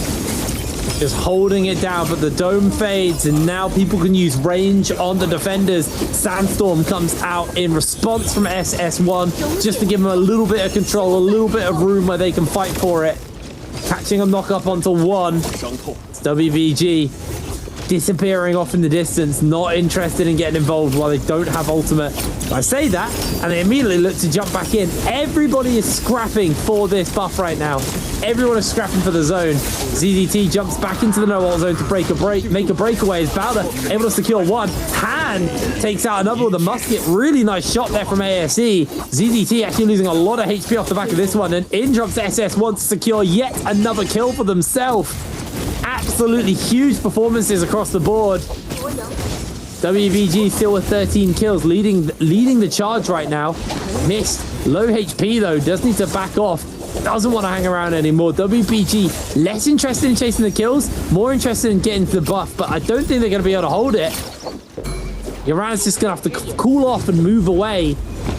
Just holding it down, but the dome fades, and now people can use range on the defenders. Sandstorm comes out in response from SS1, just to give them a little bit of control, a little bit of room where they can fight for it. Catching a knock up onto 1. It's WBG disappearing off in the distance, not interested in getting involved while they don't have ultimate. I say that, and they immediately look to jump back in. Everybody is scrapping for this buff right now. Everyone is scrapping for the zone. ZZT jumps back into the no ult zone to make a breakaway. As Bowder able to secure 1. Han takes out another with a musket. Really nice shot there from ASE. ZZT actually losing a lot of HP off the back of this one, and in drops SS1 to secure yet another kill for themselves. Absolutely huge performances across the board. WBG still with 13 kills, leading the charge right now. Missed. Low HP though, does need to back off. Doesn't want to hang around anymore. WBG less interested in chasing the kills, more interested in getting to the buff, but I don't think they're going to be able to hold it. Yoran's just going to have to cool off and move away.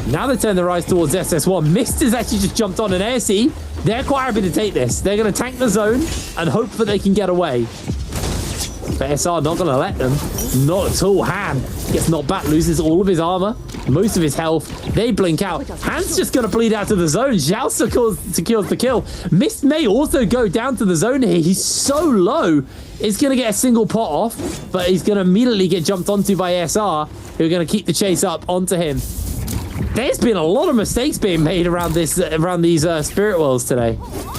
Now they turn their eyes towards SS1. Mist has actually just jumped on an ASE. They're quite happy to take this. They're going to tank the zone and hope that they can get away. But SR not going to let them. Not at all. Han gets knocked back, loses all of his armor, most of his health. They blink out. Han's just going to bleed out to the zone. Zhao secures the kill. Mist may also go down to the zone here. He's so low. He's going to get a single pot off, but he's going to immediately get jumped onto by SR, who are going to keep the chase up onto him. There's been a lot of mistakes being made around these spirit worlds today.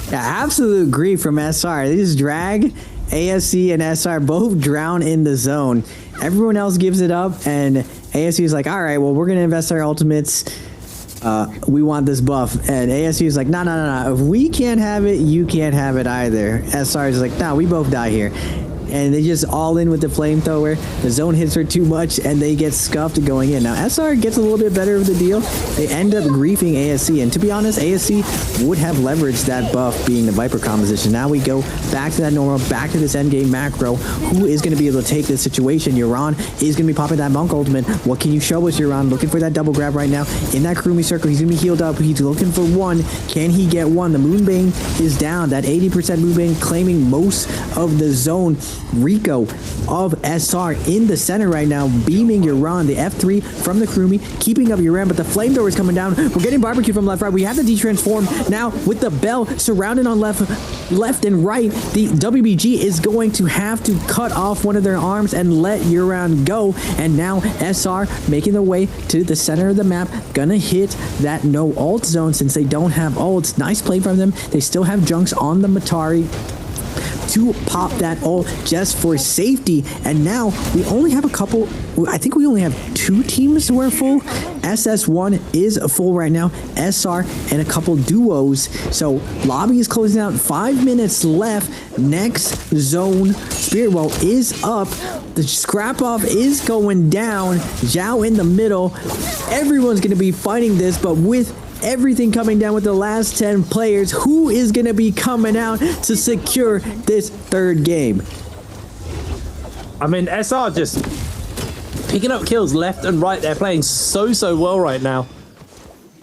Yeah, absolute grief from SR. They just drag ASC and SR both drown in the zone. Everyone else gives it up, and ASU is like, all right, well, we're going to invest our ultimates. We want this buff. And ASU is like, no. If we can't have it, you can't have it either. SR is like, no, we both die here. And they just all in with the flamethrower. The zone hits her too much, and they get scuffed going in. Now, SR gets a little bit better of the deal. They end up griefing ASC. And to be honest, ASC would have leveraged that buff being the Viper composition. Now we go back to that normal, back to this endgame macro. Who is going to be able to take this situation? Euron is going to be popping that Monk ultimate. What can you show us, Euron? Looking for that double grab right now. In that Kurumi circle, he's going to be healed up. He's looking for one. Can he get one? The Moonbane is down. That 80% Moonbane claiming most of the zone. Rico of SR in the center right now, beaming Euron, the F3 from the Kurumi, keeping up Euron, but the flamethrower is coming down. We're getting barbecue from left, right. We have the de-transform now with the bell surrounded on left and right. The WBG is going to have to cut off one of their arms and let Euron go. And now SR making their way to the center of the map, gonna hit that no ult zone since they don't have ults. Nice play from them. They still have junks on the Matari to pop that ult just for safety. And now we only have a couple, I think we only have 2 teams who are full. SS1 is full right now, SR and a couple duos. So lobby is closing out, 5 minutes left. Next zone, Spirit Wall is up. The scrap off is going down. Zhao in the middle. Everyone's going to be fighting this, but with everything coming down with the last 10 players, who is going to be coming out to secure this third game? I mean, SR just picking up kills left and right. They're playing so well right now.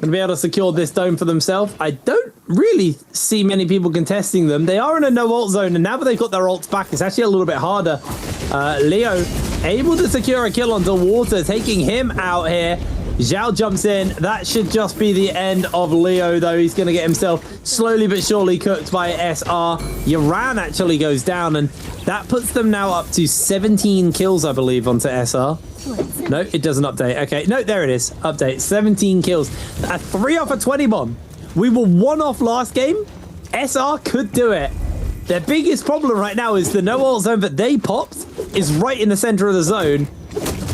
Going to be able to secure this dome for themselves. I don't really see many people contesting them. They are in a no ult zone, and now that they've got their ults back, it's actually a little bit harder. Leo able to secure a kill onto Water, taking him out here. Zhao jumps in. That should just be the end of Leo, though. He's going to get himself slowly but surely cooked by SR. Yaran actually goes down, and that puts them now up to 17 kills, I believe, onto SR. No, it doesn't update. Okay, no, there it is. Update. 17 kills. A 3 off a 20 bomb. We were 1 off last game. SR could do it. Their biggest problem right now is the no ult zone that they popped is right in the center of the zone.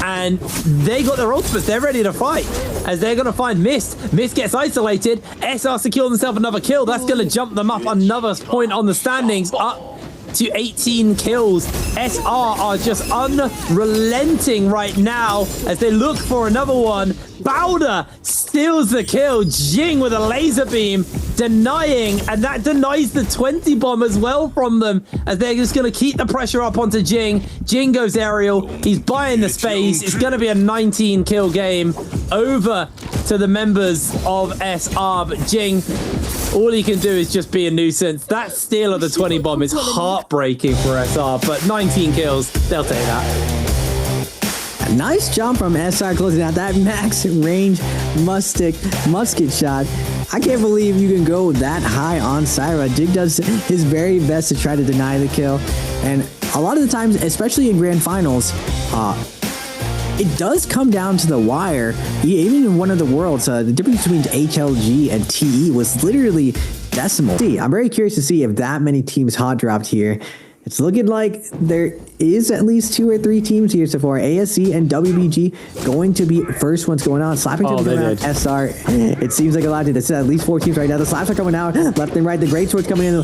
And they got their ultimates. They're ready to fight as they're going to find Mist. Mist gets isolated. SR secure themselves another kill. That's going to jump them up another point on the standings, up to 18 kills. SR are just unrelenting right now as they look for another one. Bowder steals the kill. Jing with a laser beam denying, and that denies the 20 bomb as well from them as they're just going to keep the pressure up onto Jing. Jing goes aerial. He's buying the space. It's going to be a 19 kill game over to the members of SR, but Jing, all he can do is just be a nuisance. That steal of the 20 bomb is heartbreaking for SR, but 19 kills, they'll take that. A nice jump from SR closing out that max range musket shot. I can't believe you can go that high on Syra. Jig does his very best to try to deny the kill. And a lot of the times, especially in grand finals, it does come down to the wire. Even in one of the worlds, the difference between HLG and TE was literally decimal. I'm very curious to see if that many teams hot dropped here. It's looking like there is at least 2 or 3 teams here so far. ASC and WBG going to be first ones going on. Slapping to the ground. SR. It seems like a lot. There's at least 4 teams right now. The slaps are coming out left and right. The great swords coming in.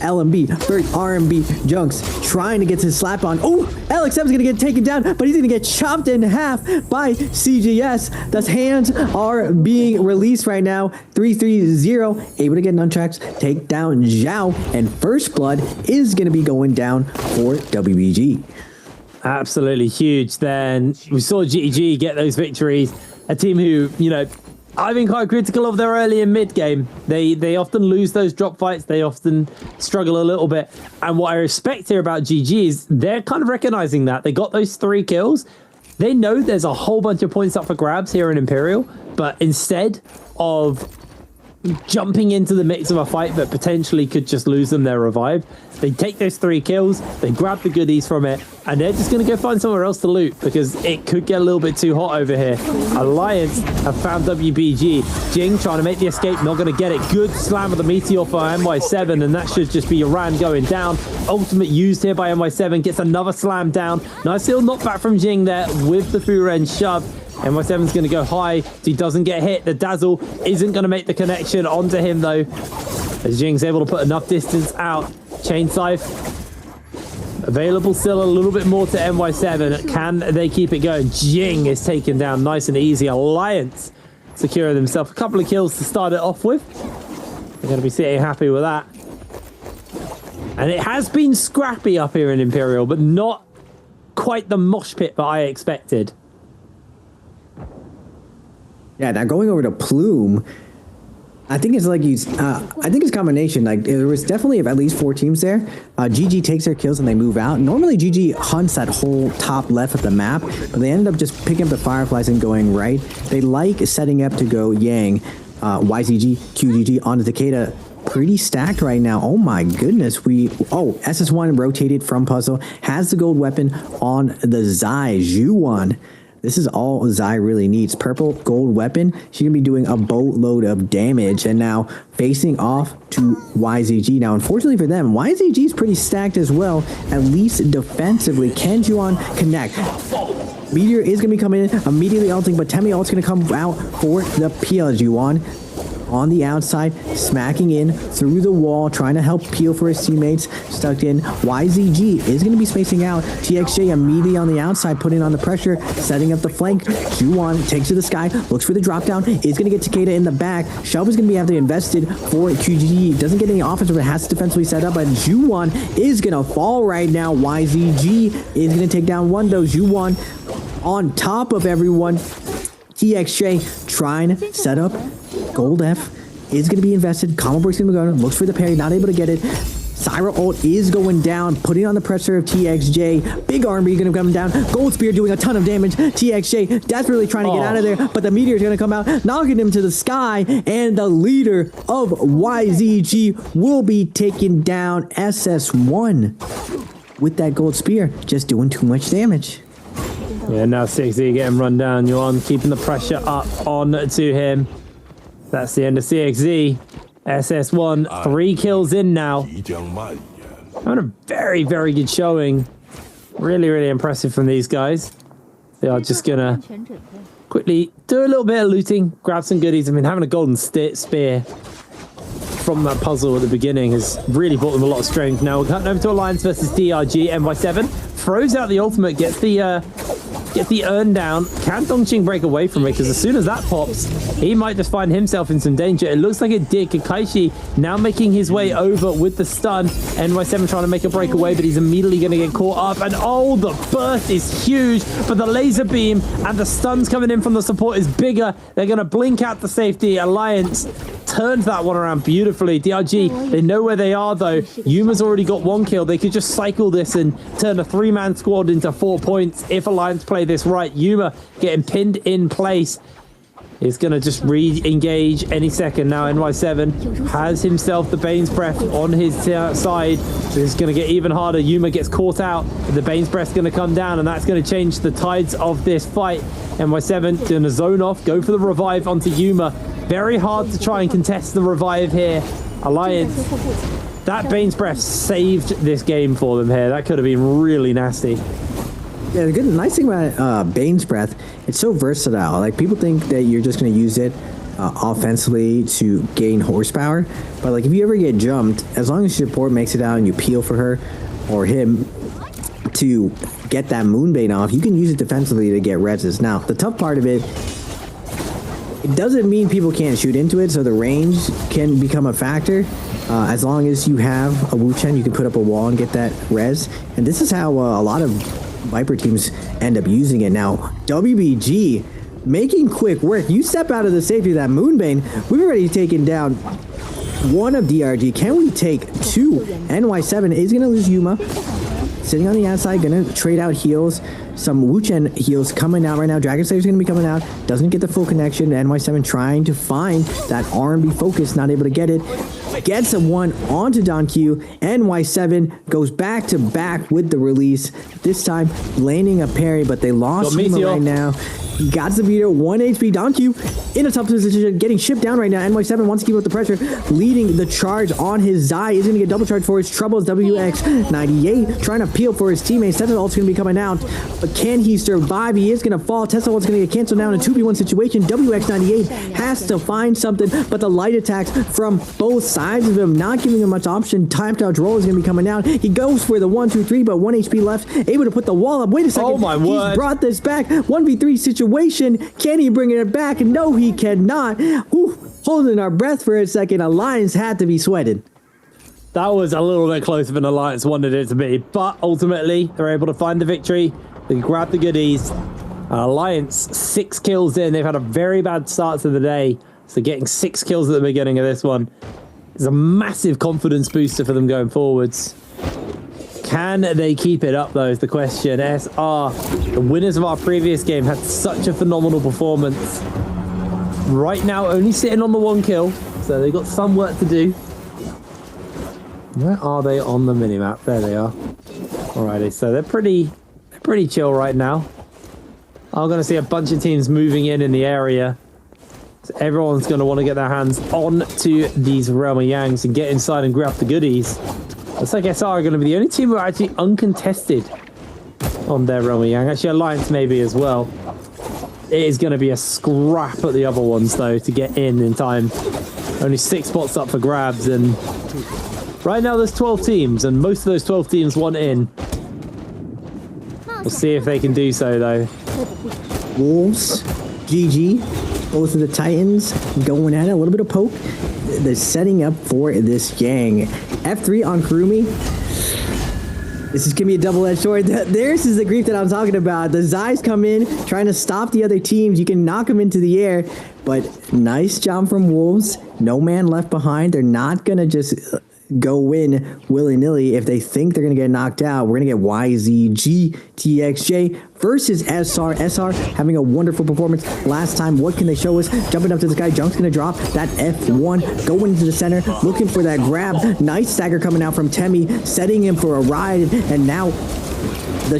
LMB, third RMB, Junks trying to get his slap on. Oh, LXM is going to get taken down, but he's going to get chopped in half by CGS. The hands are being released right now. 3-3-0, able to get nunchucks, take down Zhao, and first blood is going to be going down for WBG. Absolutely huge. Then we saw GG get those victories. A team who, you know, I've been quite critical of their early and mid game. They often lose those drop fights. They often struggle a little bit. And what I respect here about GG is they're kind of recognizing that. They got those 3 kills. They know there's a whole bunch of points up for grabs here in Imperial. But instead of jumping into the mix of a fight that potentially could just lose them their revive. They take those 3 kills, they grab the goodies from it, and they're just going to go find somewhere else to loot because it could get a little bit too hot over here. Alliance have found WBG. Jing trying to make the escape, not going to get it. Good slam of the meteor for NY7, and that should just be Iran going down. Ultimate used here by NY7, gets another slam down. Nice little knockback from Jing there with the Furen shove. NY7's going to go high so he doesn't get hit. The dazzle isn't going to make the connection onto him though, as Jing's able to put enough distance out. Chain Scythe available still a little bit more to NY7. Can they keep it going? Jing is taken down nice and easy. Alliance securing themselves a couple of kills to start it off with. They're going to be sitting happy with that. And it has been scrappy up here in Imperial, but not quite the mosh pit that I expected. Yeah, now going over to Plume, I think it's like I think it's a combination. Like there was definitely at least 4 teams there. GG takes their kills and they move out. Normally GG hunts that whole top left of the map, but they ended up just picking up the Fireflies and going right. They like setting up to go Yang, YZG, QGG onto Takeda. Pretty stacked right now. Oh my goodness. SS1 rotated from Puzzle, has the gold weapon on the Zai. Zhuan. This is all Zai really needs. Purple gold weapon. She's going to be doing a boatload of damage. And now facing off to YZG. Now, unfortunately for them, YZG is pretty stacked as well, at least defensively. Can Juan connect? Meteor is going to be coming in, immediately ulting, but Temi ult's going to come out for the peel. Juan on the outside, smacking in through the wall, trying to help peel for his teammates. Stuck in. YZG is going to be spacing out. TXJ immediately on the outside, putting on the pressure, setting up the flank. Juwan takes to the sky, looks for the drop down, is going to get Takeda in the back. Shelb is going to be having invested for QGG. Doesn't get any offense, but has to defensively set up, but Juwan is going to fall right now. YZG is going to take down one, though. Juwan on top of everyone. TXJ trying to set up. Gold F is going to be invested. Combo break's going to go. Looks for the parry. Not able to get it. Syra ult is going down. Putting on the pressure of TXJ. Big army going to come down. Gold Spear doing a ton of damage. TXJ desperately trying to get out of there. But the meteor is going to come out. Knocking him to the sky. And the leader of YZG will be taking down SS1. With that Gold Spear. Just doing too much damage. Yeah, now 6Z getting run down. Yuan keeping the pressure up on to him. That's the end of CXZ. SS1, 3 kills in now. Having a very, very good showing. Really, really impressive from these guys. They are just going to quickly do a little bit of looting, grab some goodies. I mean, having a golden spear from that puzzle at the beginning has really brought them a lot of strength. Now we're cutting over to Alliance versus DRG. NY7 throws out the ultimate, gets the urn down. Can Dongqing break away from it? Because as soon as that pops, he might just find himself in some danger. It looks like it did. Kakaishi now making his way over with the stun. NY7 trying to make a breakaway, but he's immediately going to get caught up. And oh, the burst is huge, but the laser beam and the stuns coming in from the support is bigger. They're going to blink out the safety. Alliance turned that one around beautifully. DRG, they know where they are though. Yuma's already got 1 kill. They could just cycle this and turn a 3-man squad into 4 points if Alliance play this right. Yuma getting pinned in place. Is going to just re-engage any second now. NY7 has himself the Bane's Breath on his side. This is going to get even harder. Yuma gets caught out. The Bane's Breath's going to come down, and that's going to change the tides of this fight. NY7 doing a zone off. Go for the revive onto Yuma. Very hard to try and contest the revive here. Alliance. That Bane's Breath saved this game for them here. That could have been really nasty. Yeah, the nice thing about Bane's Breath, it's so versatile. Like, people think that you're just going to use it offensively to gain horsepower. But, like, if you ever get jumped, as long as your support makes it out and you peel for her or him to get that Moonbane off, you can use it defensively to get reses. Now, the tough part of it doesn't mean people can't shoot into it, so the range can become a factor. As long as you have a Wu Chen, you can put up a wall and get that res. And this is how a lot of Viper teams end up using it. Now, WBG making quick work. You step out of the safety of that Moonbane, we've already taken down 1 of DRG. Can we take 2? NY7 is going to lose Yuma. sitting on the outside, gonna trade out heals. Some Wuchen heals coming out right now. Dragon Slayer's gonna be coming out. Doesn't get the full connection. NY7 trying to find that R&B focus, not able to get it. Gets a one onto Don Q. NY7 goes back to back with the release. This time landing a parry, but they lost him right now. Got the Vito, 1 HP. Don Q in a tough position, getting shipped down right now. NY7 wants to keep up the pressure, leading the charge on his Zai. Is going to get double charge for his troubles. WX98 trying to peel for his teammates. Tesla ult's going to be coming out, but can he survive? He is going to fall. Tesla ult's going to get canceled down in a 2v1 situation. WX98 has to find something, but the light attacks from both sides of him, not giving him much option. Timed out roll is going to be coming out. He goes for the 1-2-3, but 1 HP left, able to put the wall up. Wait a second. Oh my word. He's brought this back. 1v3 situation. Can he bring it back? No, he cannot. Whew, holding our breath for a second. Alliance had to be sweated. That was a little bit closer than Alliance wanted it to be, but ultimately they're able to find the victory. They grab the goodies. Alliance 6 kills in. They've had a very bad start to the day, so getting 6 kills at the beginning of this one is a massive confidence booster for them going forwards. Can they keep it up, though, is the question. SR, the winners of our previous game, had such a phenomenal performance. Right now, only sitting on the 1 kill, so they've got some work to do. Where are they on the minimap? There they are. Alrighty, so they're pretty chill right now. I'm going to see a bunch of teams moving in the area. So everyone's going to want to get their hands on to these Realm of Yangs and get inside and grab the goodies. Looks like SR are going to be the only team who are actually uncontested on their Realm of Yang. Actually, Alliance maybe as well. It is going to be a scrap at the other ones, though, to get in time. Only 6 spots up for grabs, and right now there's 12 teams, and most of those 12 teams want in. We'll see if they can do so, though. Wolves, GG, both of the Titans going at it. A little bit of poke. They're setting up for this gang. F3 on Kurumi. This is going to be a double-edged sword. This is the grief that I'm talking about. The Zais come in, trying to stop the other teams. You can knock them into the air, but nice job from Wolves. No man left behind. They're not going to just go in willy-nilly. If they think they're going to get knocked out, we're going to get YZG TXJ versus SR. SR having a wonderful performance last time. What can they show us? Jumping up to the sky. Junk's going to drop that F1, going into the center, looking for that grab. Nice stagger coming out from Temmie, setting him for a ride, and now the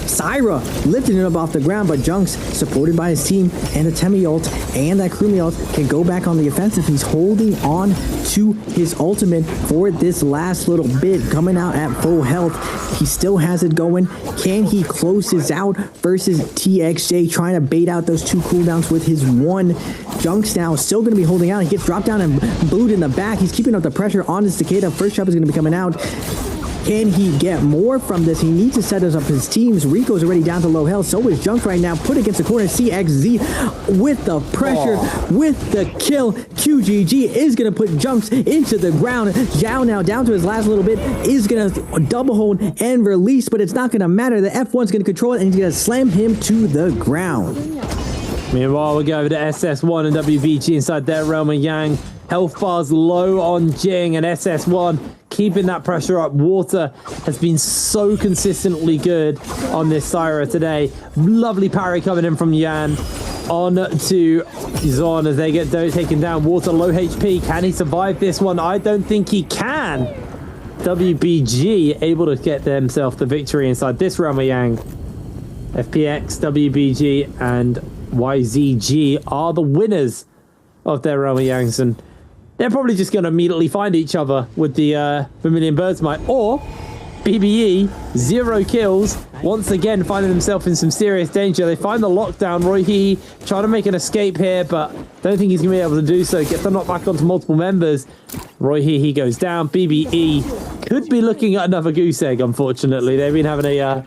Syra lifting it up off the ground, but Junks, supported by his team and the Temmie ult and that Kurumi ult, can go back on the offensive. He's holding on to his ultimate for this last little bit, coming out at full health. He still has it going. Can he close this out versus TXJ, trying to bait out those 2 cooldowns with his 1? Junks now still going to be holding out. He gets dropped down and booed in the back. He's keeping up the pressure on his Cicada. First trap is going to be coming out. Can he get more from this? He needs to set us up his teams. Rico's already down to low health. So is Junk right now. Put against the corner. CXZ with the pressure, with the kill. QGG is going to put Junks into the ground. Zhao now down to his last little bit is going to double hold and release, but it's not going to matter. The F1's going to control it, and he's going to slam him to the ground. Meanwhile, we go over to SS1 and WBG inside their Realm of Yang. Health bars low on Jing, and SS1 keeping that pressure up. Water has been so consistently good on this Syra today. Lovely parry coming in from Yan. On to Zon as they get taken down. Water low HP. Can he survive this one? I don't think he can. WBG able to get themselves the victory inside this Realm of Yang. FPX, WBG, and YZG are the winners of their Realm of Yangs, and they're probably just going to immediately find each other with the Vermilion Bird's Might. Or BBE, 0 kills, once again finding themselves in some serious danger. They find the lockdown. Roy Hee trying to make an escape here, but don't think he's going to be able to do so. Gets the knock back onto multiple members. Roy Hee, he goes down. BBE could be looking at another goose egg, unfortunately. They've been having a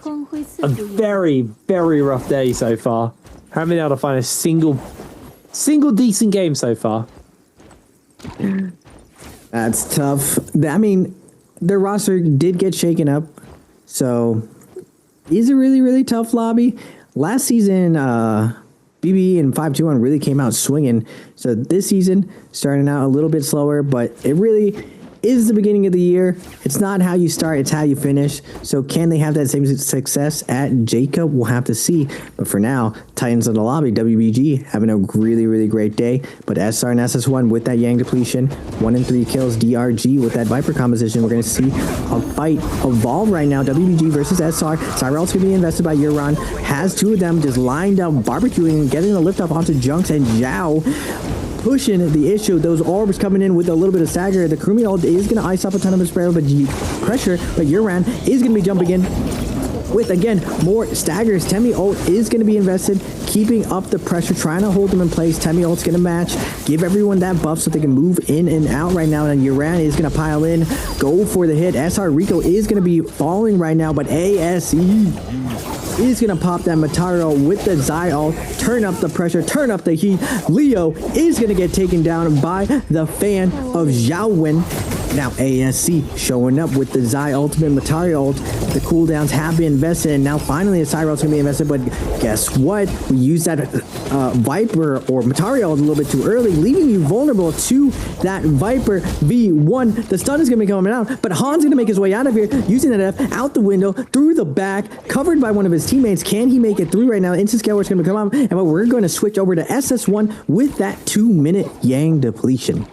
very, very rough day so far. Haven't been able to find a single decent game so far. That's tough. I mean, their roster did get shaken up, so it's a really, really tough lobby. Last season, BB and 521 really came out swinging. So this season, starting out a little bit slower, but it is the beginning of the year. It's not how you start, it's how you finish. So can they have that same success at Jacob? We'll have to see. But for now, Titans of the Lobby, WBG, having a really, really great day. But SR and SS1 with that Yang depletion, 1 and 3 kills. DRG with that Viper composition. We're going to see a fight evolve right now. WBG versus SR. Cyrel's going to be invested by Euron. Has 2 of them just lined up, barbecuing, and getting the lift up onto Junks and Zhao. Pushing the issue, those orbs coming in with a little bit of stagger. The Kurumi ult is going to ice up a ton of his pressure, but Euron is going to be jumping in with, again, more staggers. Temi ult is going to be invested, keeping up the pressure, trying to hold them in place. Temi ult's going to match, give everyone that buff so they can move in and out right now, and Euron is going to pile in, go for the hit. SR Rico is going to be falling right now, but ASE is going to pop that Mataro with the Zai ult, turn up the pressure, turn up the heat. Leo is going to get taken down by the fan of Xiaowin. Now ASC showing up with the Zai ultimate Matari ult. The cooldowns have been invested, and now finally the Cyrel's going to be invested, but guess what? We used that Viper or Matari ult a little bit too early, leaving you vulnerable to that Viper V1. The stun is going to be coming out, but Han's going to make his way out of here, using that F out the window, through the back, covered by one of his teammates. Can he make it through right now? Instant scale is going to come out, and we're going to switch over to SS1 with that 2-minute Yang depletion.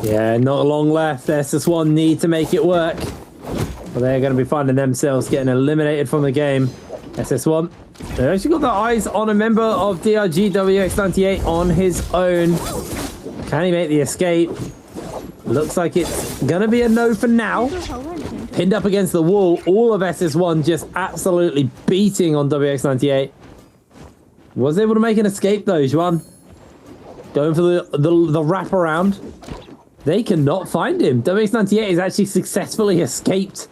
Yeah, not long left. SS1 need to make it work. Well, they're going to be finding themselves getting eliminated from the game. SS1, they've actually got their eyes on a member of DRG WX98 on his own. Can he make the escape? Looks like it's going to be a no for now. Pinned up against the wall, all of SS1 just absolutely beating on WX98. Was able to make an escape though, Juan. Going for the wraparound. They cannot find him. WX98 has actually successfully escaped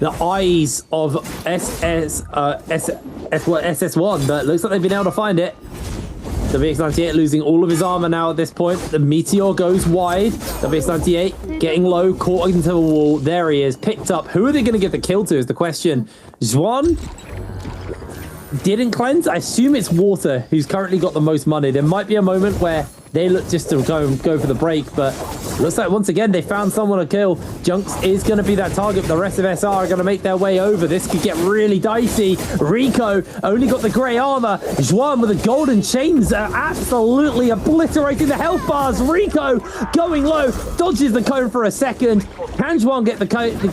the eyes of SS1, but looks like they've been able to find it. WX98 losing all of his armor now at this point. The meteor goes wide. WX98 getting low, caught into the wall. There he is, picked up. Who are they going to get the kill to is the question. Zwan didn't cleanse. I assume it's Water who's currently got the most money. There might be a moment where they look just to go for the break, but looks like once again they found someone to kill. Junks is going to be that target. The rest of SR are going to make their way over. This could get really dicey. Rico only got the grey armor. Juan with the golden chains are absolutely obliterating the health bars. Rico going low, dodges the cone for a second. Can Juan get the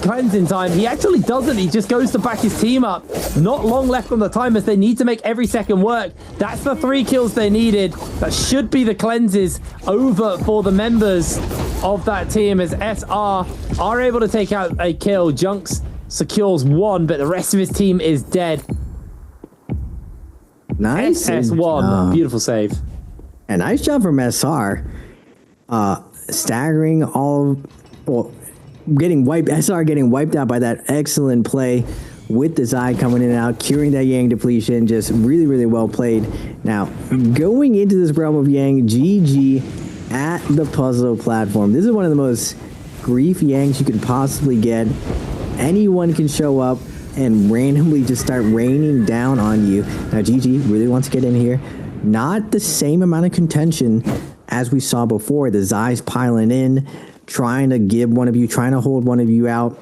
cleanse in time? He actually doesn't. He just goes to back his team up. Not long left on the time as they need to make every second work. That's the 3 kills they needed. That should be the cleanses over for the members of that team as SR are able to take out a kill. Junks secures 1, but the rest of his team is dead. Nice. SS1, beautiful save. A nice job from SR. Staggering all, well, getting wiped. SR getting wiped out by that excellent play with the Zai coming in and out, curing that Yang depletion. Just really, really well played. Now, going into this realm of Yang, GG at the puzzle platform. This is one of the most grief Yangs you could possibly get. Anyone can show up and randomly just start raining down on you. Now, GG really wants to get in here. Not the same amount of contention as we saw before. The Zai's piling in, trying to give one of you, trying to hold one of you out.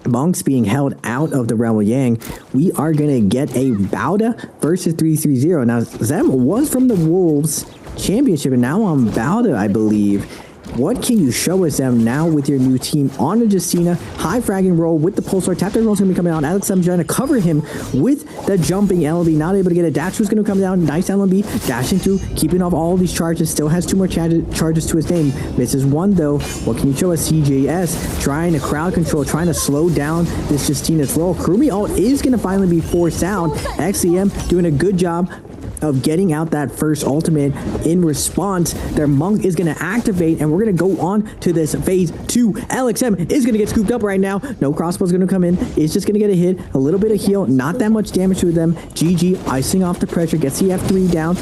Monks being held out of the realm of Yang. We are going to get a Bauda versus 330. Now, Zem was from the Wolves Championship, and now on Bauda, I believe. What can you show us, Zem, now with your new team on a Justina? High fragging roll with the Pulsar. Tap roll is going to be coming out. Alex M trying to cover him with the jumping LB. Not able to get it. Dash was going to come down. Nice LB. Dashing through, keeping off all of these charges. Still has 2 more charges to his name. Misses 1, though. What can you show us? CJS trying to crowd control, trying to slow down this Justina's roll. Kurumi ult is going to finally be forced out. XCM doing a good job of getting out that first ultimate. In response, their monk is going to activate, and we're going to go on to this phase 2. LXM is going to get scooped up right now. No crossbow's going to come in. It's just going to get a hit, a little bit of heal, not that much damage to them. GG icing off the pressure, gets the F3 down.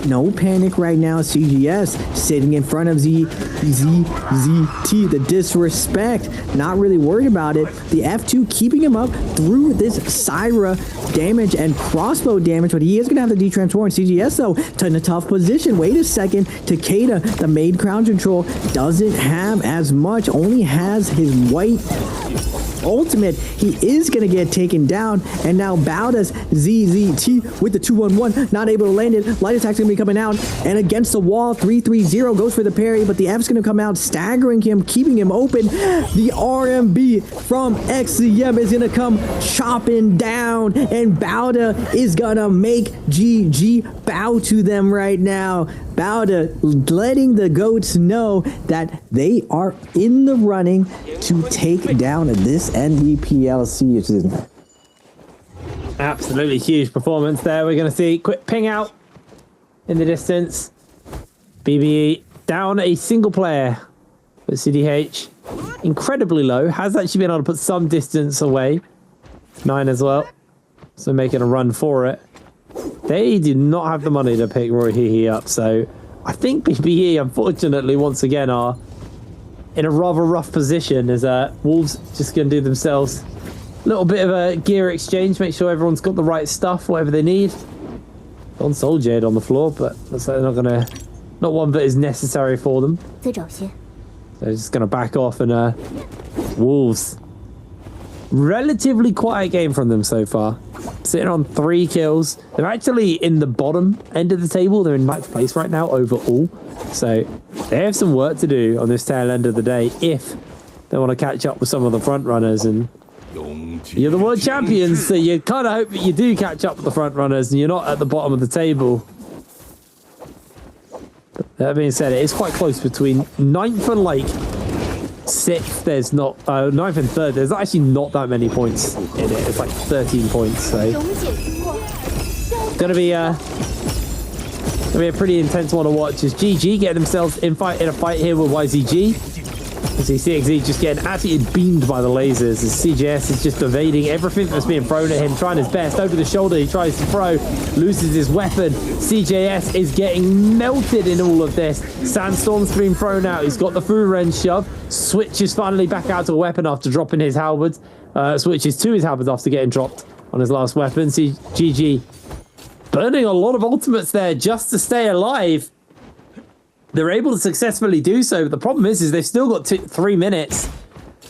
No panic right now. CGS sitting in front of ZZT. The disrespect. Not really worried about it. The F2 keeping him up through this Syra damage and crossbow damage, but he is going to have the D-transform. CGS, though, in a tough position. Wait a second. Takeda, the maid crown control, doesn't have as much. Only has his white ultimate. He is going to get taken down, and now Baudas ZZT with the 2-1-1, not able to land it. Light attack's going to be coming out, and against the wall, 3-3-0 goes for the parry, but the F's going to come out, staggering him, keeping him open. The RMB from XCM is going to come chopping down, and Bauda is going to make GG bow to them right now. Bauda letting the GOATs know that they are in the running to take down this NBPL season. Absolutely huge performance there. We're going to see quick ping out in the distance. BBE down a single player, but CDH incredibly low. Has actually been able to put some distance away. 9 as well. So making a run for it. They do not have the money to pick Roy Hehe up, so I think BBE, unfortunately, once again, are in a rather rough position as Wolves just going to do themselves a little bit of a gear exchange, make sure everyone's got the right stuff, whatever they need. On Soul Jade on the floor, but looks like they're not one that is necessary for them. They're just going to back off, and Wolves, relatively quiet game from them so far. Sitting on 3 kills. They're actually in the bottom end of the table. They're in 9th place right now overall. So they have some work to do on this tail end of the day if they want to catch up with some of the front runners. And you're the world champions, so you kind of hope that you do catch up with the front runners and you're not at the bottom of the table. But that being said, it is quite close between 9th and like 6th. There's not 9th and 3rd. There's actually not that many points in it. It's like 13 points. So it's gonna be a pretty intense one to watch. As GG getting themselves in a fight here with YZG. You see CXZ just getting absolutely beamed by the lasers as CJS is just evading everything that's being thrown at him, trying his best. Over the shoulder, he tries to throw, loses his weapon. CJS is getting melted in all of this. Sandstorm's being thrown out. He's got the Furen shove. Switches finally back out to a weapon after dropping his halberds. Switches to his halberds after getting dropped on his last weapon. GG burning a lot of ultimates there just to stay alive. They're able to successfully do so, but the problem is they've still got 3 minutes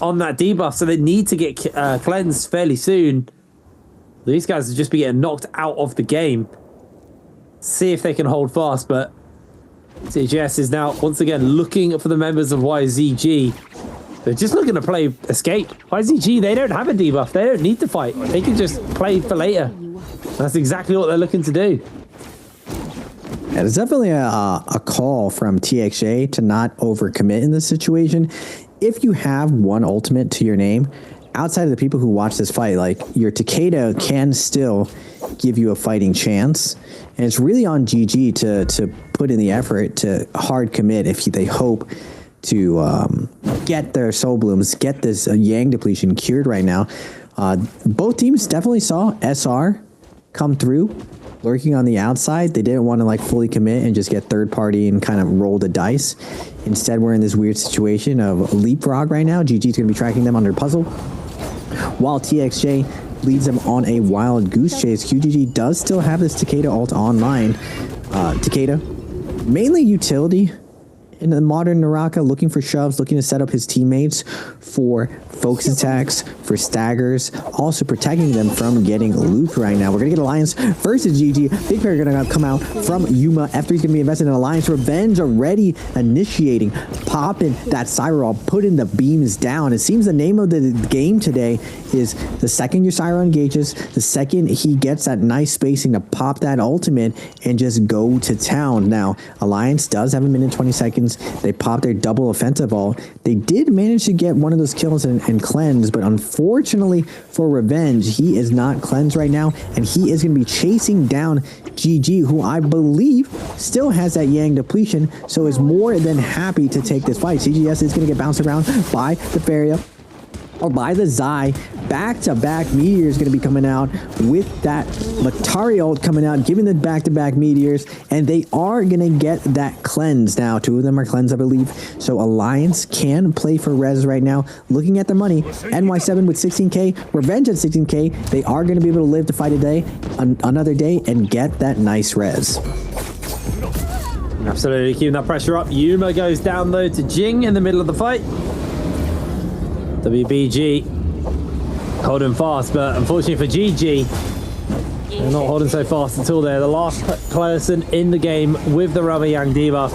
on that debuff, so they need to get cleansed fairly soon. These guys will just be getting knocked out of the game. See if they can hold fast, but CGS is now once again looking for the members of YZG. They're just looking to play escape. YZG, they don't have a debuff. They don't need to fight. They can just play for later. That's exactly what they're looking to do. Yeah, there's definitely a call from TXJ to not overcommit in this situation. If you have one ultimate to your name, outside of the people who watch this fight, like your Takeda can still give you a fighting chance. And it's really on GG to put in the effort to hard commit if they hope to get their soul blooms, get this Yang depletion cured right now. Both teams definitely saw SR come through, lurking on the outside. They didn't want to like fully commit and just get third party and kind of roll the dice. Instead, we're in this weird situation of leapfrog right now. GG's going to be tracking them under puzzle, while TXJ leads them on a wild goose chase. QGG does still have this Takeda ult online. Takeda, mainly utility in the modern Naraka, looking for shoves, looking to set up his teammates for focus attacks, for staggers, also protecting them from getting looped right now. We're going to get Alliance versus GG. Big player going to come out from Yuma. F3 is going to be invested in Alliance. Revenge already initiating, popping that Cyril, putting the beams down. It seems the name of the game today is the second your Cyril engages, the second he gets that nice spacing to pop that ultimate and just go to town. Now, Alliance does have a minute and 20 seconds. They popped their double offensive ult. They did manage to get one of those kills and cleanse, but unfortunately for Revenge, he is not cleansed right now, and he is going to be chasing down GG, who I believe still has that Yang depletion, so is more than happy to take this fight. CGS is going to get bounced around by the Faria, or by the Zai. back-to-back meteors going to be coming out with that Latari ult coming out, giving the back-to-back meteors, and they are going to get that cleanse now. 2 of them are cleansed, I believe. So Alliance can play for res right now. Looking at the money, NY7 with 16k, Revenge at 16k. They are going to be able to live to fight another day and get that nice res. Absolutely keeping that pressure up. Yuma goes down though to Jing in the middle of the fight. WBG holding fast, but unfortunately for GG, they're not holding so fast until they're the last person in the game with the Ramayang debuff.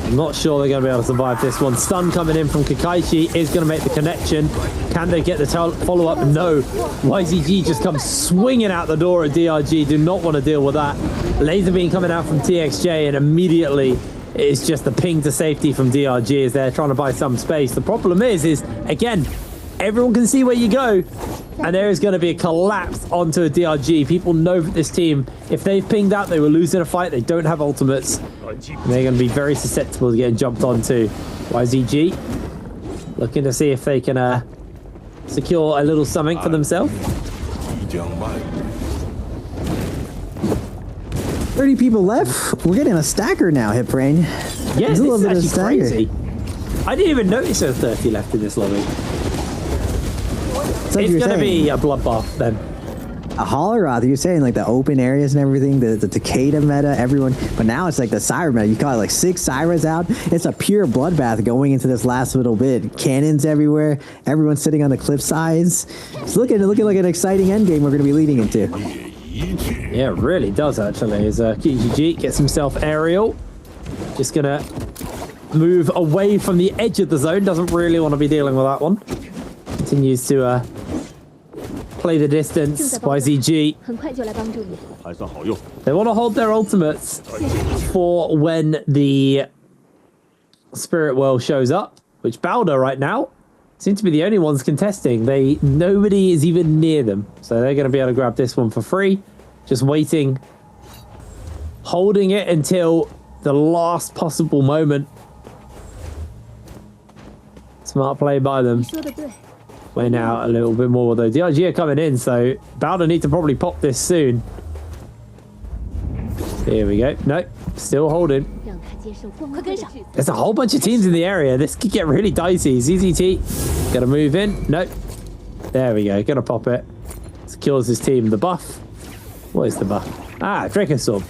I'm not sure they're going to be able to survive this one. Stun coming in from Kakaichi is going to make the connection. Can they get the follow-up? No. YZG just comes swinging out the door at DRG. Do not want to deal with that. Laser beam coming out from TXJ, and immediately it's just the ping to safety from DRG as they're trying to buy some space. The problem is again, everyone can see where you go, and there is going to be a collapse onto a DRG. People know that this team, if they've pinged out, they were losing a fight. They don't have ultimates. And they're going to be very susceptible to getting jumped onto. YZG looking to see if they can secure a little something for themselves. 30 people left. We're getting a stacker now, Hip Brain. Yeah, this is actually crazy. I didn't even notice there were 30 left in this lobby. It's going to be a bloodbath then. A Holoroth, you're saying like the open areas and everything, the Takeda meta, everyone, but now it's like the Syra meta. You call it like 6 Syras out. It's a pure bloodbath going into this last little bit. Cannons everywhere. Everyone's sitting on the cliff sides. It's looking like an exciting end game we're going to be leading into. Yeah, it really does actually. As KGG gets himself aerial, just going to move away from the edge of the zone. Doesn't really want to be dealing with that one. Continues to play the distance. YZG. They want to hold their ultimates for when the Spirit World shows up, which Balder right now seem to be the only ones contesting. Nobody is even near them, so they're going to be able to grab this one for free. Just waiting, holding it until the last possible moment. Smart play by them. Went out a little bit more though. DRG are coming in, so Balder need to probably pop this soon. Here we go. No, still holding. There's a whole bunch of teams in the area. This could get really dicey. ZZT gonna move in. Nope. There we go. Gonna pop it. Secures his team. The buff. What is the buff? Ah, Dracostorm.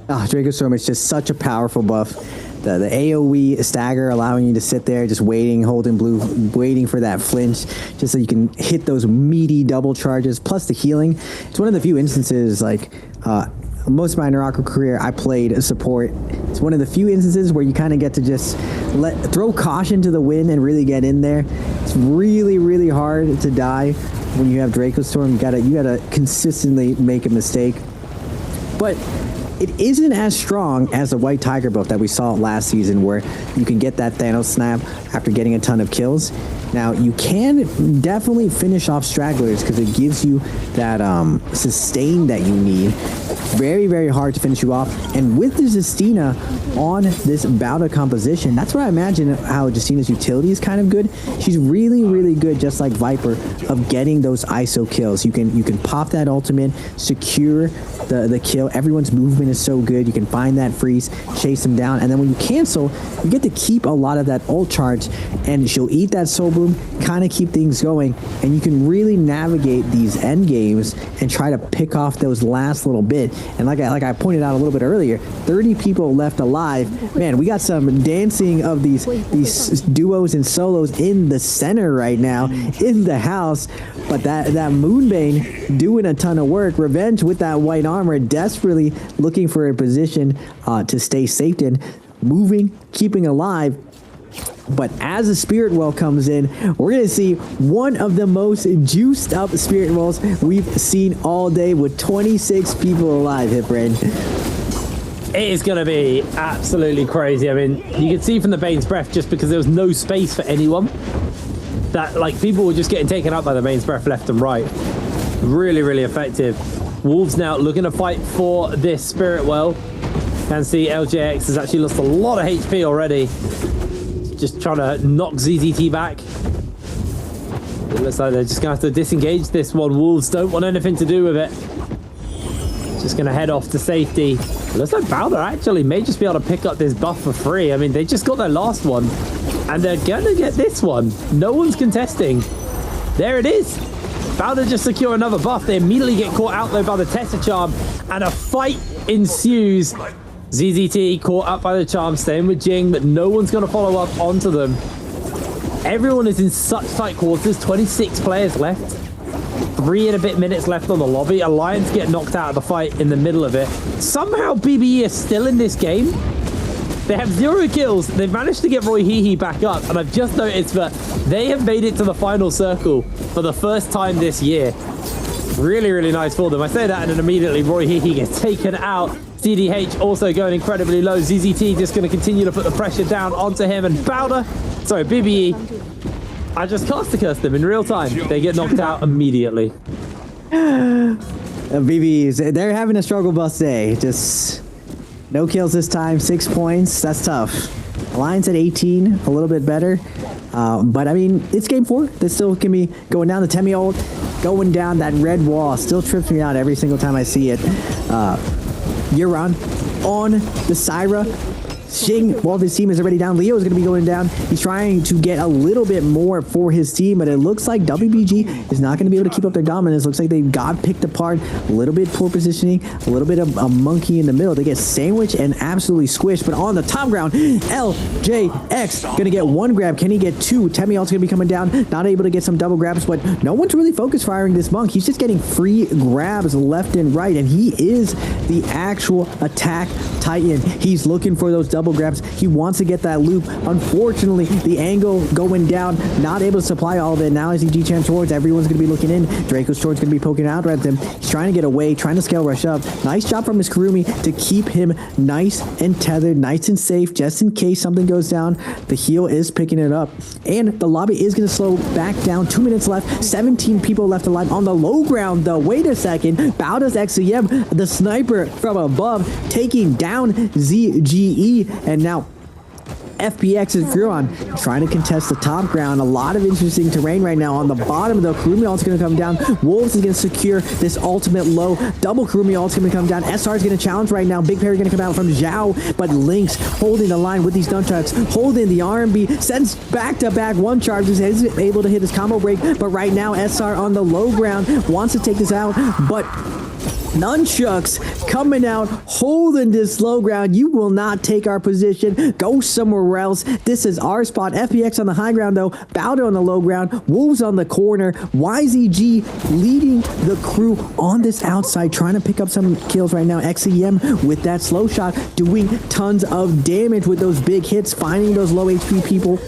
Dracostorm is just such a powerful buff. The AoE stagger allowing you to sit there just waiting, holding blue, waiting for that flinch, just so you can hit those meaty double charges, plus the healing. It's one of the few instances, like, most of my Naraka career, I played a support. It's one of the few instances where you kind of get to just throw caution to the wind and really get in there. It's really, really hard to die when you have Dracostorm. You gotta consistently make a mistake. But it isn't as strong as the White Tiger buff that we saw last season, where you can get that Thanos snap after getting a ton of kills. Now, you can definitely finish off stragglers because it gives you that sustain that you need. Very, very hard to finish you off. And with the Justina on this Balder composition, that's where I imagine how Justina's utility is kind of good. She's really, really good, just like Viper, of getting those ISO kills. You can pop that ultimate, secure the kill. Everyone's movement is so good. You can find that freeze, chase them down, and then when you cancel, you get to keep a lot of that ult charge, and she'll eat that soul bloom, kind of keep things going, and you can really navigate these end games and try to pick off those last little bit. And like I pointed out a little bit earlier, 30 people left alive. Man, we got some dancing of these duos and solos in the center right now, in the house. But that Moonbane doing a ton of work. Revenge with that white armor, desperately looking for a position to stay safe in, moving, keeping alive. But as the Spirit Well comes in, we're going to see one of the most juiced up Spirit Wells we've seen all day, with 26 people alive, Hiprain. It is going to be absolutely crazy. I mean, you can see from the Bane's Breath, just because there was no space for anyone, that like people were just getting taken out by the Bane's Breath left and right. Really, really effective. Wolves now looking to fight for this Spirit Well. Can see LJX has actually lost a lot of HP already. Just trying to knock ZZT back. It looks like they're just going to have to disengage this one. Wolves don't want anything to do with it. Just going to head off to safety. It looks like Bowder actually may just be able to pick up this buff for free. I mean, they just got their last one. And they're going to get this one. No one's contesting. There it is. Bowder just secure another buff. They immediately get caught out, though, by the Tessa Charm. And a fight ensues. ZZT caught up by the charm, staying with Jing, but no one's going to follow up onto them. Everyone is in such tight quarters. 26 players left. 3 and a bit minutes left on the lobby. Alliance get knocked out of the fight in the middle of it. Somehow BBE is still in this game. They have 0 kills. They've managed to get Roy Hehe back up. And I've just noticed that they have made it to the final circle for the first time this year. Really, really nice for them. I say that and then immediately Roy Hehe gets taken out. CDH also going incredibly low. ZZT just going to continue to put the pressure down onto him. And Bowder, sorry, BBE, I just cast them in real time. They get knocked out immediately. BBs, they're having a struggle bus day. Just no kills this time, 6 points. That's tough. Alliance at 18, a little bit better. But I mean, it's game 4. This still can be going down. The Temi ult going down. That red wall still trips me out every single time I see it. Euron on the Syra. Xing, while his team is already down, Leo is going to be going down. He's trying to get a little bit more for his team, but it looks like WBG is not going to be able to keep up their dominance. Looks like they got picked apart. A little bit poor positioning, a little bit of a monkey in the middle. They get sandwiched and absolutely squished, but on the top ground, LJX going to get 1 grab. Can he get 2? Temi also going to be coming down, not able to get some double grabs, but no one's really focus firing this monk. He's just getting free grabs left and right, and he is the actual attack titan. He's looking for those double grabs. He wants to get that loop. Unfortunately, the angle going down, not able to supply all of it. Now as EG champ towards, everyone's going to be looking in. Draco's towards going to be poking out at him. He's trying to get away, trying to scale rush up. Nice job from his Kurumi to keep him nice and tethered, nice and safe, just in case something goes down. The heal is picking it up. And the lobby is going to slow back down. 2 minutes left. 17 people left alive on the low ground, though. Wait a second. Bowder's XCM, the sniper from above, taking down ZGE. And now FPX is Furon trying to contest the top ground. A lot of interesting terrain right now. On the bottom, though, Kurumi ult's going to come down. Wolves is going to secure this ultimate low. Double Kurumi ult's going to come down. SR is going to challenge right now. Big Parry going to come out from Zhao, but Lynx holding the line with these nunchucks, holding the RMB, sends back-to-back 1 charge. He's able to hit his combo break, but right now SR on the low ground wants to take this out, but nunchucks coming out, holding this low ground. You will not take our position. Go somewhere else. This is our spot. FPX on the high ground, though. Bowder on the low ground. Wolves on the corner. YZG leading the crew on this outside, trying to pick up some kills right now. XEM with that slow shot, doing tons of damage with those big hits, finding those low HP people.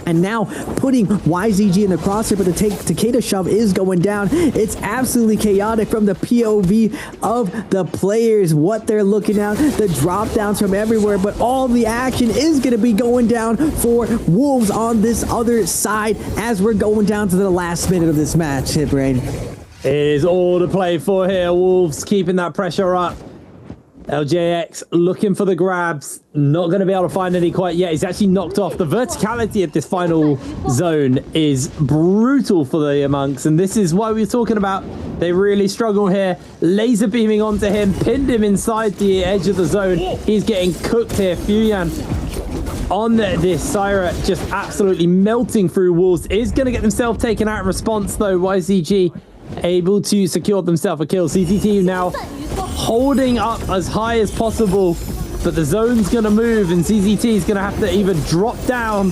And now putting YZG in the crosshair, but the Takeda shove is going down. It's absolutely chaotic from the POV of the players, what they're looking at, the drop downs from everywhere, but all the action is going to be going down for Wolves on this other side as we're going down to the last minute of this match. Hiprain. It is all to play for here. Wolves keeping that pressure up. LJX looking for the grabs, not going to be able to find any quite yet. He's actually knocked off. The verticality of this final zone is brutal for the monks, and this is why we were talking about they really struggle here. Laser beaming onto him, pinned him inside the edge of the zone. He's getting cooked here. Fuyan on this Syra, just absolutely melting through Wolves, is going to get himself taken out in response, though. YZG able to secure themselves a kill. CCT now holding up as high as possible, but the zone's going to move and CZT is going to have to either drop down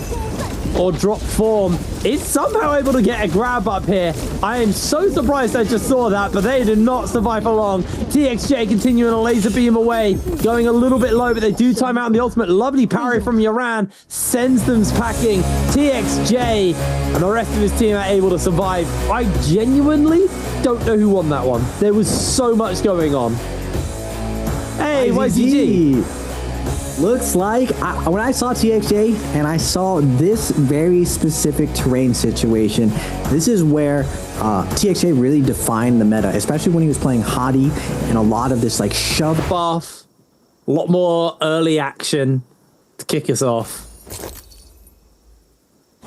or drop form. Is somehow able to get a grab up here. I am so surprised I just saw that, but they did not survive for long. TXJ continuing a laser beam away, going a little bit low, but they do time out in the ultimate. Lovely parry from Yaran sends them packing. TXJ and the rest of his team are able to survive. I genuinely don't know who won that one. There was so much going on. Hey, YZG. Looks like when I saw TXJ and I saw this very specific terrain situation, this is where TXJ really defined the meta, especially when he was playing Hottie and a lot of this like shove buff, a lot more early action to kick us off.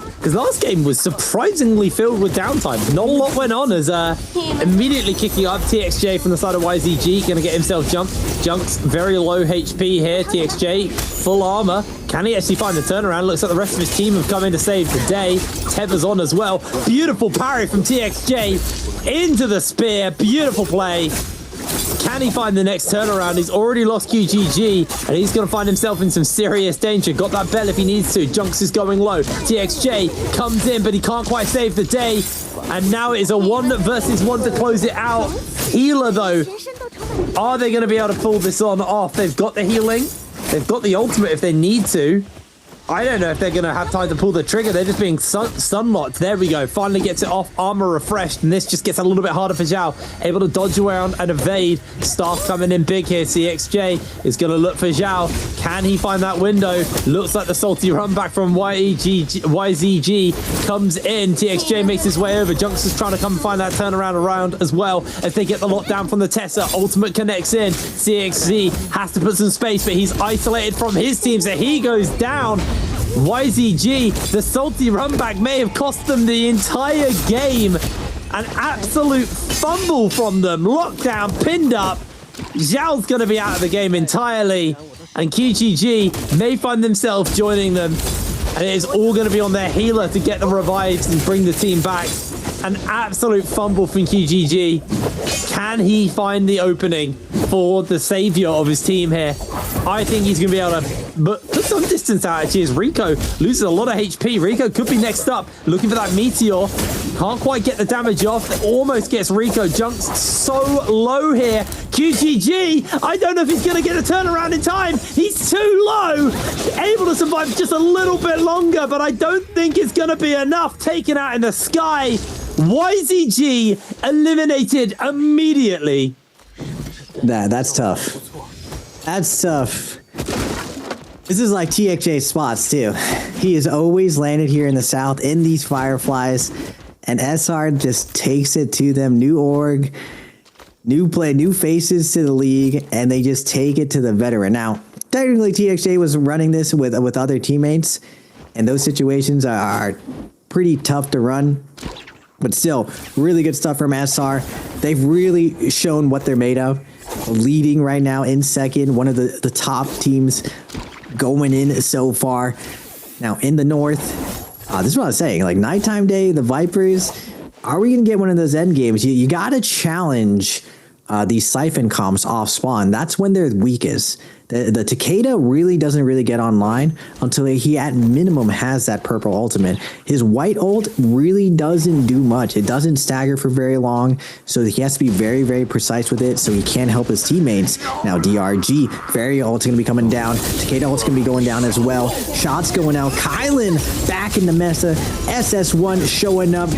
Because last game was surprisingly filled with downtime. Not a lot went on as immediately kicking up TXJ from the side of YZG. Going to get himself jumped. Junk's very low HP here. TXJ, full armor. Can he actually find the turnaround? Looks like the rest of his team have come in to save the day. Teba's on as well. Beautiful parry from TXJ into the spear. Beautiful play. Can he find the next turnaround? He's already lost QGG, and he's going to find himself in some serious danger. Got that bell if he needs to. Junks is going low. TXJ comes in, but he can't quite save the day. And now it is a 1 versus 1 to close it out. Healer, though. Are they going to be able to pull this on off? They've got the healing. They've got the ultimate if they need to. I don't know if they're going to have time to pull the trigger. They're just being stun-locked. There we go. Finally gets it off. Armor refreshed. And this just gets a little bit harder for Zhao. Able to dodge around and evade. Staff coming in big here. CXJ is going to look for Zhao. Can he find that window? Looks like the salty run back from YZG comes in. TXJ makes his way over. Junks is trying to come and find that turnaround around as well as they get the lockdown from the Tessa. Ultimate connects in. CXZ has to put some space, but he's isolated from his team, so he goes down. YZG, the salty run back may have cost them the entire game. An absolute fumble from them. Lockdown, pinned up. Zhao's going to be out of the game entirely. And QGG may find themselves joining them. And it is all going to be on their healer to get the revives and bring the team back. An absolute fumble from QGG. Can he find the opening for the savior of his team here? I think he's going to be able to put some distance out. Actually, as Rico loses a lot of HP. Rico could be next up, looking for that meteor. Can't quite get the damage off. Almost gets Rico. Junks so low here. QGG, I don't know if he's going to get a turnaround in time. He's too low. Able to survive just a little bit longer, but I don't think it's going to be enough. Taken out in the sky. YZG eliminated immediately. That's tough. That's tough. This is like TXJ's spots too. He has always landed here in the south in these Fireflies, and SR just takes it to them. New org, new play, new faces to the league, and they just take it to the veteran. Now, technically TXJ was running this with other teammates, and those situations are pretty tough to run. But still, really good stuff from SR. They've really shown what they're made of. Leading right now in second, one of the top teams going in so far. Now in the north, this is what I was saying, like nighttime day, the Vipers, are we going to get one of those end games? You got to challenge these Siphon comps off spawn. That's when they're weakest. The Takeda really doesn't really get online until he at minimum has that purple ultimate. His white ult really doesn't do much. It doesn't stagger for very long, so he has to be very, very precise with it so he can't help his teammates. Now DRG, very ult's going to be coming down. Takeda ult's going to be going down as well. Shots going out. Kylan back in the mesa. SS1 showing up.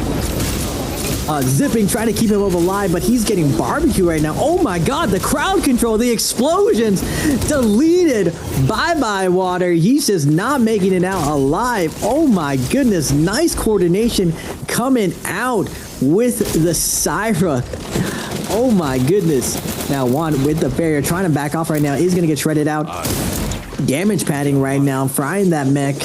Zipping, trying to keep him alive, but he's getting barbecue right now. Oh my god, the crowd control, the explosions, deleted. Bye-bye, Water. He's just not making it out alive. Oh my goodness, nice coordination coming out with the Syra. Oh my goodness. Now, Juan with the barrier, trying to back off right now, is going to get shredded out. Damage padding right now, frying that mech.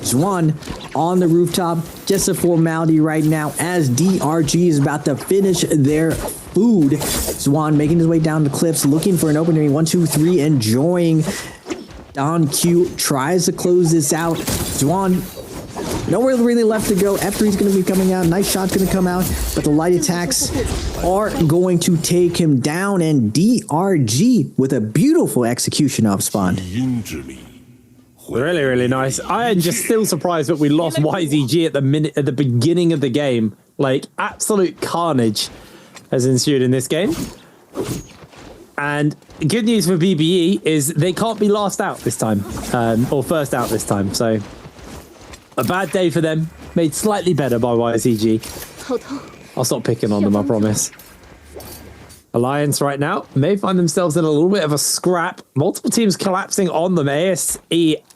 Zwan on the rooftop, just a formality right now as DRG is about to finish their food. Zwan making his way down the cliffs, looking for an opening. 1, 2, 3, enjoying. Don Q tries to close this out. Zwan, nowhere really left to go. F3 is going to be coming out. Nice shot's going to come out, but the light attacks are going to take him down, and DRG with a beautiful execution of spawn. Really, really nice. I am just still surprised that we lost YZG at the beginning of the game. Like, absolute carnage has ensued in this game. And good news for BBE is they can't be last out this time, or first out this time. So a bad day for them, made slightly better by YZG. I'll stop picking on them, I promise. Alliance right now may find themselves in a little bit of a scrap. Multiple teams collapsing on them. ASE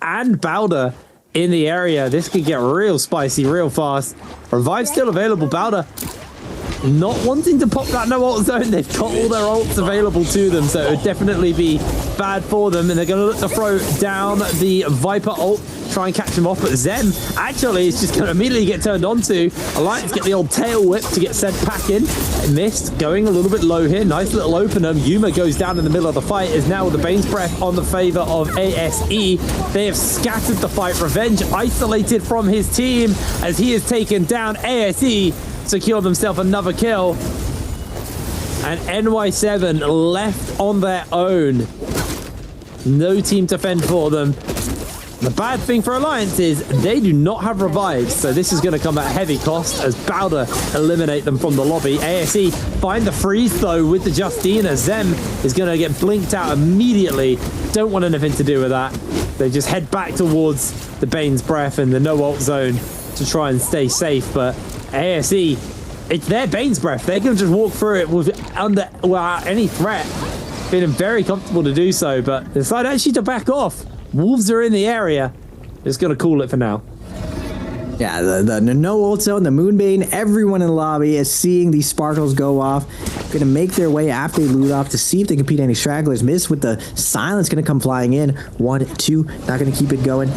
and Bowder in the area. This could get real spicy real fast. Revive still available. Bowder not wanting to pop that no ult zone. They've got all their ults available to them, so it would definitely be bad for them. And they're going to look to throw down the Viper ult. try and catch him off, but Zem actually is just going to immediately get turned onto. Alliance get the old tail whip to get sent packing. Missed, going a little bit low here. Nice little opener. Yuma goes down in the middle of the fight, is now with the Bane's Breath on the favor of ASE. They have scattered the fight. Revenge isolated from his team as he is taken down. ASE secure themselves another kill. And NY7 left on their own. No team to fend for them. The bad thing for Alliance is they do not have revives, so this is going to come at heavy cost as Bowder eliminate them from the lobby. ASE find the freeze though with the Justina. Zem is going to get blinked out immediately. Don't want anything to do with that. They just head back towards the Bane's Breath and the no ult zone to try and stay safe, but ASE, it's their Bane's Breath. They can just walk through it without any threat. Feeling very comfortable to do so, but decide actually to back off. Wolves are in the area. Just gonna call it for now. Yeah, the no ult zone, the Moonbane, everyone in the lobby is seeing these sparkles go off. Gonna make their way after they loot off to see if they can beat any stragglers. Miss with the silence gonna come flying in. 1, 2, not gonna keep it going.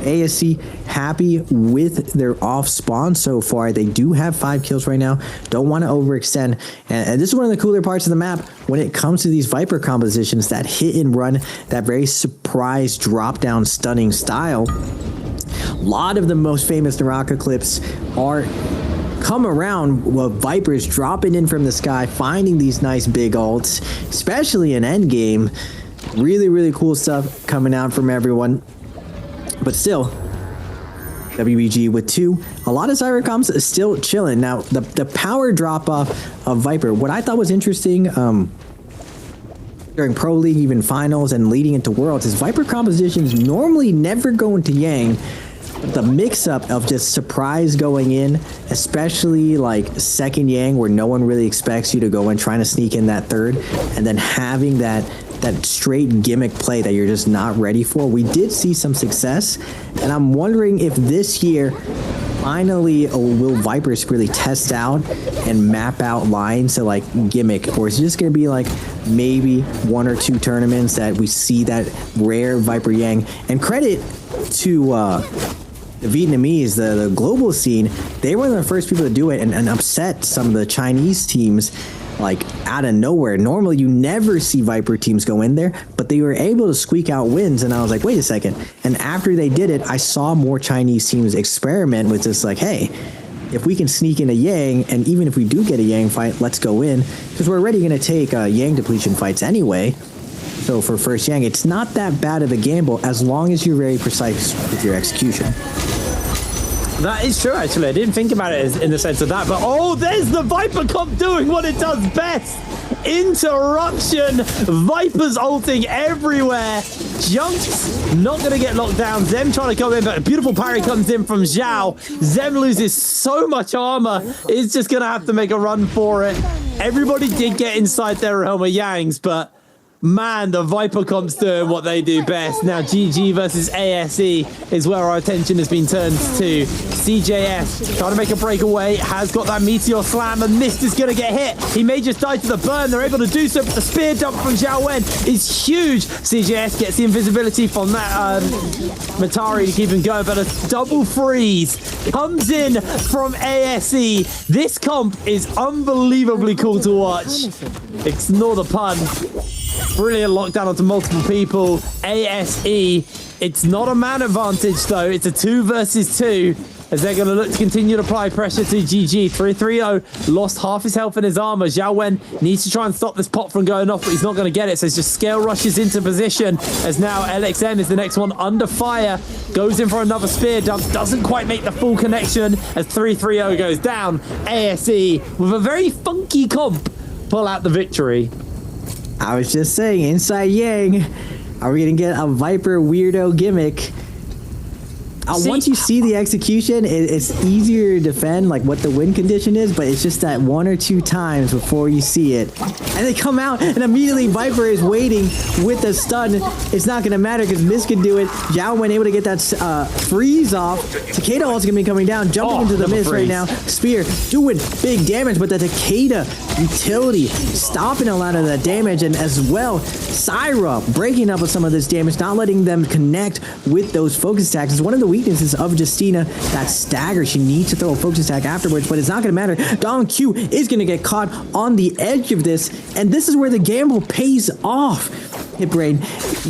ASC happy with their off spawn so far. They do have 5 kills right now. Don't want to overextend. And this is one of the cooler parts of the map when it comes to these Viper compositions, that hit and run, that very surprise drop down stunning style. A lot of the most famous NARAKA clips are come around with Vipers dropping in from the sky, finding these nice big ults, especially in endgame. Really, really cool stuff coming out from everyone. But still, WBG with 2. A lot of Cybercoms is still chilling. Now, the power drop-off of Viper, what I thought was interesting during Pro League, even finals, and leading into Worlds, is Viper compositions normally never go into Yang. But the mix-up of just surprise going in, especially like second Yang where no one really expects you to go in, trying to sneak in that third, and then having that straight gimmick play that you're just not ready for. We did see some success, and I'm wondering if this year finally will Vipers really test out and map out lines to like gimmick, or is it just going to be like maybe 1 or 2 tournaments that we see that rare Viper Yang? And credit to the Vietnamese, the global scene, they were the first people to do it and upset some of the Chinese teams like out of nowhere. Normally you never see Viper teams go in there, but they were able to squeak out wins, and I was like, wait a second. And after they did it, I saw more Chinese teams experiment with this, like, hey, if we can sneak in a Yang, and even if we do get a Yang fight, let's go in, because we're already going to take Yang depletion fights anyway. So for first Yang, it's not that bad of a gamble as long as you're very precise with your execution. That is true, actually. I didn't think about it in the sense of that, but oh, there's the Viper comp doing what it does best. Interruption. Vipers ulting everywhere. Jumps, not going to get locked down. Zem trying to come in, but a beautiful parry comes in from Zhao. Zem loses so much armor. He's just going to have to make a run for it. Everybody did get inside their realm of Yangs, but man, the Viper comp's doing what they do best. Now, GG versus ASE is where our attention has been turned to. CJS trying to make a breakaway, has got that Meteor Slam, and Mist is going to get hit. He may just die to the burn. They're able to do so, but the spear dump from Zhao Wen is huge. CJS gets the invisibility from that Matari to keep him going, but a double freeze comes in from ASE. This comp is unbelievably cool to watch. Ignore the pun. Brilliant lockdown onto multiple people. ASE, it's not a man advantage though. It's a 2 versus 2 as they're going to look to continue to apply pressure to GG. 330 lost half his health and his armor. Zhao Wen needs to try and stop this pot from going off, but he's not going to get it. So it's just scale rushes into position as now LXM is the next one under fire. Goes in for another spear dump. Doesn't quite make the full connection as 330 goes down. ASE with a very funky comp pull out the victory. I was just saying, inside Yang, are we going to get a Viper weirdo gimmick? once you see the execution, it's easier to defend like what the win condition is, but it's just that 1 or 2 times before you see it. And they come out and immediately Viper is waiting with the stun. It's not going to matter because Mist can do it. Zhao went able to get that freeze off. Takeda also going to be coming down, jumping into the Mist right now. Spear doing big damage, but the Takeda utility stopping a lot of that damage, and as well, Syra breaking up with some of this damage, not letting them connect with those focus attacks. Is one of the weaknesses of Justina, that stagger. She needs to throw a focus attack afterwards, but it's not going to matter. Don Q is going to get caught on the edge of this, and this is where the gamble pays off. Hitbrain,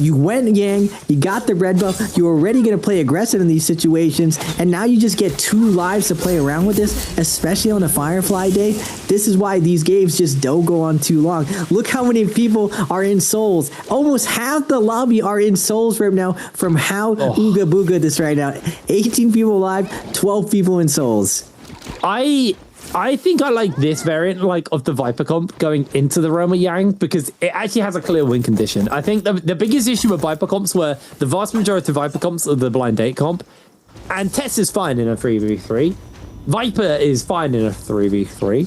you went Yang, you got the red buff, you're already going to play aggressive in these situations, and now you just get 2 lives to play around with this, especially on a Firefly day. This is why these games just don't go on too long. Look how many people are in Souls. Almost half the lobby are in Souls right now from how Ooga Booga this right now. 18 people live, 12 people in Souls. I think I like this variant of the Viper comp going into the Roma Yang because it actually has a clear win condition. I think the biggest issue with Viper comps were the vast majority of Viper comps are the blind date comp, and Tess is fine in a 3v3. Viper is fine in a 3v3.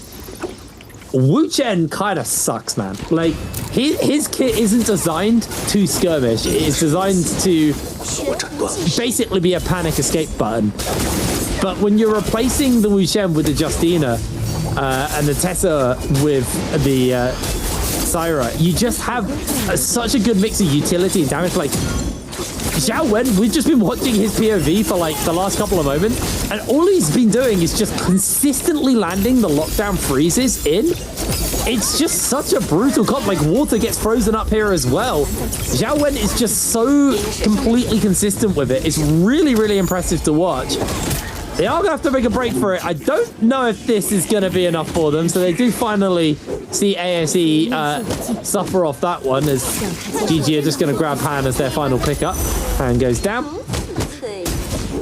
Wu Chen kind of sucks, man. Like, his kit isn't designed to skirmish. It's designed to basically be a panic escape button. But when you're replacing the Wu Chen with the Justina and the Tessa with the Syra, you just have such a good mix of utility and damage. Like, Zhao Wen, we've just been watching his POV for like the last couple of moments, and all he's been doing is just consistently landing the lockdown freezes in. It's just such a brutal comp. Like, water gets frozen up here as well. Zhao Wen is just so completely consistent with it. It's really, really impressive to watch. They are going to have to make a break for it. I don't know if this is going to be enough for them. So they do finally see ASE suffer off that one, as GG are just going to grab Han as their final pickup. Han goes down.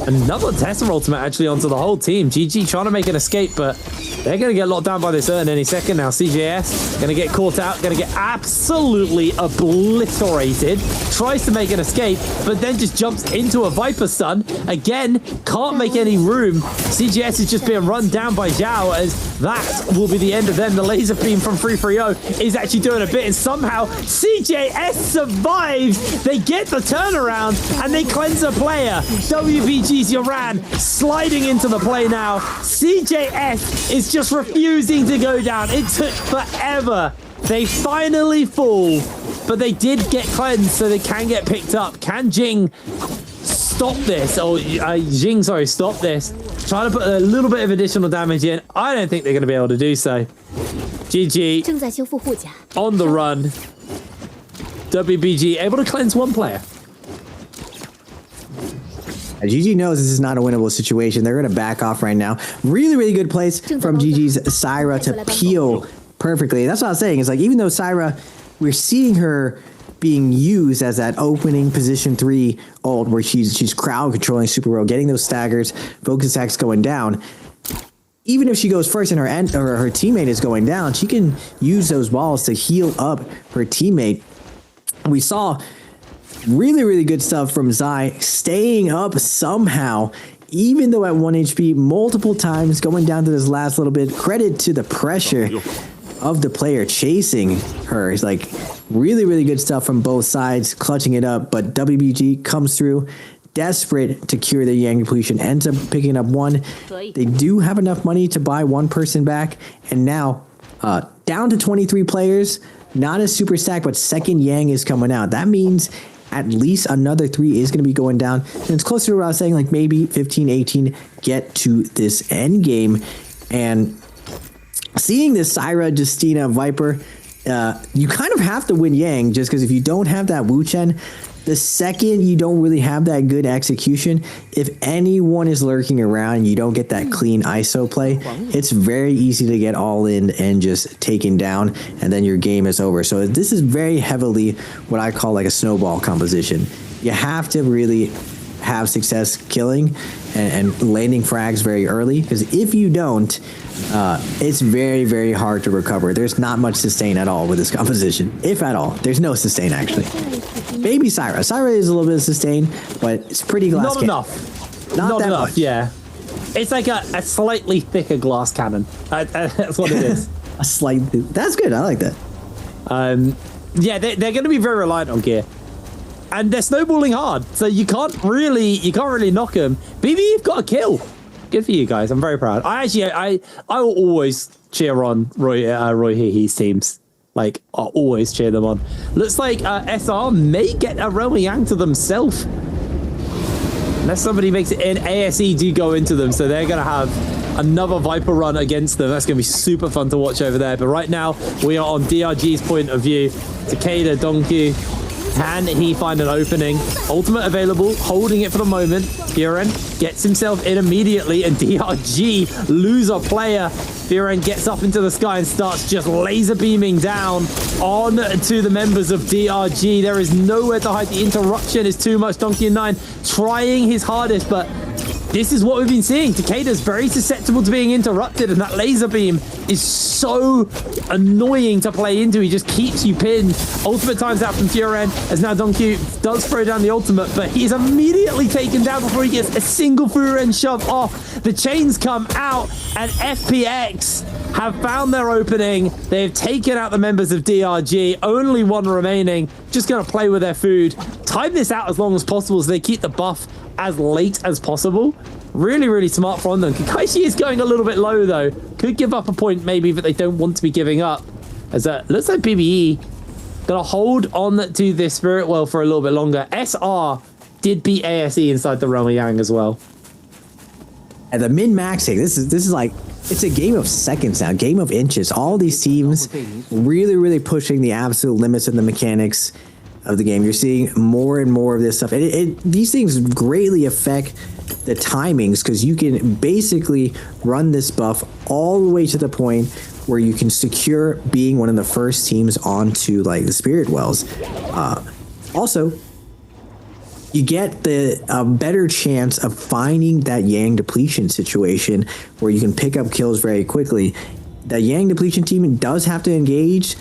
Another Tesla ultimate actually onto the whole team. GG trying to make an escape, but they're going to get locked down by this Urn any second now. CJS going to get caught out, going to get absolutely obliterated. Tries to make an escape, but then just jumps into a Viper stun. Again, can't make any room. CJS is just being run down by Zhao, as that will be the end of them. The laser beam from 330 is actually doing a bit, and somehow CJS survives. They get the turnaround, and they cleanse a player. WBG's Yoran sliding into the play now. CJS is just refusing to go down. It took forever. They finally fall, but they did get cleansed, so they can get picked up. Can Jing stop this? Oh, Jing, sorry, stop this. Trying to put a little bit of additional damage in. I don't think they're going to be able to do so. GG on the run. WBG able to cleanse 1 player. GG knows this is not a winnable situation. They're going to back off right now. Really, really good place from GG's Syra to peel perfectly. That's what I was saying. It's like, even though Syra, we're seeing her being used as that opening position 3 ult where she's crowd controlling super well, getting those staggers, focus attacks going down. Even if she goes first and her teammate is going down, she can use those balls to heal up her teammate. We saw really, really good stuff from Zai, staying up somehow, even though at 1 HP multiple times, going down to this last little bit. Credit to the pressure of the player chasing her. It's like really, really good stuff from both sides, clutching it up. But WBG comes through, desperate to cure their Yang depletion, ends up picking up 1. They do have enough money to buy 1 person back, and now down to 23 players. Not a super stack, but second Yang is coming out. That means at least another 3 is going to be going down. And it's closer to what I was saying, like maybe 15, 18 get to this end game. And seeing this Syra, Justina, Viper, you kind of have to win Yang, just because if you don't have that Wu Chen, the second you don't really have that good execution, if anyone is lurking around and you don't get that clean ISO play, it's very easy to get all in and just taken down, and then your game is over. So this is very heavily what I call like a snowball composition. You have to really have success killing and landing frags very early, because if you don't, it's very, very hard to recover. There's not much sustain at all with this composition, if at all. There's no sustain, actually. Maybe Syra. Syra is a little bit of sustain, but it's pretty glass. Not enough. Not that enough, much. yeah. It's like a slightly thicker glass cannon. That's what it is. A slight. That's good. I like that. Yeah, they're going to be very reliant on gear, and they're snowballing hard, so you can't really knock them. BB, you've got a kill. Good for you guys. I'm very proud. I will always cheer on Roy Hehe's teams. Like, I'll always cheer them on. Looks like SR may get a Roma Yang to themselves. Unless somebody makes it in, ASE do go into them, so they're going to have another Viper run against them. That's going to be super fun to watch over there. But right now, we are on DRG's point of view. Takeda, Donkey, can he find an opening? Ultimate available, holding it for the moment. Firen gets himself in immediately, and DRG lose a player. Firen gets up into the sky and starts just laser beaming down on to the members of DRG. There is nowhere to hide. The interruption is too much. Donkey 9 trying his hardest, but this is what we've been seeing. Takeda's very susceptible to being interrupted, and that laser beam is so annoying to play into. He just keeps you pinned. Ultimate times out from Firen, as now Donkey does throw down the ultimate, but he's immediately taken down before he gets a single Firen shove off. The chains come out, and FPX have found their opening. They've taken out the members of DRG. Only one remaining. Just going to play with their food. Time this out as long as possible so they keep the buff as late as possible. Really, really smart from them. Kakaishi is going a little bit low, though. Could give up a point, maybe, but they don't want to be giving up. As looks like BBE going to hold on to this Spirit Well for a little bit longer. SR did beat ASE inside the Roma Yang as well. And the min-maxing, this is like, it's a game of seconds now, game of inches. All these teams really, really pushing the absolute limits of the mechanics of the game. You're seeing more and more of this stuff. And these things greatly affect the timings, because you can basically run this buff all the way to the point where you can secure being one of the first teams onto like the Spirit Wells. Also, you get a better chance of finding that Yang depletion situation where you can pick up kills very quickly. The Yang depletion team does have to engage,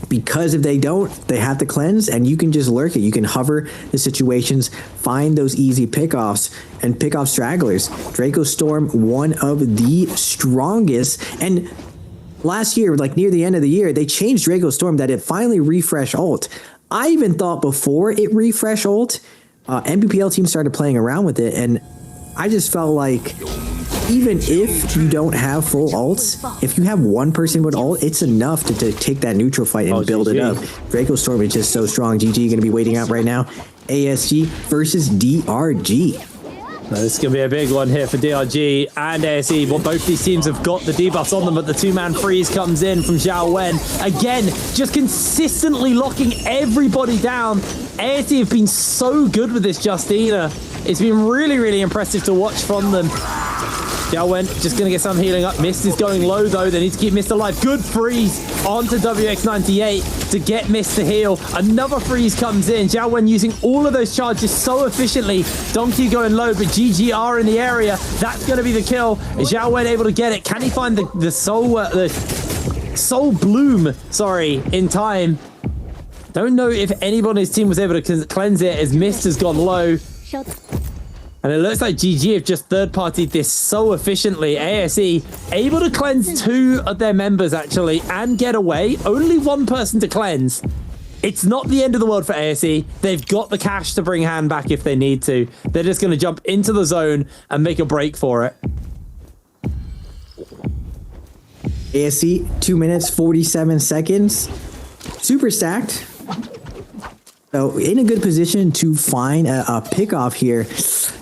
because if they don't, they have to cleanse, and you can just lurk it. You can hover the situations, find those easy pickoffs, and pick off stragglers. Draco Storm, one of the strongest, and last year, like near the end of the year, they changed Draco Storm that it finally refreshed ult. I even thought before it refreshed ult, NBPL teams started playing around with it, and I just felt like even if you don't have full ults, if you have one person with ult, it's enough to take that neutral fight and build it up. Draco Storm is just so strong. GG going to be waiting out right now. ASG versus DRG. This is going to be a big one here for DRG and ASE. Well, both these teams have got the debuffs on them, but the two-man freeze comes in from Zhao Wen. Again, just consistently locking everybody down. ASE have been so good with this Justina. It's been really, really impressive to watch from them. Zhao Wen just going to get some healing up. Mist is going low, though. They need to keep Mist alive. Good freeze onto WX98 to get Mist to heal. Another freeze comes in. Zhao Wen using all of those charges so efficiently. Donkey going low, but GGR in the area. That's going to be the kill. Is Zhao Wen able to get it? Can he find the soul bloom, sorry, in time? Don't know if anybody on his team was able to cleanse it as Mist has gone low. And it looks like GG have just third-partied this so efficiently. ASE able to cleanse 2 of their members, actually, and get away. Only one person to cleanse. It's not the end of the world for ASE. They've got the cash to bring Han back if they need to. They're just going to jump into the zone and make a break for it. ASE, 2 minutes, 47 seconds. Super stacked. So in a good position to find a pick-off here.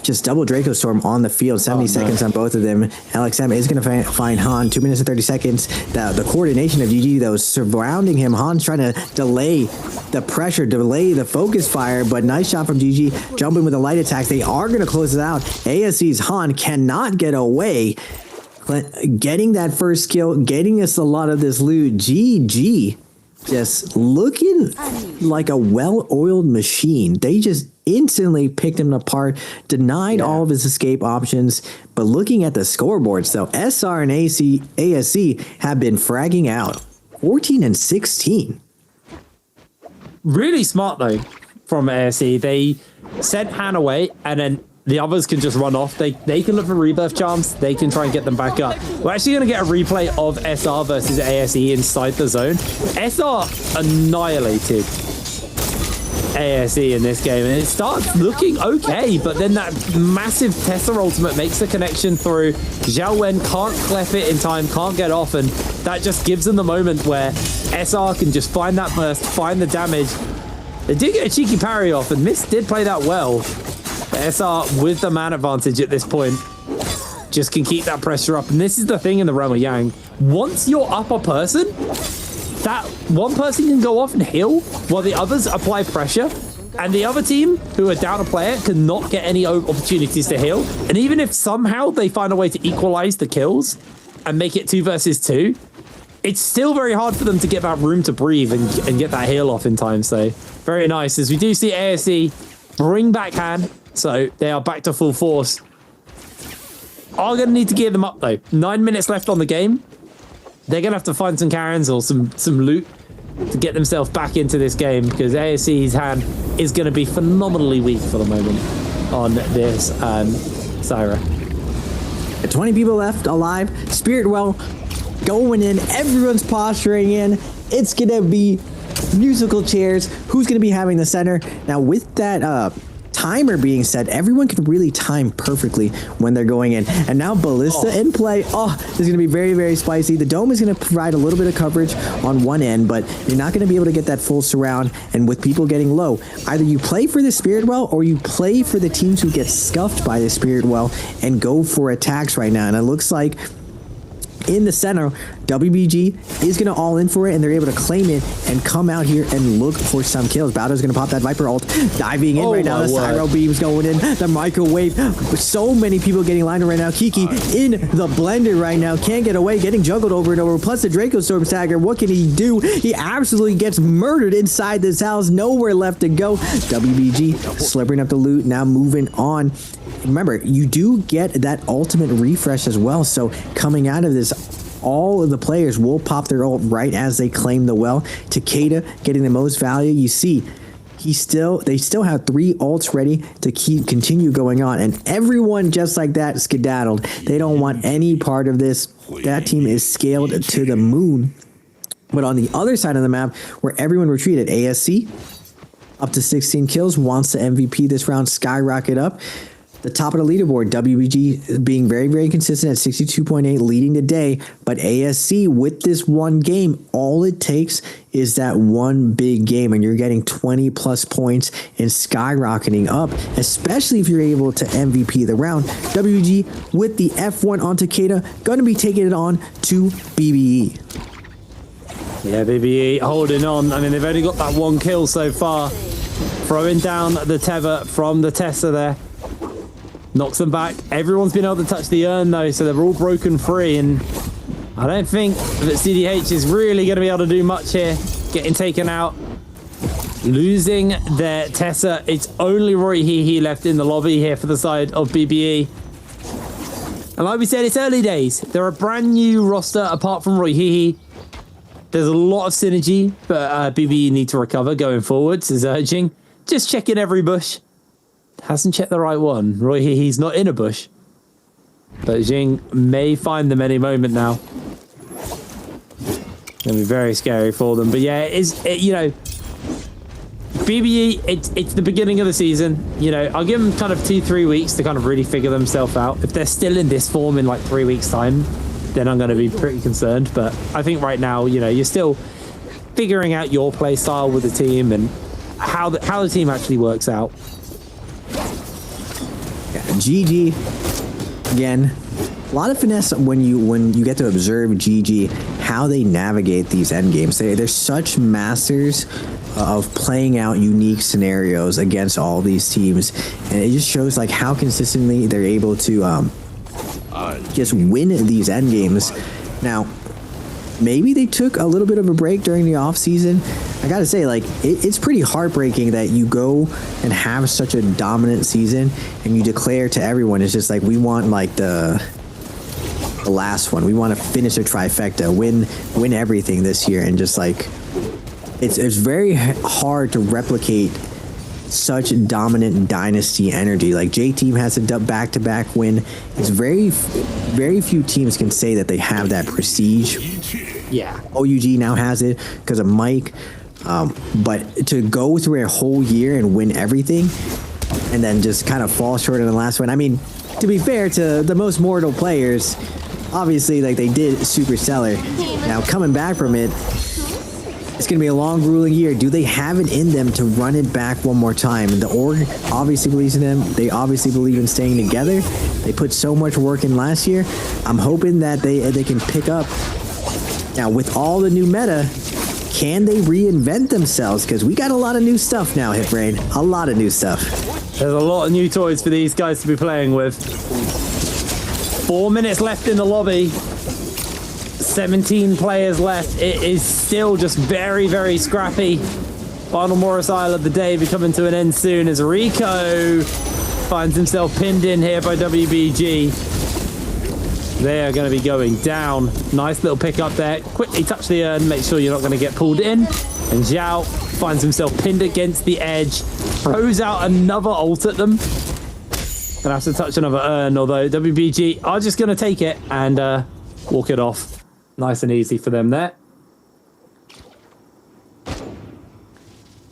Just double Draco Storm on the field. 70 seconds on both of them. LXM is going to find Han. 2 minutes and 30 seconds. The coordination of GG, though, surrounding him. Han's trying to delay the pressure, delay the focus fire, but nice shot from GG. Jumping with the light attacks. They are going to close it out. ASE's Han cannot get away. Getting that first kill, getting us a lot of this loot. GG. Just looking like a well-oiled machine. They just instantly picked him apart, denied all of his escape options. But looking at the scoreboards, though, SR and ASE have been fragging out 14 and 16. Really smart, though, from ASE. They sent Han away, and then the others can just run off. They can look for rebirth charms. They can try and get them back up. We're actually going to get a replay of SR versus ASE inside the zone. SR annihilated ASE in this game, and it starts looking okay, but then that massive Tessa ultimate makes the connection through. Zhao Wen can't clef it in time, can't get off, and that just gives them the moment where SR can just find that burst, find the damage. They did get a cheeky parry off, and Mist did play that well. But SR with the man advantage at this point just can keep that pressure up, and this is the thing in the realm of Yang. Once you're up a person, that one person can go off and heal while the others apply pressure, and the other team who are down a player cannot get any opportunities to heal. And even if somehow they find a way to equalize the kills and make it 2 versus 2, it's still very hard for them to get that room to breathe and get that heal off in time. So very nice, as we do see ASE bring back Han, so they are back to full force. Are going to need to gear them up though. 9 minutes left on the game. They're going to have to find some Karens or some loot to get themselves back into this game, because ASE's hand is going to be phenomenally weak for the moment on this Syra. 20 people left alive. Spirit Well going in. Everyone's posturing in. It's going to be musical chairs. Who's going to be having the center? Now, with that timer being set, everyone can really time perfectly when they're going in. And now Ballista in play. Oh, this is going to be very, very spicy. The dome is going to provide a little bit of coverage on one end, but you're not going to be able to get that full surround. And with people getting low, either you play for the Spirit Well or you play for the teams who get scuffed by the Spirit Well and go for attacks right now. And it looks like in the center, WBG is going to all in for it, and they're able to claim it and come out here and look for some kills. Bowdo's going to pop that Viper ult, diving in right now. The Syro beam's going in, the microwave. So many people getting lined right now. Kiki in the blender right now, can't get away, getting juggled over and over. Plus the Draco Storm Stagger. What can he do? He absolutely gets murdered inside this house. Nowhere left to go. WBG slurping up the loot, now moving on. Remember, you do get that ultimate refresh as well, so coming out of this, all of the players will pop their ult right as they claim the well. Takeda getting the most value. You see, they still have 3 ults ready to continue going on, and everyone just like that skedaddled. They don't want any part of this. That team is scaled to the moon. But on the other side of the map, where everyone retreated, ASC up to 16 kills, wants to MVP this round, skyrocket up. The top of the leaderboard, WBG being very, very consistent at 62.8, leading the day. But ASC, with this one game, all it takes is that one big game, and you're getting 20-plus points and skyrocketing up, especially if you're able to MVP the round. WBG with the F1 on Takeda, going to be taking it on to BBE. Yeah, BBE holding on. I mean, they've only got that 1 kill so far. Throwing down the tether from the Tessa there. Knocks them back. Everyone's been able to touch the urn though, so they're all broken free, and I don't think that CDH is really going to be able to do much here. Getting taken out. Losing their Tessa. It's only Roy Hehe left in the lobby here for the side of BBE. And like we said, it's early days. They're a brand new roster apart from Roy Hehe. There's a lot of synergy, but BBE need to recover going forwards, is urging. Just checking every bush. Hasn't checked the right one. Roy, he's not in a bush. But Jing may find them any moment now. It'll be very scary for them. But yeah, you know, BBE, it's the beginning of the season. You know, I'll give them kind of 2-3 weeks to kind of really figure themselves out. If they're still in this form in like 3 weeks' time, then I'm going to be pretty concerned. But I think right now, you know, you're still figuring out your play style with the team and how the team actually works out. GG again, a lot of finesse when you get to observe GG, how they navigate these end games. They're such masters of playing out unique scenarios against all these teams, and it just shows like how consistently they're able to just win these end games. Now, maybe they took a little bit of a break during the off season. I gotta say, like, it's pretty heartbreaking that you go and have such a dominant season and you declare to everyone, it's just like, we want like the last one. We want to finish a trifecta, win everything this year, and just like it's very hard to replicate such dominant dynasty energy. Like J Team has a back-to-back win. It's very few teams can say that they have that prestige. Yeah. OUG now has it because of Mike. But to go through a whole year and win everything and then just kind of fall short in the last one. I mean, to be fair to the most mortal players, obviously, like, they did super stellar. Now, coming back from it, it's going to be a long, grueling year. Do they have it in them to run it back one more time? And the org obviously believes in them. They obviously believe in staying together. They put so much work in last year. I'm hoping that they can pick up. Now, with all the new meta, can they reinvent themselves? Because we got a lot of new stuff now, Hitbrain. A lot of new stuff. There's a lot of new toys for these guys to be playing with. 4 minutes left in the lobby. 17 players left. It is still just very, very scrappy. Final Morris Isle of the day be coming to an end soon as Rico finds himself pinned in here by WBG. They are going to be going down. Nice little pick up there. Quickly touch the urn. Make sure you're not going to get pulled in. And Zhao finds himself pinned against the edge. Throws out another ult at them. Gonna have to touch another urn, although WBG are just going to take it and walk it off. Nice and easy for them there.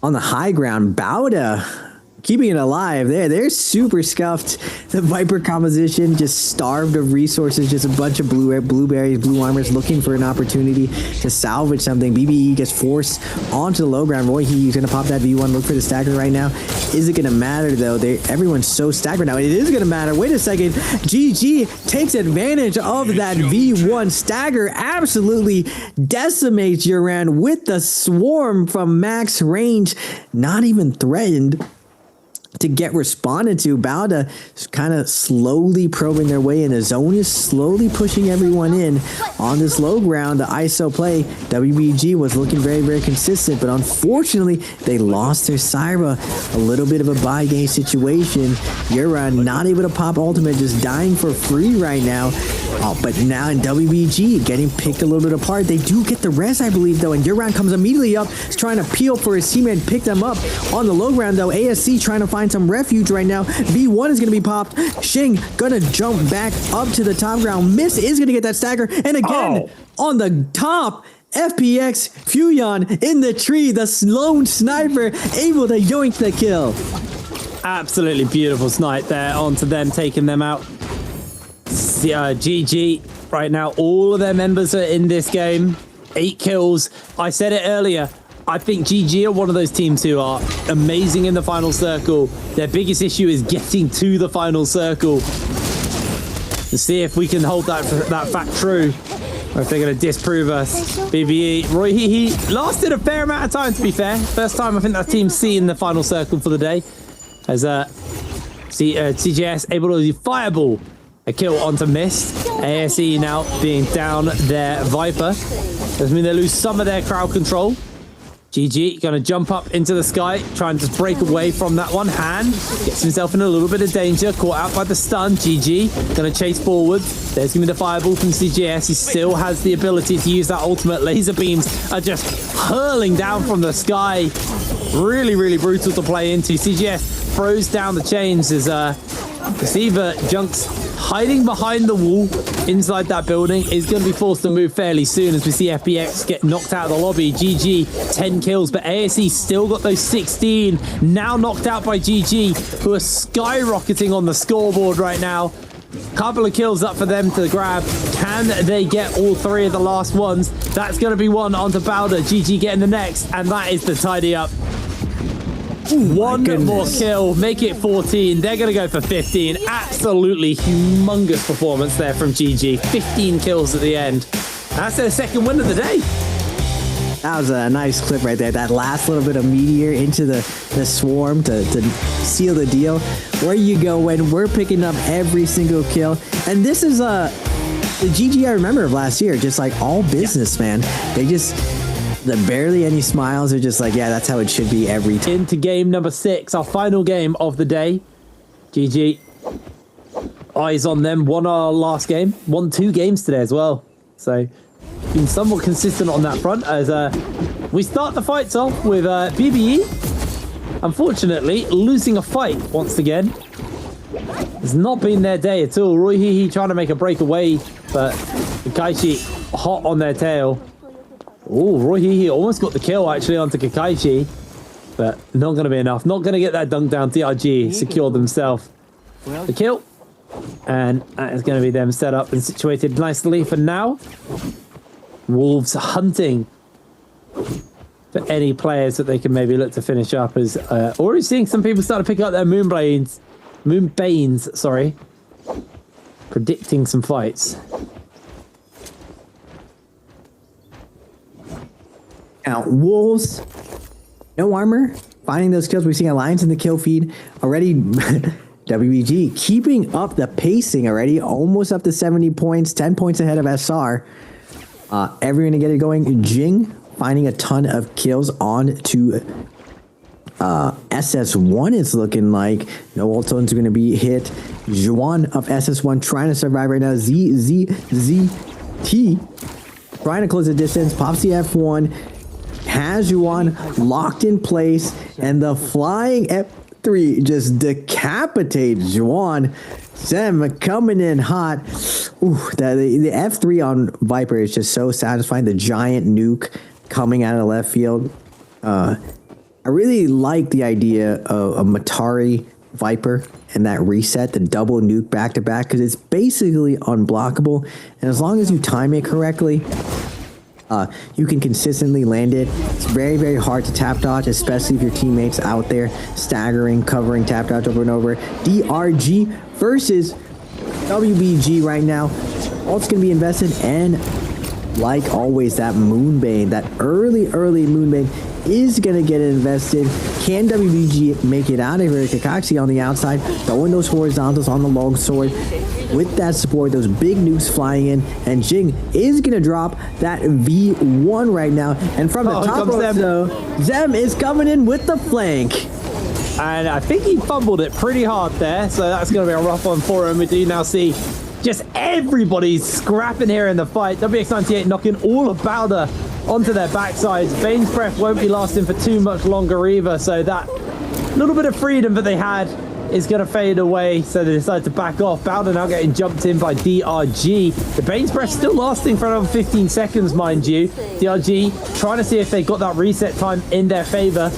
On the high ground, Bauda keeping it alive. They're super scuffed. The Viper composition just starved of resources. Just a bunch of blueberries, blue armors looking for an opportunity to salvage something. BBE gets forced onto the low ground. Roy he's going to pop that V1. Look for the stagger right now. Is it going to matter though? Everyone's so staggered now. It is going to matter. Wait a second. GG takes advantage of that V1 stagger. Absolutely decimates your round with the swarm from max range. Not even threatened to get responded to. Bauda is kind of slowly probing their way in. The zone is slowly pushing everyone in on this low ground. The ISO play, WBG was looking very, very consistent, but unfortunately, they lost their Syra. A little bit of a buy game situation. Yuran not able to pop ultimate, just dying for free right now. But now in WBG, getting picked a little bit apart. They do get the res, I believe, though, and Yuran comes immediately up. He's trying to peel for his teammate, pick them up on the low ground, though. ASC trying to find some refuge right now. V1 is going to be popped. Shing going to jump back up to the top ground. Miss is going to get that stagger. And again, on the top, FPX Fuyon in the tree. The lone sniper able to yoink the kill. Absolutely beautiful snipe there onto them, taking them out. GG right now. All of their members are in this game. 8 kills. I said it earlier. I think GG are one of those teams who are amazing in the final circle. Their biggest issue is getting to the final circle. Let's see if we can hold that fact true, or if they're going to disprove us. BBE, Roy, he lasted a fair amount of time, to be fair. First time I think that team C in the final circle for the day. As CJS able to do fireball. A kill onto Mist. ASE now being down their Viper. Doesn't mean they lose some of their crowd control. GG going to jump up into the sky, trying to break away from that one. Han gets himself in a little bit of danger, caught out by the stun. GG going to chase forwards. There's going to be the fireball from CJS. He still has the ability to use that ultimate. Laser beams are just hurling down from the sky. Really, really brutal to play into. CJS throws down the chains as Receiver Junks hiding behind the wall inside that building is going to be forced to move fairly soon as we see FPX get knocked out of the lobby. GG 10 kills, but ASE still got those 16, now knocked out by GG, who are skyrocketing on the scoreboard right now. Couple of kills up for them to grab. Can they get all 3 of the last ones? That's going to be one onto Bauda. GG getting the next, and that is the tidy up. One more kill, make it 14. They're going to go for 15. Absolutely humongous performance there from GG. 15 kills at the end. That's their second win of the day. That was a nice clip right there. That last little bit of meteor into the swarm to seal the deal. Where you go when we're picking up every single kill. And this is the GG I remember of last year. Just like all business, man. They just... barely any smiles. Are just like, yeah, that's how it should be every time. Into game number 6, our final game of the day. GG. Eyes on them. Won our last game. Won 2 games today as well. So, been somewhat consistent on that front as we start the fights off with BBE. unfortunately, losing a fight once again. It's not been their day at all. Roy Hee trying to make a breakaway, but Kakaishi hot on their tail. Oh, Roy Hee almost got the kill actually onto Kakaishi, but not going to be enough. Not going to get that dunk down. DRG secured themselves the kill, and that is going to be them set up and situated nicely for now. Wolves hunting for any players that they can maybe look to finish up, as already seeing some people start to pick up their Moonbanes, sorry, predicting some fights. Now, Wolves, no armor, finding those kills. We're seeing Alliance in the kill feed already. WBG keeping up the pacing already, almost up to 70 points, 10 points ahead of SR. Everyone to get it going. Jing finding a ton of kills on to SS1, it's looking like. No ultimates are going to be hit. Juan of SS1 trying to survive right now. ZT trying to close the distance. Pops the F1. Has Juan locked in place. And the flying F3 just decapitates Juan. Zem coming in hot. Ooh, the F3 on Viper is just so satisfying. The giant nuke coming out of left field. I really like the idea of a Matari Viper and that reset, the double nuke back to back, because it's basically unblockable. And as long as you time it correctly, you can consistently land it. It's very, very hard to tap dodge, especially if your teammates out there staggering, covering tap dodge over and over. DRG versus WBG right now. Ult's going to be invested, and like always, that Moonbane, that early Moonbane is going to get invested. Can WBG make it out of here? Kakashi on the outside, throwing those horizontals on the long sword. With that support, those big nukes flying in, and Jing is going to drop that V1 right now. And from the top rope, though, Zem is coming in with the flank. And I think he fumbled it pretty hard there, so that's going to be a rough one for him. We do now see just everybody scrapping here in the fight. WX98 knocking all of Bowder onto their backsides. Bane's breath won't be lasting for too much longer either, so that little bit of freedom that they had is going to fade away, so they decide to back off. Bowder now getting jumped in by DRG. The Bane's breath still lasting for another 15 seconds, mind you. DRG trying to see if they got that reset time in their favor.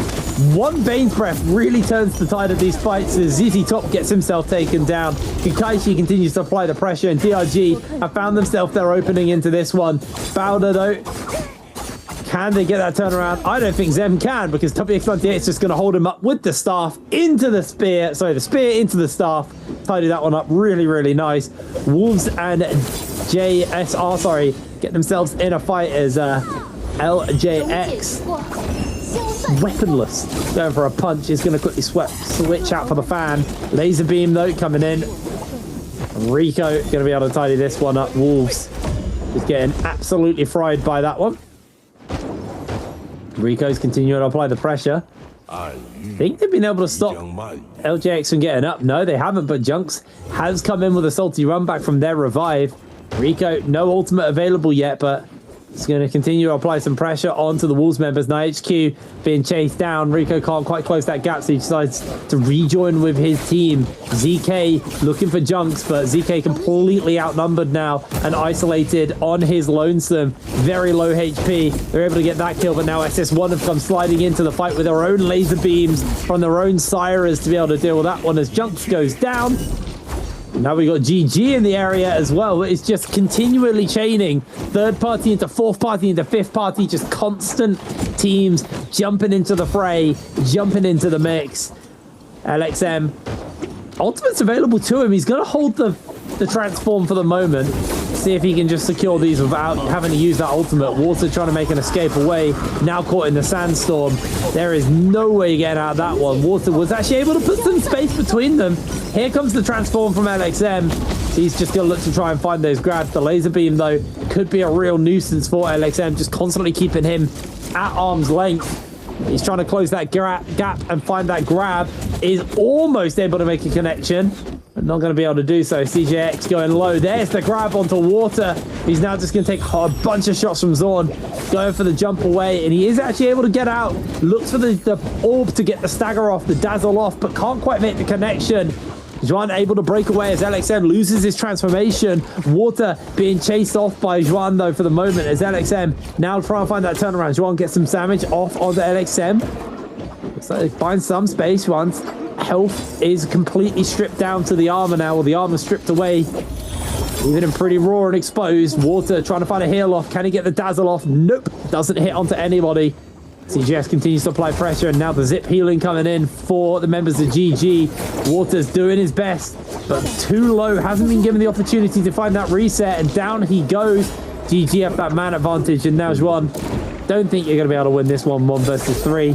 One Bane's breath really turns the tide of these fights as ZZ Top gets himself taken down. Kakaishi continues to apply the pressure, and DRG have found themselves their opening into this one. Bowder, though, can they get that turnaround? I don't think Zem can, because WX98 is just going to hold him up with the staff into the spear. Sorry, the spear into the staff. Tidy that one up really, really nice. Wolves and JSR, sorry, get themselves in a fight as LJX, weaponless, going for a punch. Is going to quickly switch out for the fan. Laser beam, though, coming in. Rico going to be able to tidy this one up. Wolves is getting absolutely fried by that one. Rico's continuing to apply the pressure. I think they've been able to stop LJX from getting up. No, they haven't, but Junks has come in with a salty run back from their revive. Rico, no ultimate available yet, but it's going to continue to apply some pressure onto the Wolves members. Now HQ being chased down. Rico can't quite close that gap, so he decides to rejoin with his team. ZK looking for Junks, but ZK completely outnumbered now and isolated on his lonesome. Very low HP. They're able to get that kill, but now SS1 have come sliding into the fight with their own laser beams from their own Cyrus to be able to deal with that one as Junks goes down. Now we got GG in the area as well. It's just continually chaining third party into fourth party into fifth party, just constant teams jumping into the fray, jumping into the mix. LXM, ultimate's available to him. He's going to hold the transform for the moment. See if he can just secure these without having to use that ultimate. Water trying to make an escape away. Now caught in the sandstorm. There is no way getting out of that one. Water was actually able to put some space between them. Here comes the transform from LXM. He's just going to look to try and find those grabs. The laser beam, though, could be a real nuisance for LXM, just constantly keeping him at arm's length. He's trying to close that gap and find that grab. Is almost able to make a connection. but not going to be able to do so. CJX going low. There's the grab onto Water. He's now just going to take a bunch of shots from Zorn, going for the jump away, and he is actually able to get out. Looks for the orb to get the stagger off, the dazzle off, but can't quite make the connection. Juan able to break away as LXM loses his transformation. Water being chased off by Juan though for the moment as LXM now trying to find that turnaround. Juan gets some damage off on the LXM. So they find some space. Juan's health is completely stripped down to the armor now, or the armor stripped away. Even in pretty raw and exposed. Water trying to find a heal off. Can he get the dazzle off? Nope. Doesn't hit onto anybody. CGS continues to apply pressure, and now the zip healing coming in for the members of GG. Water's doing his best, but too low. Hasn't been given the opportunity to find that reset, and down he goes. GG have that man advantage, and now Juan. Don't think you're going to be able to win this 1 versus 3.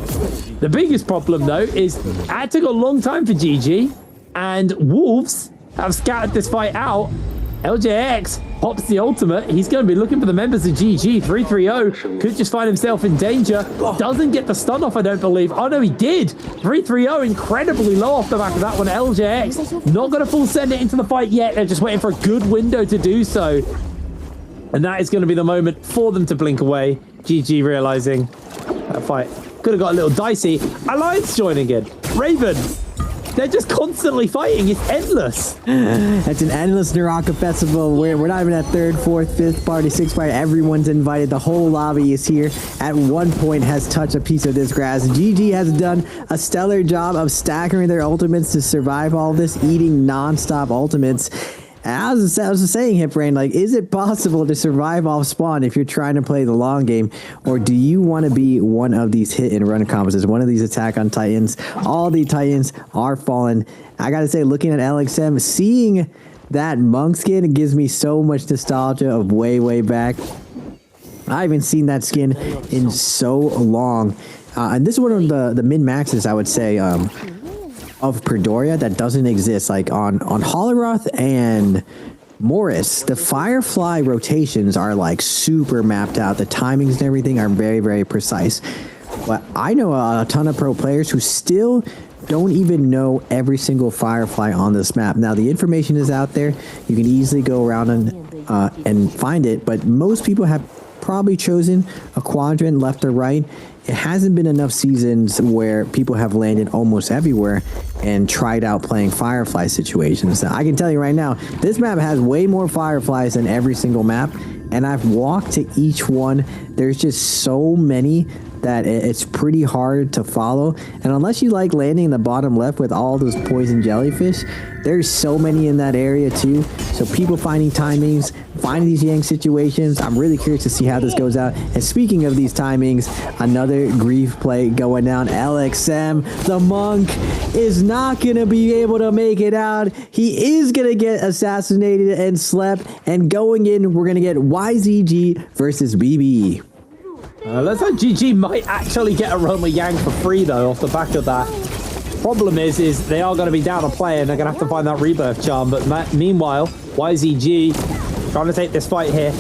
The biggest problem, though, is it took a long time for GG, and Wolves have scattered this fight out. LJX pops the ultimate. He's going to be looking for the members of GG. 330 could just find himself in danger. Doesn't get the stun off, I don't believe. Oh, no, he did. 330 incredibly low off the back of that one. LJX not going to full send it into the fight yet. They're just waiting for a good window to do so. And that is going to be the moment for them to blink away. GG realizing that fight could have got a little dicey. Alliance joining in. Raven. They're just constantly fighting. It's endless. It's an endless Naraka festival where we're not even at 3rd, 4th, 5th party, 6th party. Everyone's invited. The whole lobby is here. At one point has touched a piece of this grass. GG has done a stellar job of staggering their ultimates to survive all this, eating non-stop ultimates. I was just saying, Hip Brain, like, is it possible to survive off spawn if you're trying to play the long game? Or do you want to be one of these hit and run combos, one of these attack on Titans? All the Titans are fallen. I got to say, looking at LXM, seeing that monk skin gives me so much nostalgia of way, way back. I haven't seen that skin in so long. And this is one of the min-maxes, I would say, of Predoria that doesn't exist. Like on Holleroth and Morris, the Firefly rotations are like super mapped out. The timings and everything are very, very precise. But I know a ton of pro players who still don't even know every single Firefly on this map. Now the information is out there. You can easily go around and find it, but most people have probably chosen a quadrant left or right. It hasn't been enough seasons where people have landed almost everywhere and tried out playing Firefly situations. Now, I can tell you right now, this map has way more Fireflies than every single map, and I've walked to each one. There's just so many that it's pretty hard to follow. And unless you like landing in the bottom left with all those poison jellyfish, there's so many in that area too. So people finding timings, finding these Yang situations. I'm really curious to see how this goes out. And speaking of these timings, another grief play going down. LXM, the monk, is not going to be able to make it out. He is going to get assassinated and slept. And going in, we're going to get YZG versus BBE. Looks like GG might actually get Aroma Yang for free, though, off the back of that. Problem is they are going to be down a player, and they're going to have to find that rebirth charm. But meanwhile, YZG trying to take this fight here.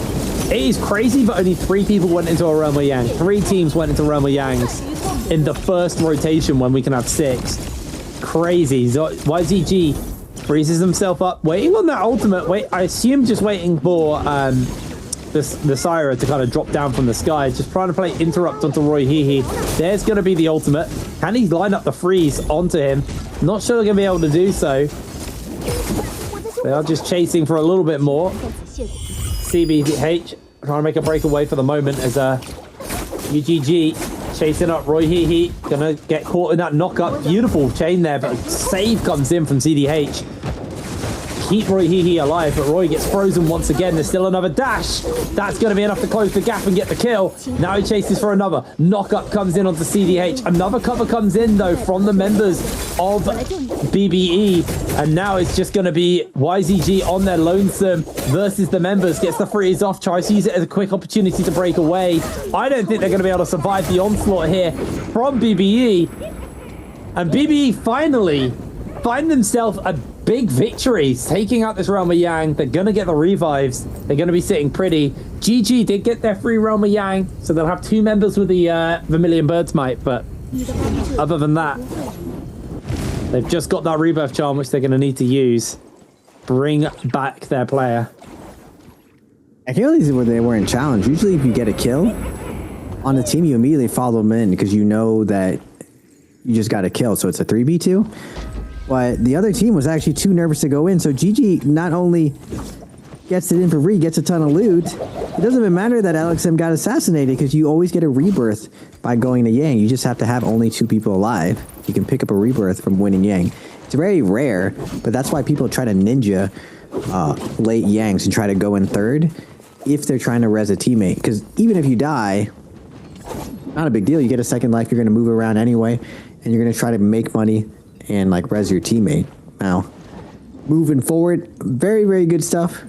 It is crazy, but only 3 people went into Aroma Yang. 3 teams went into Aroma Yangs in the first rotation when we can have 6. Crazy. So YZG freezes himself up, waiting on that ultimate. I assume just waiting for the Syra to kind of drop down from the sky, just trying to play interrupt onto Roy Hehe. There's going to be the ultimate. Can he line up the freeze onto him? Not sure they're going to be able to do so. They are just chasing for a little bit more. CBH trying to make a breakaway for the moment as UGG chasing up Roy Hehe. Going to get caught in that knockup. Beautiful chain there, but save comes in from CDH. Keep Roy Hehe alive, but Roy gets frozen once again. There's still another dash. That's going to be enough to close the gap and get the kill. Now he chases for another. Knockup comes in onto CDH. Another cover comes in, though, from the members of BBE. And now it's just going to be YZG on their lonesome versus the members. Gets the freeze off, tries to use it as a quick opportunity to break away. I don't think they're going to be able to survive the onslaught here from BBE. And BBE finally find themselves a big victory, taking out this Realm of Yang. They're going to get the revives. They're going to be sitting pretty. GG did get their free Realm of Yang, so they'll have 2 members with the Vermilion Bird's Might, but other than that, they've just got that rebirth charm, which they're going to need to use. bring back their player. I can't believe where they weren't challenged. Usually if you get a kill on the team, you immediately follow them in because you know that you just got a kill. So it's a 3v2. But the other team was actually too nervous to go in. So GG not only gets it in for free, gets a ton of loot. It doesn't even matter that LXM got assassinated because you always get a rebirth by going to Yang. You just have to have only 2 people alive. You can pick up a rebirth from winning Yang. It's very rare, but that's why people try to ninja late Yangs and try to go in third if they're trying to res a teammate. Because even if you die, not a big deal. You get a second life, you're going to move around anyway, and you're going to try to make money and like res your teammate. Now, moving forward, very, very good stuff.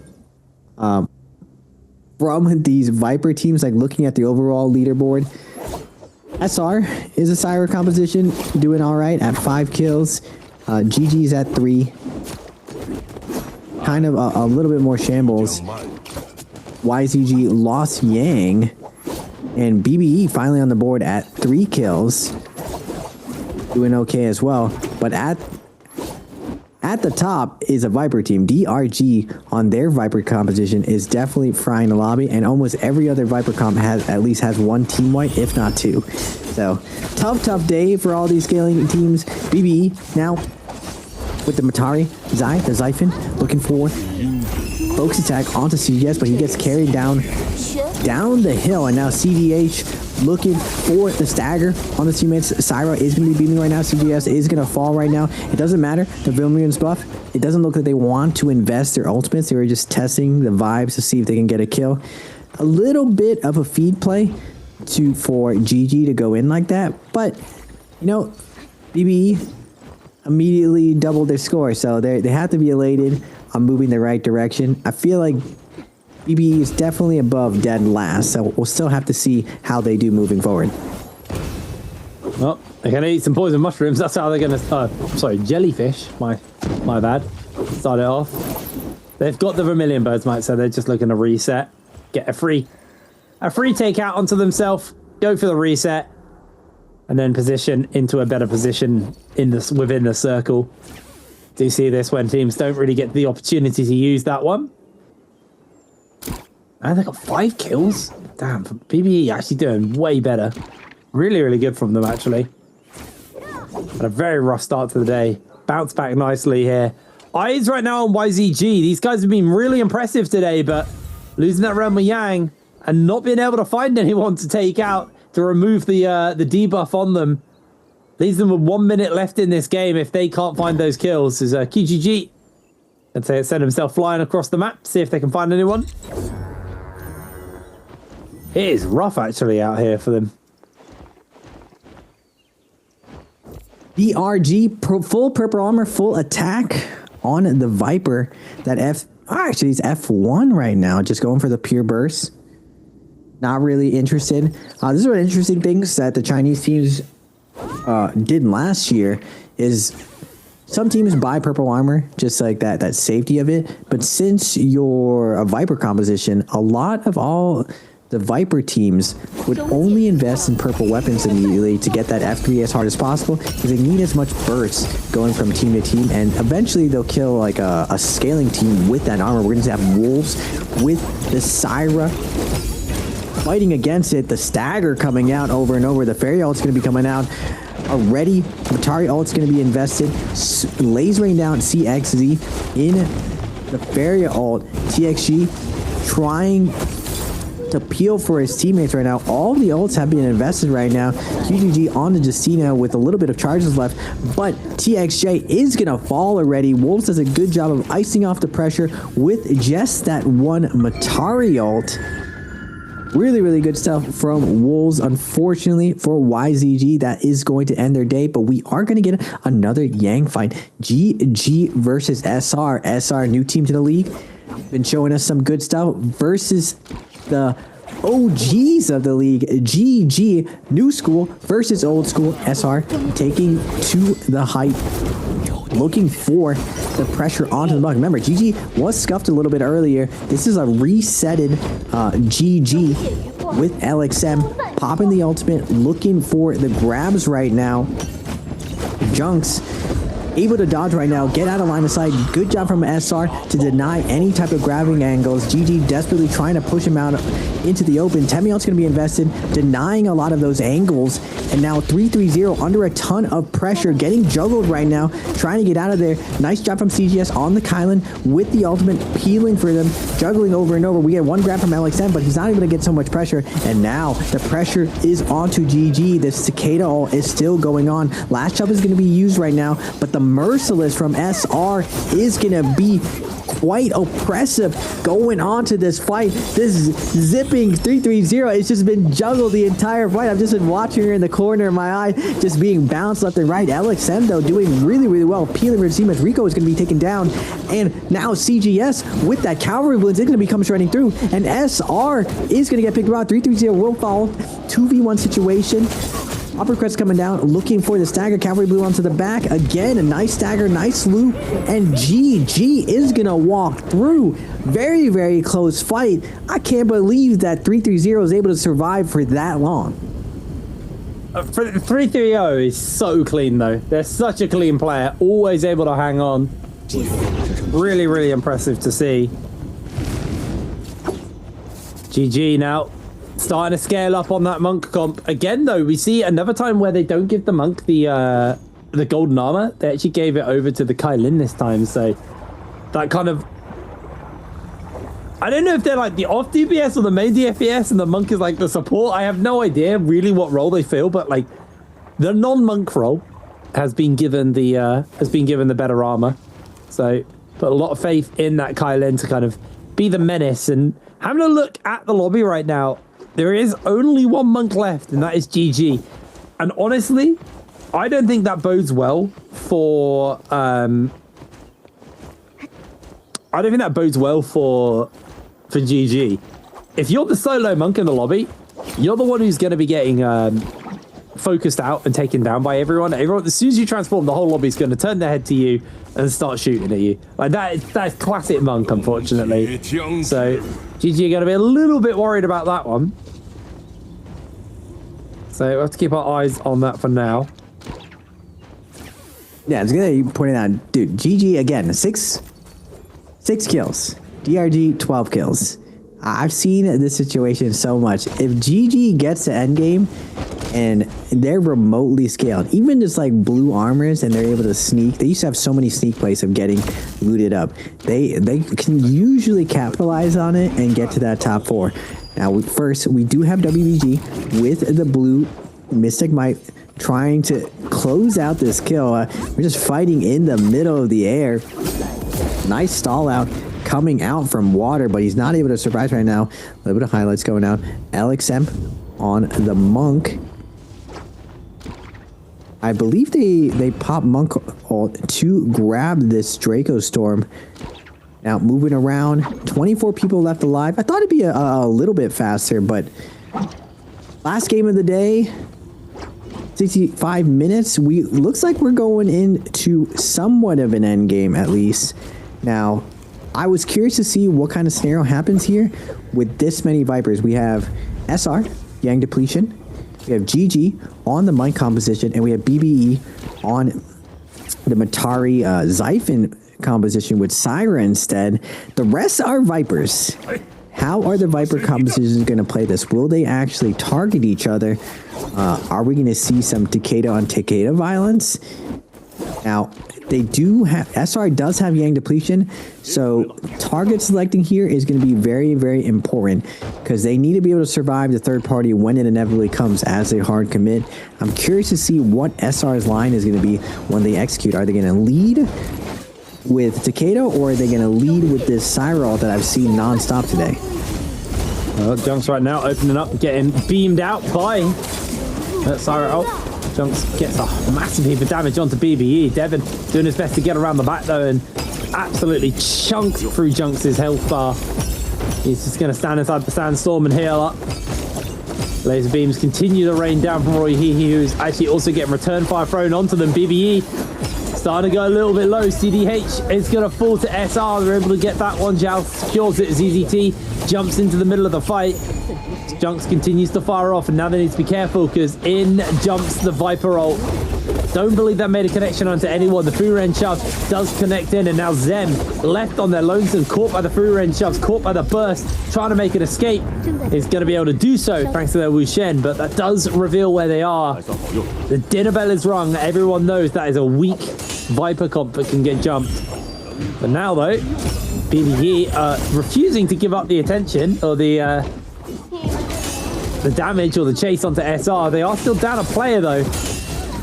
From these Viper teams, like looking at the overall leaderboard, SR is a Syra composition, doing all right at 5 kills. GG's at 3. Kind of a little bit more shambles. YZG lost Yang, and BBE finally on the board at 3 kills, doing okay as well. But at the top is a Viper team. DRG on their Viper composition is definitely frying the lobby, and almost every other Viper comp at least has 1 team white, if not 2. So tough day for all these scaling teams. BBE now with the Matari, Zai, the Zyphon, looking for focus attack onto CGS, but he gets carried down the hill, and now CDH looking for the stagger on the teammates. Syra is going to be beaming right now. CGS is going to fall right now. It doesn't matter. The Vilmian's buff. It doesn't look like they want to invest their ultimates. They were just testing the vibes to see if they can get a kill. A little bit of a feed play for GG to go in like that, but you know, BBE immediately doubled their score, so they have to be elated on moving the right direction. I feel like BBE is definitely above dead last, so we'll still have to see how they do moving forward. Well, they're going to eat some poison mushrooms. That's how they're going to... sorry, jellyfish. My bad. Start it off. They've got the Vermilion Birds, mate, so they're just looking to reset. Get a free takeout onto themselves. Go for the reset. And then position into a better position within the circle. Do you see this when teams don't really get the opportunity to use that one? And they got 5 kills. Damn, BBE actually doing way better. Really, really good from them, actually. Had a very rough start to the day. Bounce back nicely here. Eyes right now on YZG. These guys have been really impressive today, but losing that round with Yang and not being able to find anyone to take out to remove the debuff on them leaves them with 1 minute left in this game. If they can't find those kills, is QGG and send himself flying across the map, see if they can find anyone. It is rough actually out here for them. DRG full purple armor, full attack on the Viper. That actually it's F1 right now, just going for the pure burst. Not really interested. This is one of the interesting things that the Chinese teams did last year is some teams buy purple armor, just like that safety of it. But since you're a Viper composition, a lot of all the Viper teams would only invest in purple weapons immediately to get that F3 as hard as possible, because they need as much burst going from team to team, and eventually they'll kill like a scaling team with that armor. We're going to have Wolves with the Syra fighting against it, the stagger coming out over and over, the fairy ult's going to be coming out already, Matari ult's going to be invested, lasering down CXZ in the fairy ult, TXG trying to peel for his teammates right now. All the ults have been invested right now. QGG on to Justina with a little bit of charges left, but TXJ is going to fall already. Wolves does a good job of icing off the pressure with just that one Matari ult. Really, really good stuff from Wolves. Unfortunately for YZG, that is going to end their day, but we are going to get another Yang fight. GG versus SR. SR, new team to the league. Been showing us some good stuff versus the OGs of the league. GG, new school versus old school. SR taking to the height, looking for the pressure onto the block. Remember, GG was scuffed a little bit earlier. This is a resetted GG with LXM popping the ultimate, looking for the grabs right now. Junks able to dodge right now, get out of line of sight. Good job from SR to deny any type of grabbing angles. GG desperately trying to push him out into the open. Temion's going to be invested, denying a lot of those angles. And now 3-3-0 under a ton of pressure, getting juggled right now, trying to get out of there. Nice job from CGS on the Kylan with the ultimate, peeling for them, juggling over and over. We get one grab from LXM, but he's not able to get so much pressure. And now the pressure is onto GG. The Cicada ult is still going on. Last jump is going to be used right now, but the Merciless from SR is going to be quite oppressive going on to this fight. This zipping 3-3-0, it's just been juggled the entire fight. I've just been watching her in the corner of my eye, just being bounced left and right. LXM, though, doing really, really well. Peeling for Seamus. Rico is going to be taken down. And now CGS with that Cavalry Blitz is going to be coming shredding through. And SR is going to get picked up. 3-3-0 will fall. 2v1 situation. Uppercut's coming down, looking for the stagger. Cavalry Blue onto the back. Again, a nice stagger, nice loop. And GG is going to walk through. Very, very close fight. I can't believe that 3-3-0 is able to survive for that long. 3-3-0 is so clean, though. They're such a clean player. Always able to hang on. Really, really impressive to see. GG now. Starting to scale up on that monk comp. Again, though, we see another time where they don't give the monk the golden armor. They actually gave it over to the Kylin this time. So that kind of... I don't know if they're like the off DPS or the main DPS and the monk is like the support. I have no idea really what role they fill, but like the non-monk role has been given the better armor. So put a lot of faith in that Kylin to kind of be the menace. And having a look at the lobby right now, there is only one monk left, and that is GG. And honestly, I don't think that bodes well for... I don't think that bodes well for GG. If you're the solo monk in the lobby, you're the one who's going to be getting focused out and taken down by everyone. As soon as you transform, the whole lobby's going to turn their head to you and start shooting at you. Like that's classic monk, unfortunately. So GG are going to be a little bit worried about that one. So we have to keep our eyes on that for now. Yeah, it's good that you pointed out, dude. GG again, six kills. DRG 12 kills. I've seen this situation so much. If GG gets to endgame and they're remotely scaled, even just like blue armors, and they're able to sneak. They used to have so many sneak plays of getting looted up. They can usually capitalize on it and get to that top 4. Now, we do have WBG with the blue Mystic Might trying to close out this kill. We're just fighting in the middle of the air. Nice stall out coming out from water, but he's not able to survive right now. A little bit of highlights going out. LXM on the monk. I believe they pop monk to grab this Draco Storm. Now moving around, 24 people left alive. I thought it'd be a little bit faster, but last game of the day, 65 minutes. Looks like we're going into somewhat of an end game at least. Now, I was curious to see what kind of scenario happens here with this many Vipers. We have SR, Yang Depletion. We have GG on the Mine composition, and we have BBE on the Matari Xiphon composition with Syra instead. The rest are Vipers. How are the Viper compositions going to play this? Will they actually target each other? Are we going to see some Takeda on Takeda violence? Now, they do have... SR does have Yang Depletion, so target selecting here is going to be very, very important because they need to be able to survive the third party when it inevitably comes as a hard commit. I'm curious to see what SR's line is going to be when they execute. Are they going to lead with Takeda, or are they going to lead with this Cyril that I've seen non-stop today? Well, Junks right now opening up, getting beamed out by that Cyril. Junks gets a massive heap of damage onto BBE. Devon doing his best to get around the back though, and absolutely chunks through Junks' health bar. He's just going to stand inside the sandstorm and heal up. Laser beams continue to rain down from Roy Hehe, who's actually also getting return fire thrown onto them. BBE starting to go a little bit low. CDH is going to fall to SR. They're able to get that one. Jal secures it. ZZT jumps into the middle of the fight. Junks continues to fire off, and now they need to be careful because in jumps the Viper ult. Don't believe that made a connection onto anyone. The Furen shove does connect in, and now Zem left on their lonesome, caught by the Furen shoves, caught by the burst, trying to make an escape. Is going to be able to do so thanks to their Wu Shen, but that does reveal where they are. The dinner bell is rung. Everyone knows that is a weak Viper comp that can get jumped. But now though, BBE refusing to give up the attention or the damage or the chase onto SR. They are still down a player though.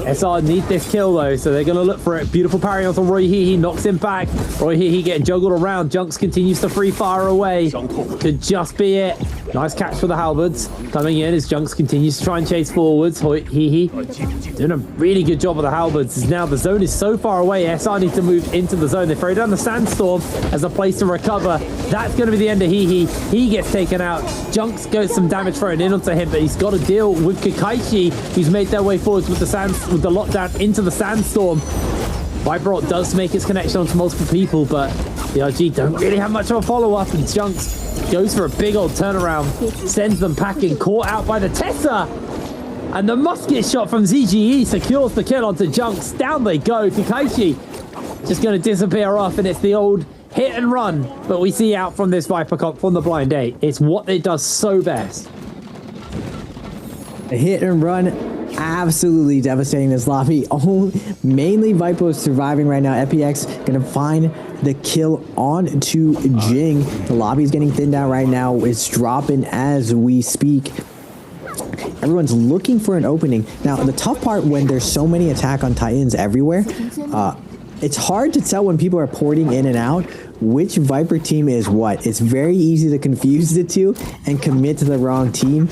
SR need this kill though, so they're going to look for it. Beautiful parry onto Roy He knocks him back. Roy He getting juggled around. Junks continues to free fire away. Could just be it. Nice catch for the halberds. Coming in as Junks continues to try and chase forwards. He doing a really good job of the halberds. Now the zone is so far away. SR need to move into the zone. They throw down the sandstorm as a place to recover. That's going to be the end of He gets taken out. Junks gets some damage thrown in onto him, but he's got to deal with Kakaishi, who's made their way forwards with the lockdown into the sandstorm. Viperot does make its connection onto multiple people, but the RG don't really have much of a follow-up, and Junks goes for a big old turnaround, sends them packing, caught out by the Tessa, and the musket shot from ZGE secures the kill onto Junks. Down they go. Kakaishi just going to disappear off, and it's the old hit and run that we see out from this Viper comp from the Blind 8. It's what it does so best. A hit and run, absolutely devastating this lobby. Mainly Viper surviving right now. EpiX gonna find the kill on to Jing. The lobby's getting thinned out right now. It's dropping as we speak. Everyone's looking for an opening. Now, the tough part when there's so many Attack on Titans everywhere, it's hard to tell when people are porting in and out which Viper team is what. It's very easy to confuse the two and commit to the wrong team.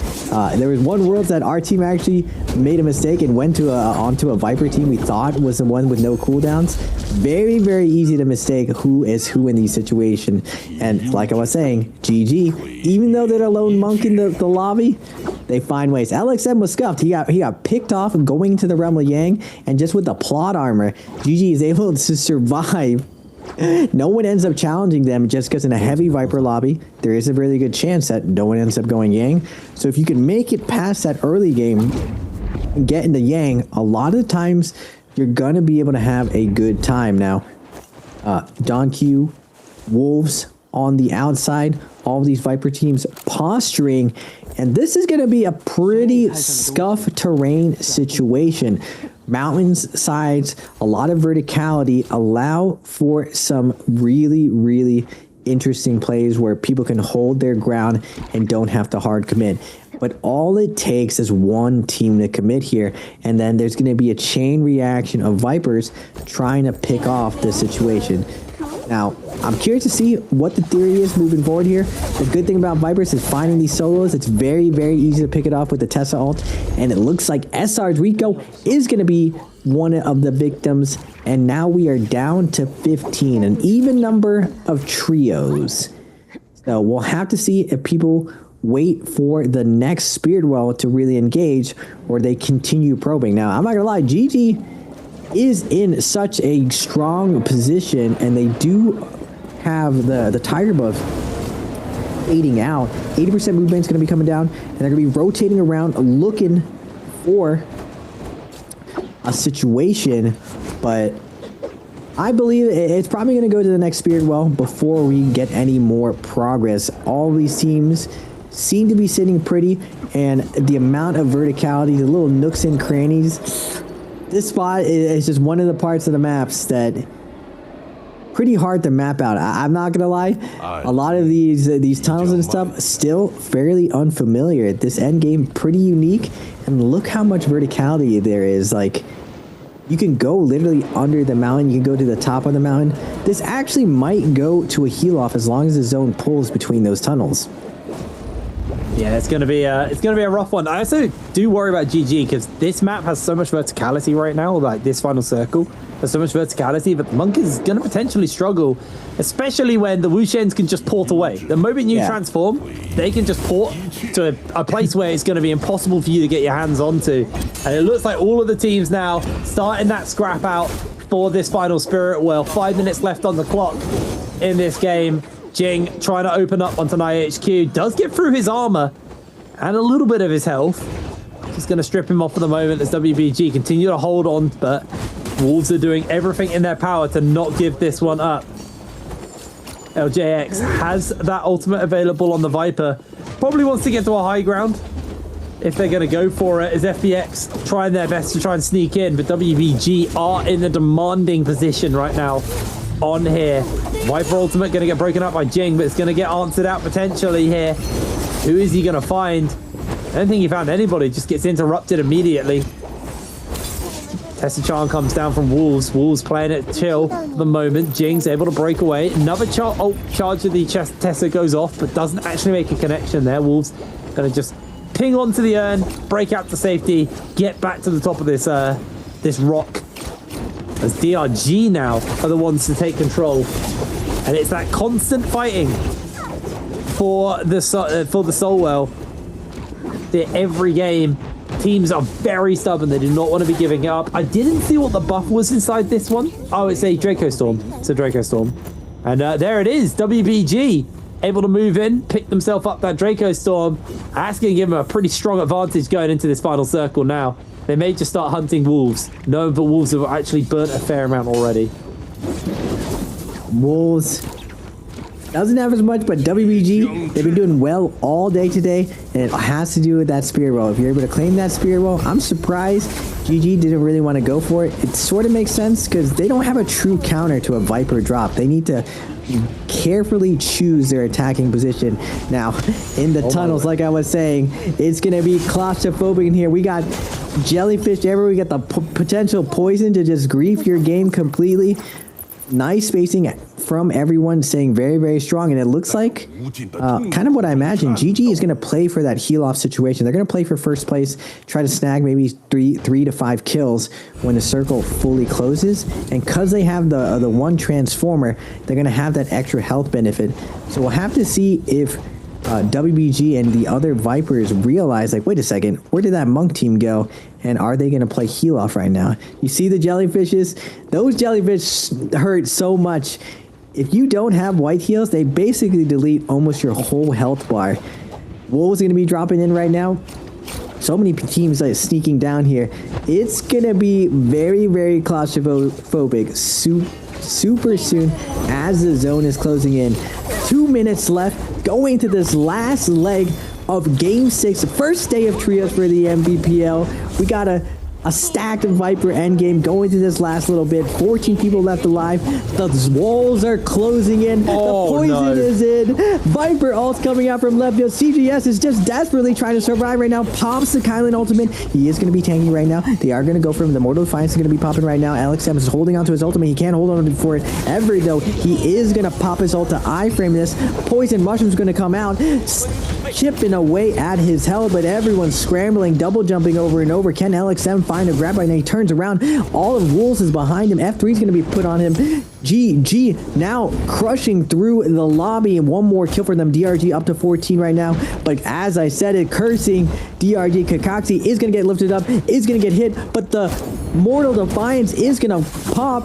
There was one world that our team actually made a mistake and went to onto a Viper team we thought was the one with no cooldowns. Very, very easy to mistake who is who in these situations. And like I was saying, GG, even though they're a lone monk in the lobby, they find ways. LXM was scuffed. He got picked off going to the realm of Yang, and just with the plot armor, GG is able to survive. No one ends up challenging them just because in a heavy Viper lobby, there is a really good chance that no one ends up going Yang. So if you can make it past that early game and get into Yang, a lot of the times you're going to be able to have a good time. Now, Don Q, Wolves on the outside, all of these Viper teams posturing, and this is going to be a pretty scuff terrain situation. Mountains, sides, a lot of verticality allow for some really, really interesting plays where people can hold their ground and don't have to hard commit. But all it takes is one team to commit here, and then there's going to be a chain reaction of Vipers trying to pick off the situation. Now, I'm curious to see what the theory is moving forward here. The good thing about Vipers is finding these solos. It's very, very easy to pick it off with the Tessa ult. And it looks like SR's Rico is going to be one of the victims. And now we are down to 15, an even number of trios. So we'll have to see if people wait for the next Spirit Well to really engage, or they continue probing. Now, I'm not going to lie, GG is in such a strong position, and they do have the Tiger buff fading out. 80% movement's going to be coming down, and they're going to be rotating around looking for a situation, but I believe it's probably going to go to the next Spirit Well before we get any more progress. All these teams seem to be sitting pretty, and the amount of verticality, the little nooks and crannies, this spot is just one of the parts of the maps that pretty hard to map out. I'm not gonna lie, a lot of these tunnels and stuff still fairly unfamiliar. This end game pretty unique, and look how much verticality there is. Like, you can go literally under the mountain, you can go to the top of the mountain. This actually might go to a heal off as long as the zone pulls between those tunnels. Yeah, it's gonna be a rough one. I also do worry about GG because this map has so much verticality right now. Like this final circle has so much verticality, but Monk is gonna potentially struggle, especially when the Wushens can just port away. The moment you transform, they can just port to a place where it's gonna be impossible for you to get your hands onto. And it looks like all of the teams now starting that scrap out for this final Spirit Well. 5 minutes left on the clock in this game. Jing trying to open up onto IHQ, does get through his armor and a little bit of his health. Just going to strip him off for the moment as WBG continue to hold on, but Wolves are doing everything in their power to not give this one up. LJX has that ultimate available on the Viper. Probably wants to get to a high ground if they're going to go for it, as FBX trying their best to try and sneak in, but WBG are in a demanding position right now on here. Viper ultimate going to get broken up by Jing, but it's going to get answered out potentially here. Who is he going to find? I don't think he found anybody, just gets interrupted immediately. Tessa-chan comes down from Wolves. Wolves playing it chill for the moment. Jing's able to break away. Another charge of the chest. Tessa goes off, but doesn't actually make a connection there. Wolves going to just ping onto the urn, break out to safety, get back to the top of this this rock. As DRG now are the ones to take control. And it's that constant fighting for the Soulwell. Every game, teams are very stubborn. They do not want to be giving it up. I didn't see what the buff was inside this one. Oh, it's a Draco Storm. It's a Draco Storm. And there it is. WBG able to move in, pick themselves up that Draco Storm. That's going to give them a pretty strong advantage going into this final circle now. They may just start hunting Wolves, knowing that Wolves have actually burnt a fair amount already. Wolves doesn't have as much, but WBG, they've been doing well all day today, and it has to do with that Spirit Roll. If you're able to claim that Spirit Roll, I'm surprised GG didn't really want to go for it. It sort of makes sense because they don't have a true counter to a Viper drop. They need to carefully choose their attacking position. Now, in the tunnels, like I was saying, it's going to be claustrophobic in here. We got jellyfish everywhere. We got the potential poison to just grief your game completely. Nice spacing from everyone, staying very, very strong. And it looks like kind of what I imagined. GG is going to play for that heal-off situation. They're going to play for first place, try to snag maybe three to five kills when the circle fully closes. And because they have the one transformer, they're going to have that extra health benefit. So we'll have to see if WBG and the other Vipers realize, like, wait a second, where did that Monk team go? And are they going to play heal off right now? You see the jellyfishes? Those jellyfish hurt so much. If you don't have white heals, they basically delete almost your whole health bar. Wolves going to be dropping in right now. So many teams like sneaking down here. It's going to be very, very claustrophobic super soon as the zone is closing in. 2 minutes left going to this last leg of Game 6, first day of trios for the NBPL. We got a stacked Viper endgame going to this last little bit. 14 people left alive. The walls are closing in. The poison is in. Viper ult's coming out from left field. CGS is just desperately trying to survive right now. Pops the Kylan ultimate. He is going to be tanking right now. They are going to go for him. The Mortal Defiance is going to be popping right now. LXM is holding on to his ultimate. He can't hold on for it ever, though. He is going to pop his ult to iframe this. Poison Mushroom's going to come out, chipping away at his health, but everyone's scrambling, double jumping over and over. Can LXM find a grab right now? He turns around. All of Wolves is behind him. F3 is going to be put on him. GG now crushing through the lobby, and one more kill for them. DRG up to 14 right now. But as I said it, cursing DRG, Kakaxi is going to get lifted up, is going to get hit, but the Mortal Defiance is going to pop.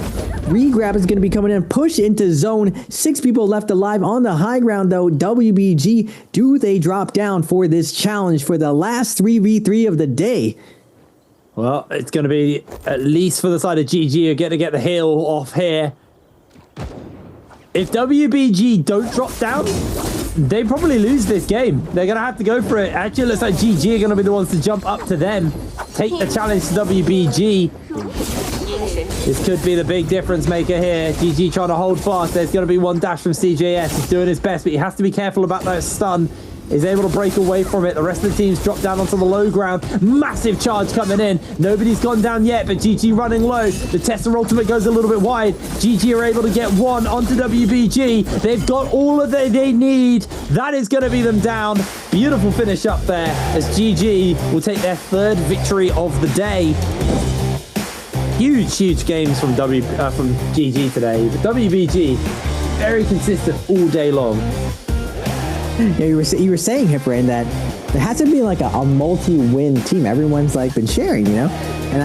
Regrab is going to be coming in, push into zone. 6 people left alive on the high ground, though. WBG, do they drop down for this challenge for the last 3v3 of the day? Well, it's going to be, at least for the side of GG, are going to get the heal off here. If WBG don't drop down, they probably lose this game. They're going to have to go for it. Actually, it looks like GG are going to be the ones to jump up to them, take the challenge to WBG. This could be the big difference maker here. GG trying to hold fast. There's going to be one dash from CJS. He's doing his best, but he has to be careful about that stun. Is able to break away from it. The rest of the teams drop down onto the low ground. Massive charge coming in. Nobody's gone down yet, but GG running low. The Tesla ultimate goes a little bit wide. GG are able to get one onto WBG. They've got all of they need. That is going to be them down. Beautiful finish up there as GG will take their 3rd victory of the day. Huge games from GG today. But WBG, very consistent all day long. Yeah, you were saying, Hipbrain, that there hasn't been like a multi-win team. Everyone's like been sharing, you know? And